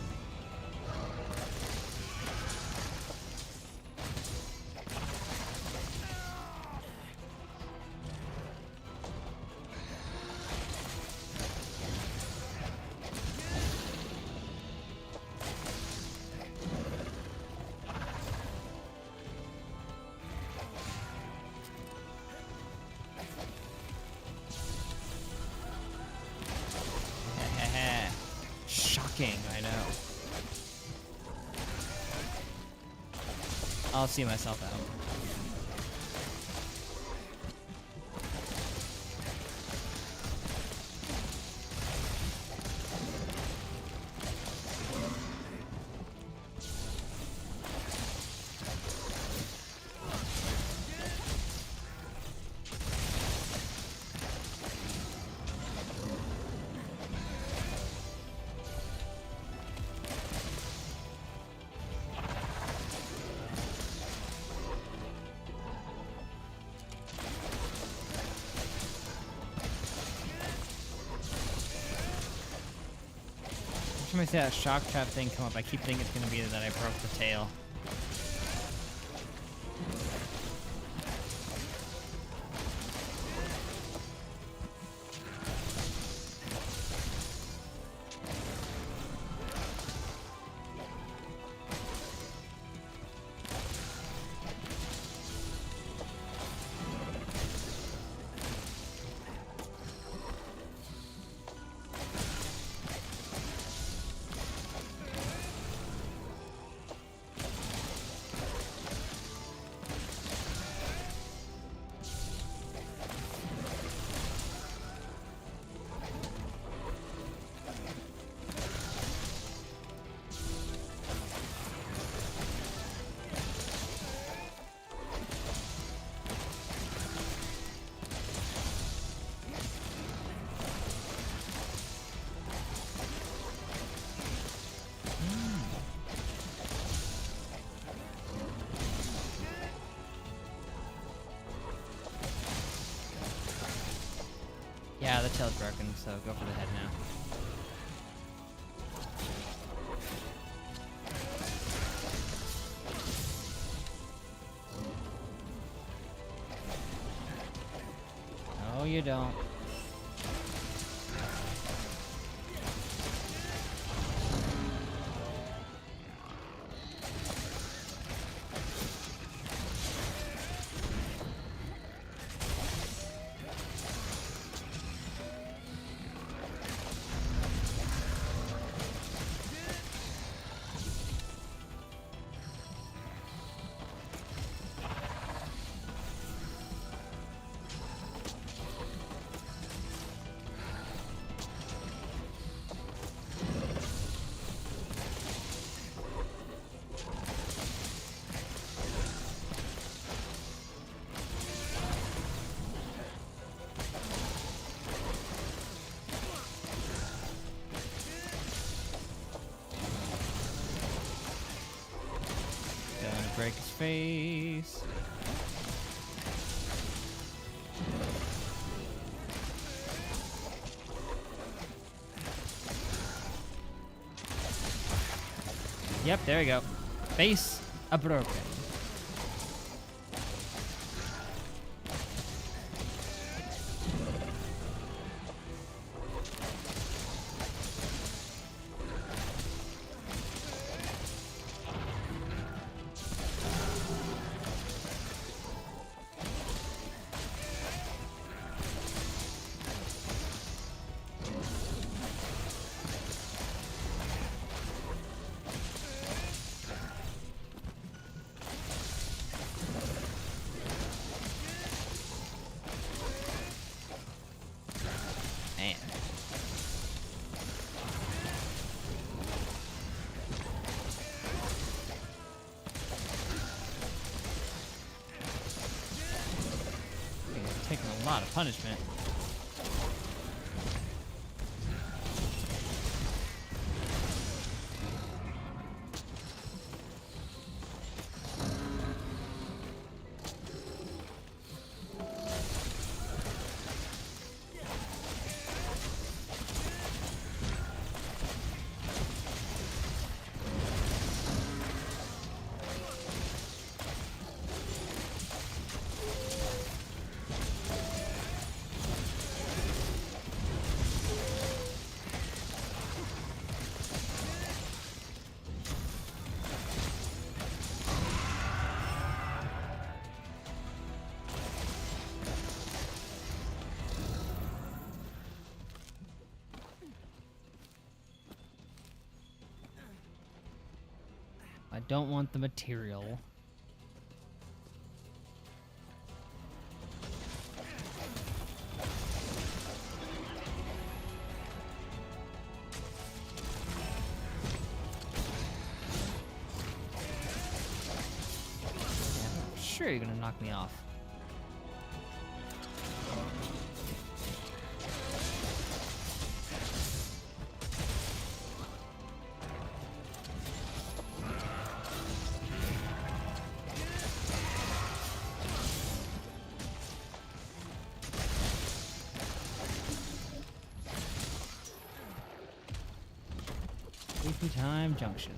Speaker 1: Shocking, I know. I'll see myself out. time I see that shock trap thing come up, I keep thinking it's gonna be that I broke the tail. Yeah, the tail's broken, so go for the head now. No, you don't. Break his face. Yep, there we go. Face a broken. Man. He's taking a lot of punishment. I don't want the material. Yeah, I'm sure you're gonna knock me off. Tea Time Junction.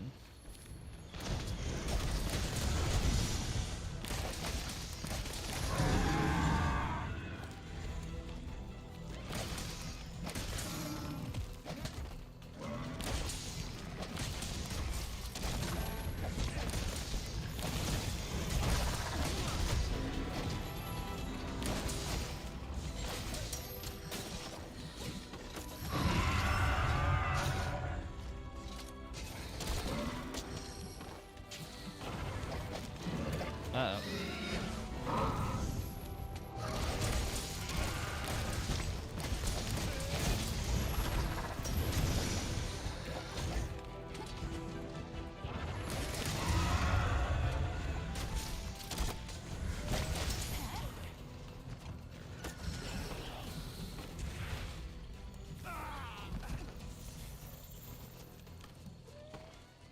Speaker 1: Uh-oh.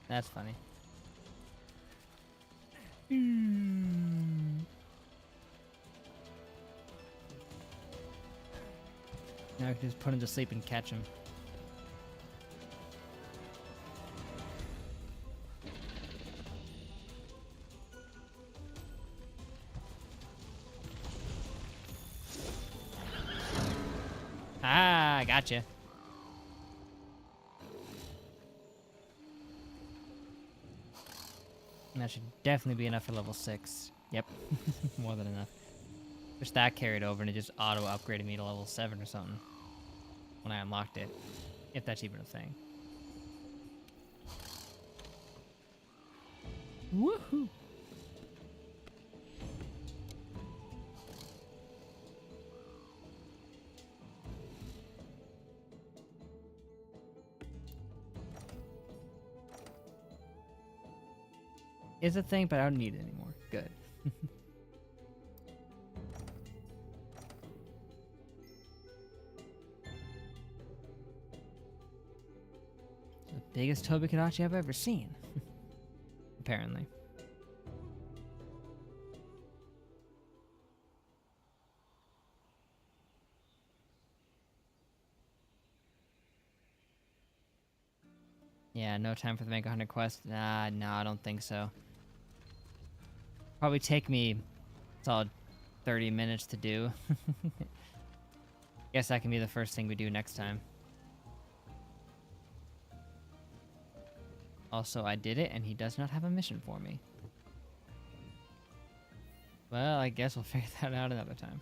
Speaker 1: That's funny. Now I can just put him to sleep and catch him. Ah, gotcha. And that should definitely be enough for level 6. Yep, more than enough. Wish that carried over and it just auto-upgraded me to level 7 or something when I unlocked it. If that's even a thing. Woohoo! Is a thing, but I don't need it anymore. Good. The biggest Tobikadachi I've ever seen. Apparently. Yeah, no time for the Mega Hunter quest. Nah, no, I don't think so. Probably take me a solid 30 minutes to do. Guess that can be the first thing we do next time. Also, I did it, and he does not have a mission for me. Well, I guess we'll figure that out another time.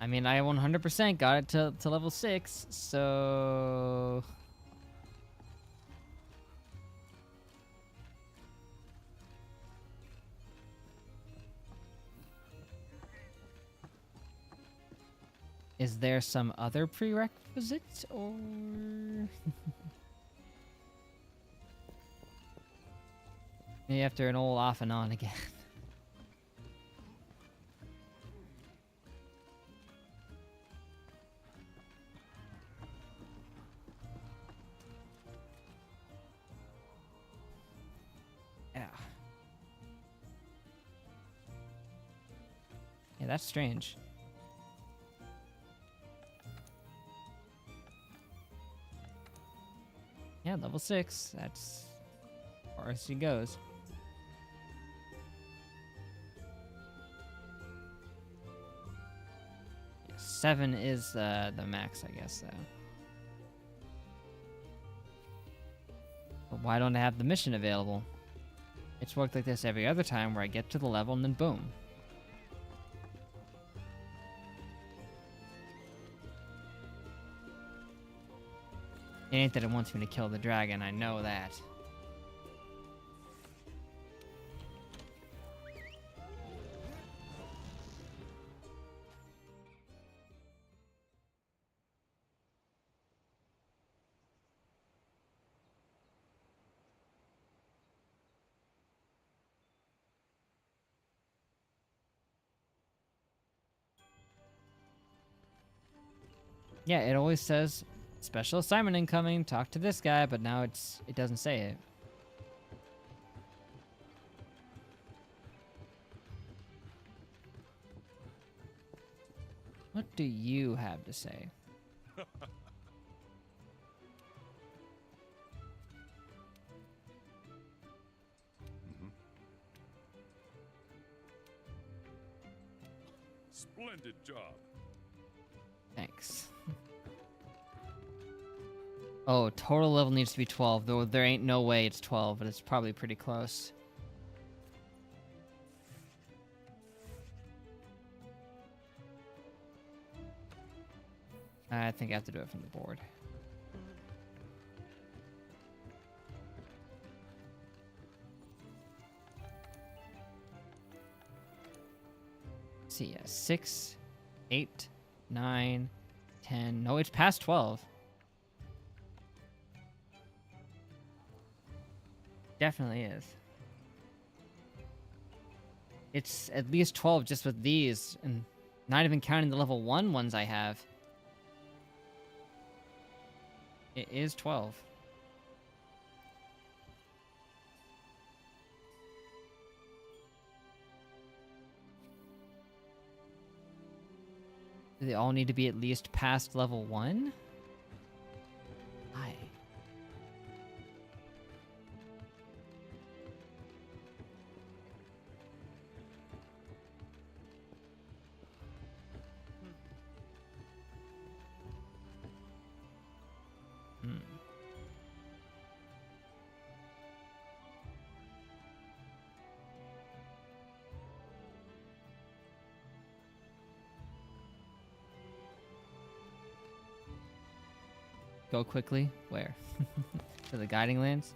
Speaker 1: I mean, I 100% got it to level 6, so... Is there some other prerequisite, or... Maybe after an old off and on again. Yeah. Yeah, that's strange. Yeah, level 6. That's as far as he goes. Yeah, 7 is the max, I guess, though. But why don't I have the mission available? It's worked like this every other time where I get to the level and then boom. It ain't that it wants me to kill the dragon, I know that. Yeah, it always says special assignment incoming, talk to this guy, but now it doesn't say it. do you have to say?
Speaker 2: Splendid job.
Speaker 1: Thanks. Oh, total level needs to be 12, though there ain't no way it's 12, but it's probably pretty close. I think I have to do it from the board. Let's see, 6, 8, 9, 10. No, it's past 12. Definitely is. It's at least 12 just with these, and not even counting the level 1 ones I have. It is 12. Do they all need to be at least past level 1? Aye. Go quickly? Where? To the guiding lands?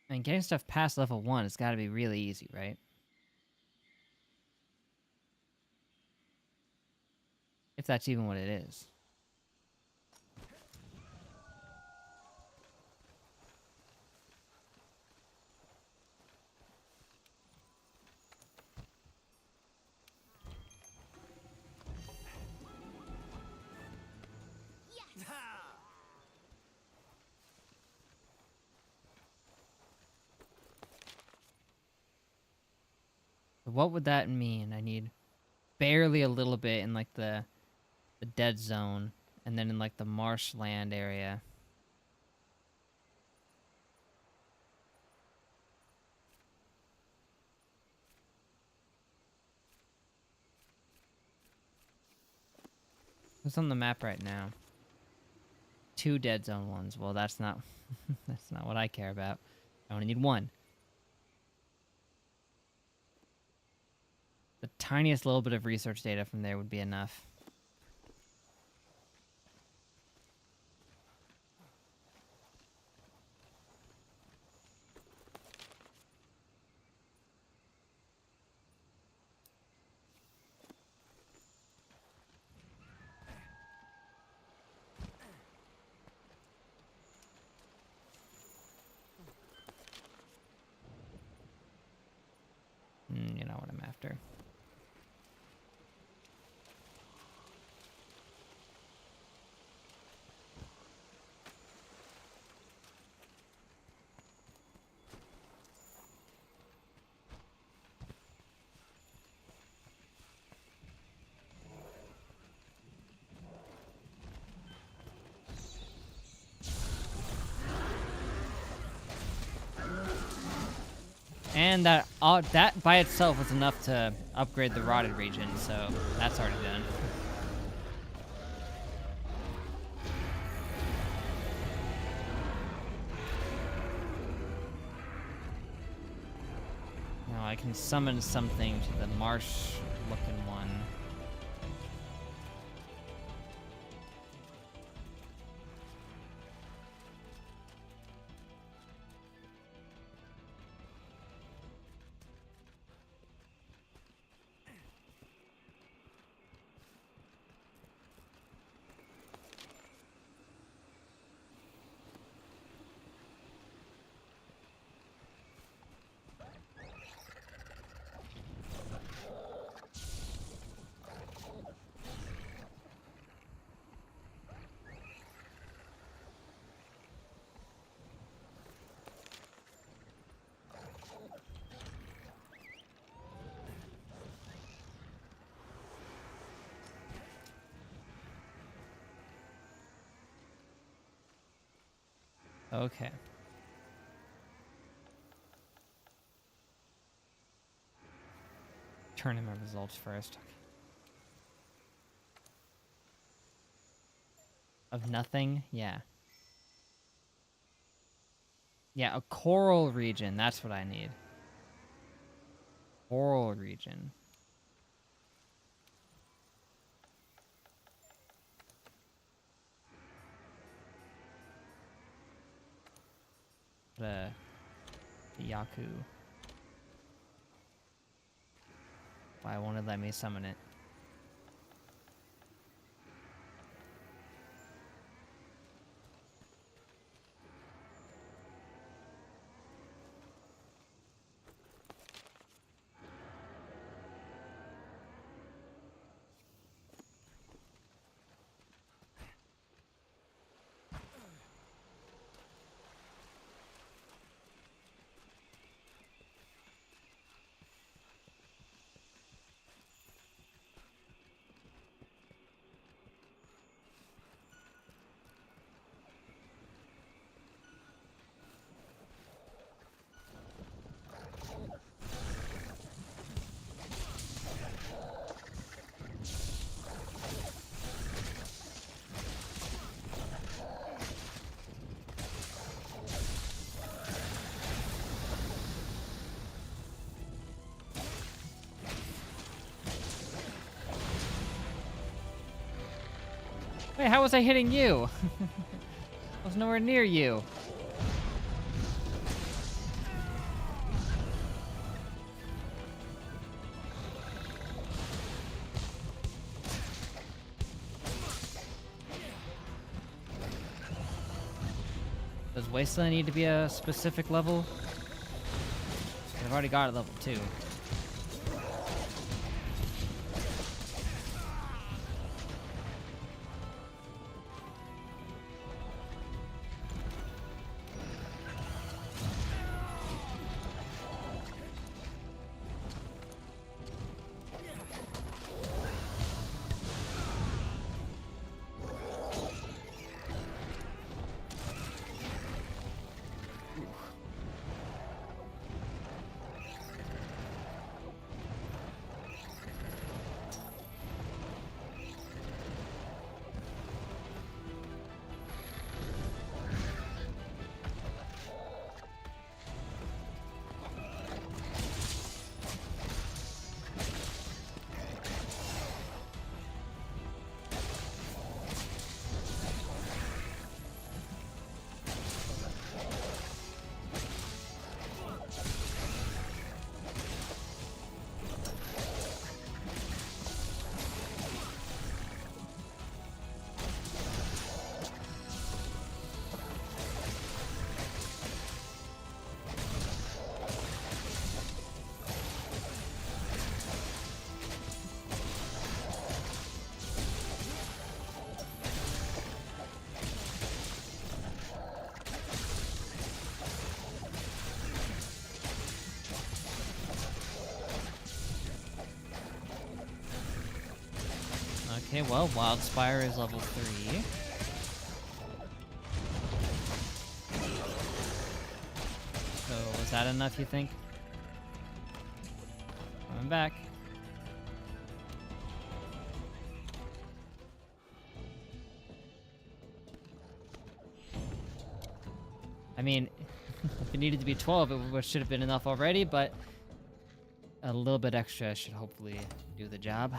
Speaker 1: I mean, getting stuff past level 1 has got to be really easy, right? If that's even what it is. What would that mean? I need barely a little bit in like the dead zone, and then in like the marshland area. What's on the map right now? 2 dead zone ones. Well, that's not that's not what I care about. I only need 1. The tiniest little bit of research data from there would be enough. You know what I'm after. And that by itself was enough to upgrade the rotted region, so that's already done. Now I can summon something to the marsh-looking one. Okay. Tournament results first. Of nothing? Yeah. Yeah, a coral region. That's what I need. Coral region. The Yaku. Why won't it let me summon it? Wait, how was I hitting you? I was nowhere near you. Does Wasteland need to be a specific level? I've already got it level 2. Okay, well, Wildspire is level 3. So, was that enough, you think? Coming back. I mean, if it needed to be 12, it should have been enough already, but a little bit extra should hopefully do the job.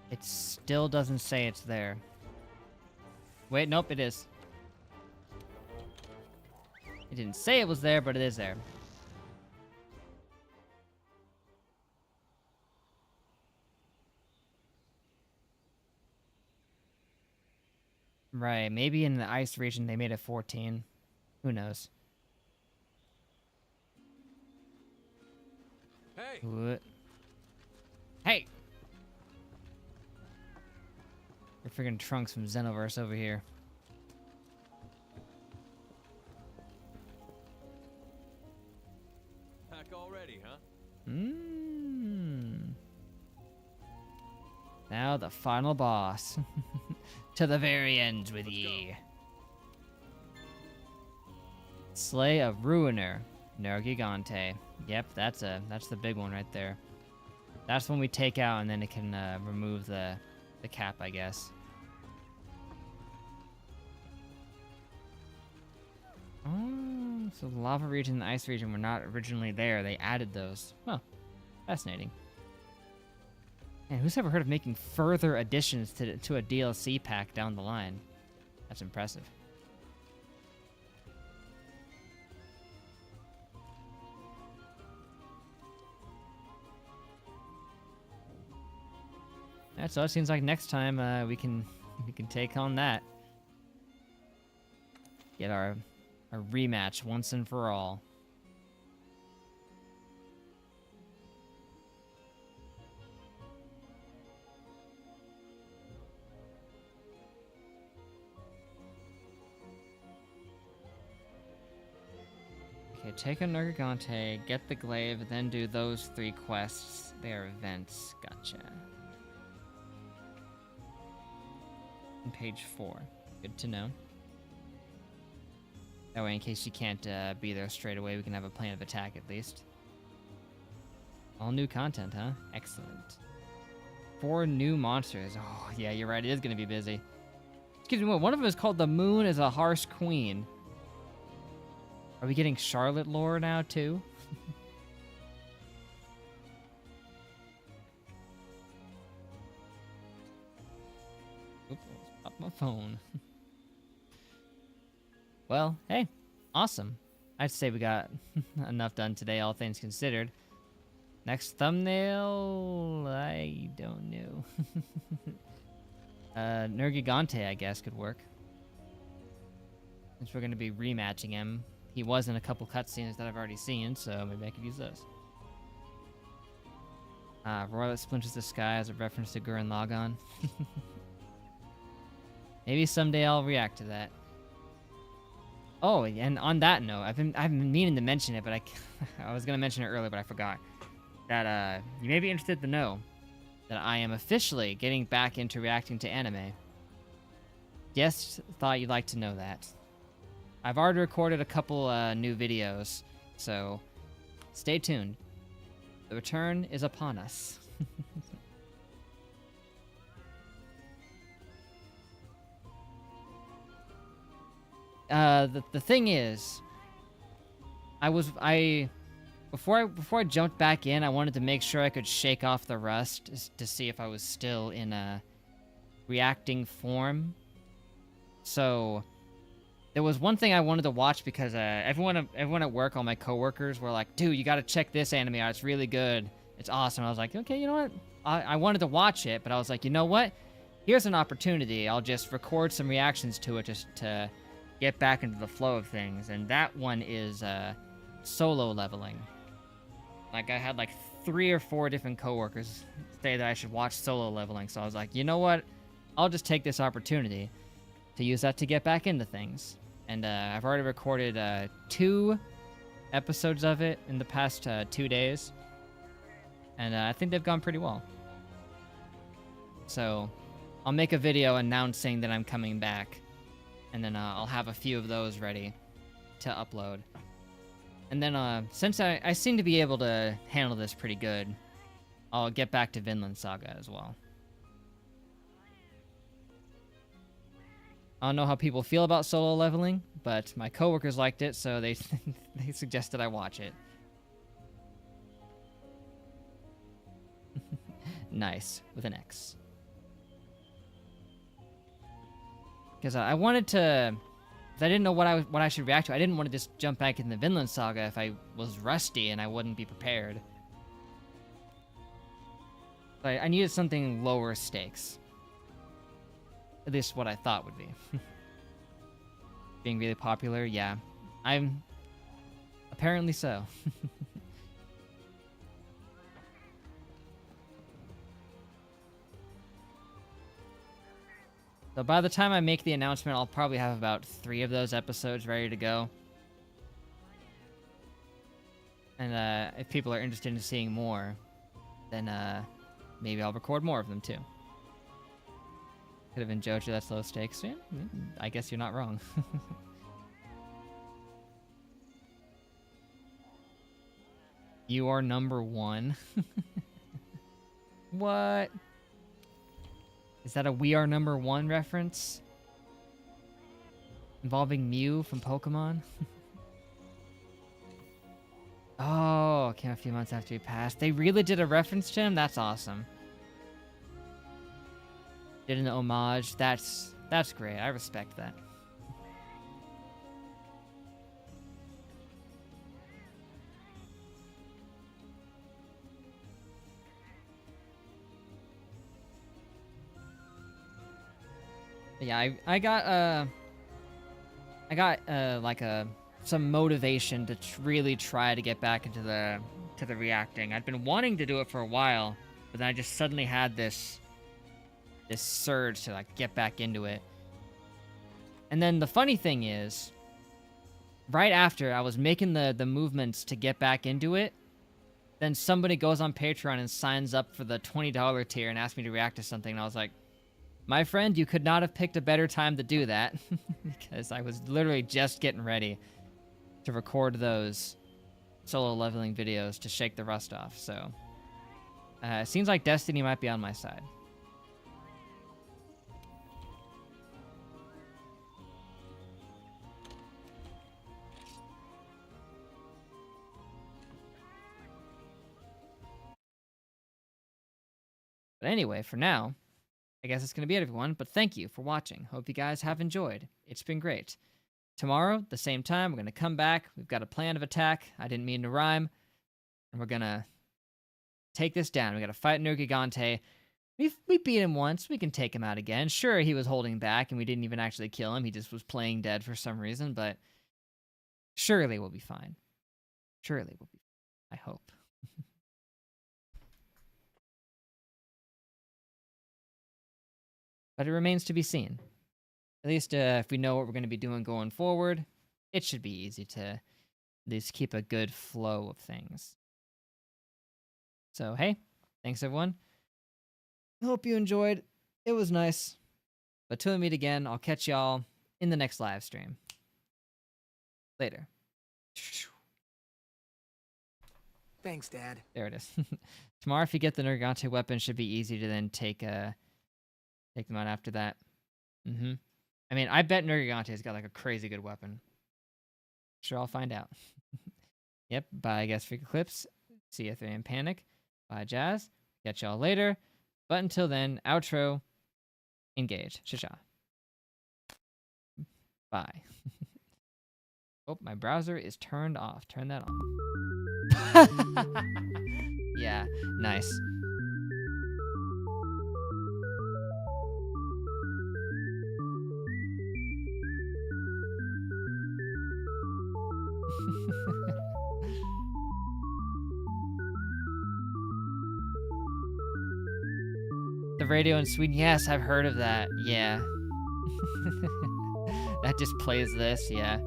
Speaker 1: It still doesn't say it's there. Wait, nope, it is. It didn't say it was there, but it is there. Right, maybe in the ice region they made it 14. Who knows?
Speaker 3: Hey!
Speaker 1: What? Hey! Your freaking trunks from Xenoverse over here.
Speaker 3: Pack already, huh?
Speaker 1: Mmm. Now the final boss. To the very end with ye. Slay of Ruiner, Gonta. Yep, that's the big one right there. That's when we take out, and then it can remove the cap, I guess. Oh, so the lava region and the ice region were not originally there. They added those. Huh, fascinating. Man, who's ever heard of making further additions to a DLC pack down the line? That's impressive. Alright, so it seems like next time we can take on that. Get our rematch once and for all. Okay, take a Gonta, get the glaive, then do those 3 quests. They are events. Gotcha. On page 4. Good to know. That way, in case you can't be there straight away, we can have a plan of attack at least. All new content, huh? Excellent. 4 new monsters. Oh, yeah, you're right. It is going to be busy. Excuse me, one of them is called The Moon is a Harsh Queen. Are we getting Charlotte lore now, too? Oops, I popped my phone. Well, hey, awesome. I'd say we got enough done today, all things considered. Next thumbnail, I don't know. Gonta, I guess, could work. Since we're going to be rematching him. He was in a couple cutscenes that I've already seen, so maybe I could use those. Royal that splinters the sky as a reference to Gurren Lagann. Maybe someday I'll react to that. Oh, and on that note, I've been meaning to mention it, but I was gonna mention it earlier, but I forgot. That you may be interested to know that I am officially getting back into reacting to anime. Just thought you'd like to know that. I've already recorded a couple new videos, so stay tuned. The return is upon us. The thing is, before I jumped back in, I wanted to make sure I could shake off the rust to see if I was still in a reacting form. So there was one thing I wanted to watch because everyone at work, all my coworkers were like, "Dude, you got to check this anime out. It's really good. It's awesome." I was like, "Okay, you know what? I wanted to watch it, but I was like, you know what? Here's an opportunity. I'll just record some reactions to it just to get back into the flow of things." And that one is solo leveling. Like, I had like 3 or 4 different coworkers say that I should watch solo leveling, so I was like, you know what? I'll just take this opportunity to use that to get back into things. And I've already recorded 2 episodes of it in the past 2 days. And I think they've gone pretty well. So I'll make a video announcing that I'm coming back. And then I'll have a few of those ready to upload. And then since I seem to be able to handle this pretty good, I'll get back to Vinland Saga as well. I don't know how people feel about solo leveling, but my coworkers liked it, so they they suggested I watch it. Nice, with an X. Because I wanted to, if I didn't know what I should react to, I didn't want to just jump back in the Vinland Saga if I was rusty and I wouldn't be prepared. But I needed something lower stakes. At least what I thought would be. Being really popular, yeah. I'm apparently so. So by the time I make the announcement, I'll probably have about 3 of those episodes ready to go. And if people are interested in seeing more, then maybe I'll record more of them too. Could have been Jojo, that's low stakes. Yeah, I guess you're not wrong. You are number 1. What? Is that a We Are Number 1 reference? Involving Mew from Pokemon? Oh, came a few months after he passed. They really did a reference to him? That's awesome. Did an homage. That's great. I respect that. Yeah, I got like some motivation to really try to get back into the reacting. I'd been wanting to do it for a while, but then I just suddenly had this surge to like get back into it. And then the funny thing is, right after I was making the movements to get back into it, then somebody goes on Patreon and signs up for the $20 tier and asks me to react to something, and I was like, my friend, you could not have picked a better time to do that, because I was literally just getting ready to record those solo leveling videos to shake the rust off. So it seems like Destiny might be on my side. But anyway, for now, I guess it's going to be it, everyone, but thank you for watching. Hope you guys have enjoyed. It's been great. Tomorrow, the same time, we're going to come back. We've got a plan of attack. I didn't mean to rhyme. And we're going to take this down. We got to fight Nergigante. We beat him once. We can take him out again. Sure, he was holding back, and we didn't even actually kill him. He just was playing dead for some reason, but surely we'll be fine. Surely we'll be fine. I hope. But it remains to be seen. At least if we know what we're going to be doing going forward, it should be easy to at least keep a good flow of things. So, hey, thanks everyone. I hope you enjoyed. It was nice. But till we meet again, I'll catch y'all in the next live stream. Later.
Speaker 6: Thanks, Dad.
Speaker 1: There it is. Tomorrow, if you get the Nergigante weapon, should be easy to then take them out after that. I mean, I bet Nergigante's got like a crazy good weapon. Sure, I'll find out. Yep, bye, I guess, for clips. See you in Panic. Bye, Jazz. Catch y'all later. But until then, outro. Engage. Sha-sha. Bye. Oh, my browser is turned off. Turn that on. Yeah, nice. The radio in Sweden, yes, I've heard of that, yeah. That just plays this, yeah.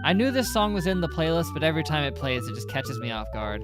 Speaker 1: I knew this song was in the playlist, but every time it plays, it just catches me off guard.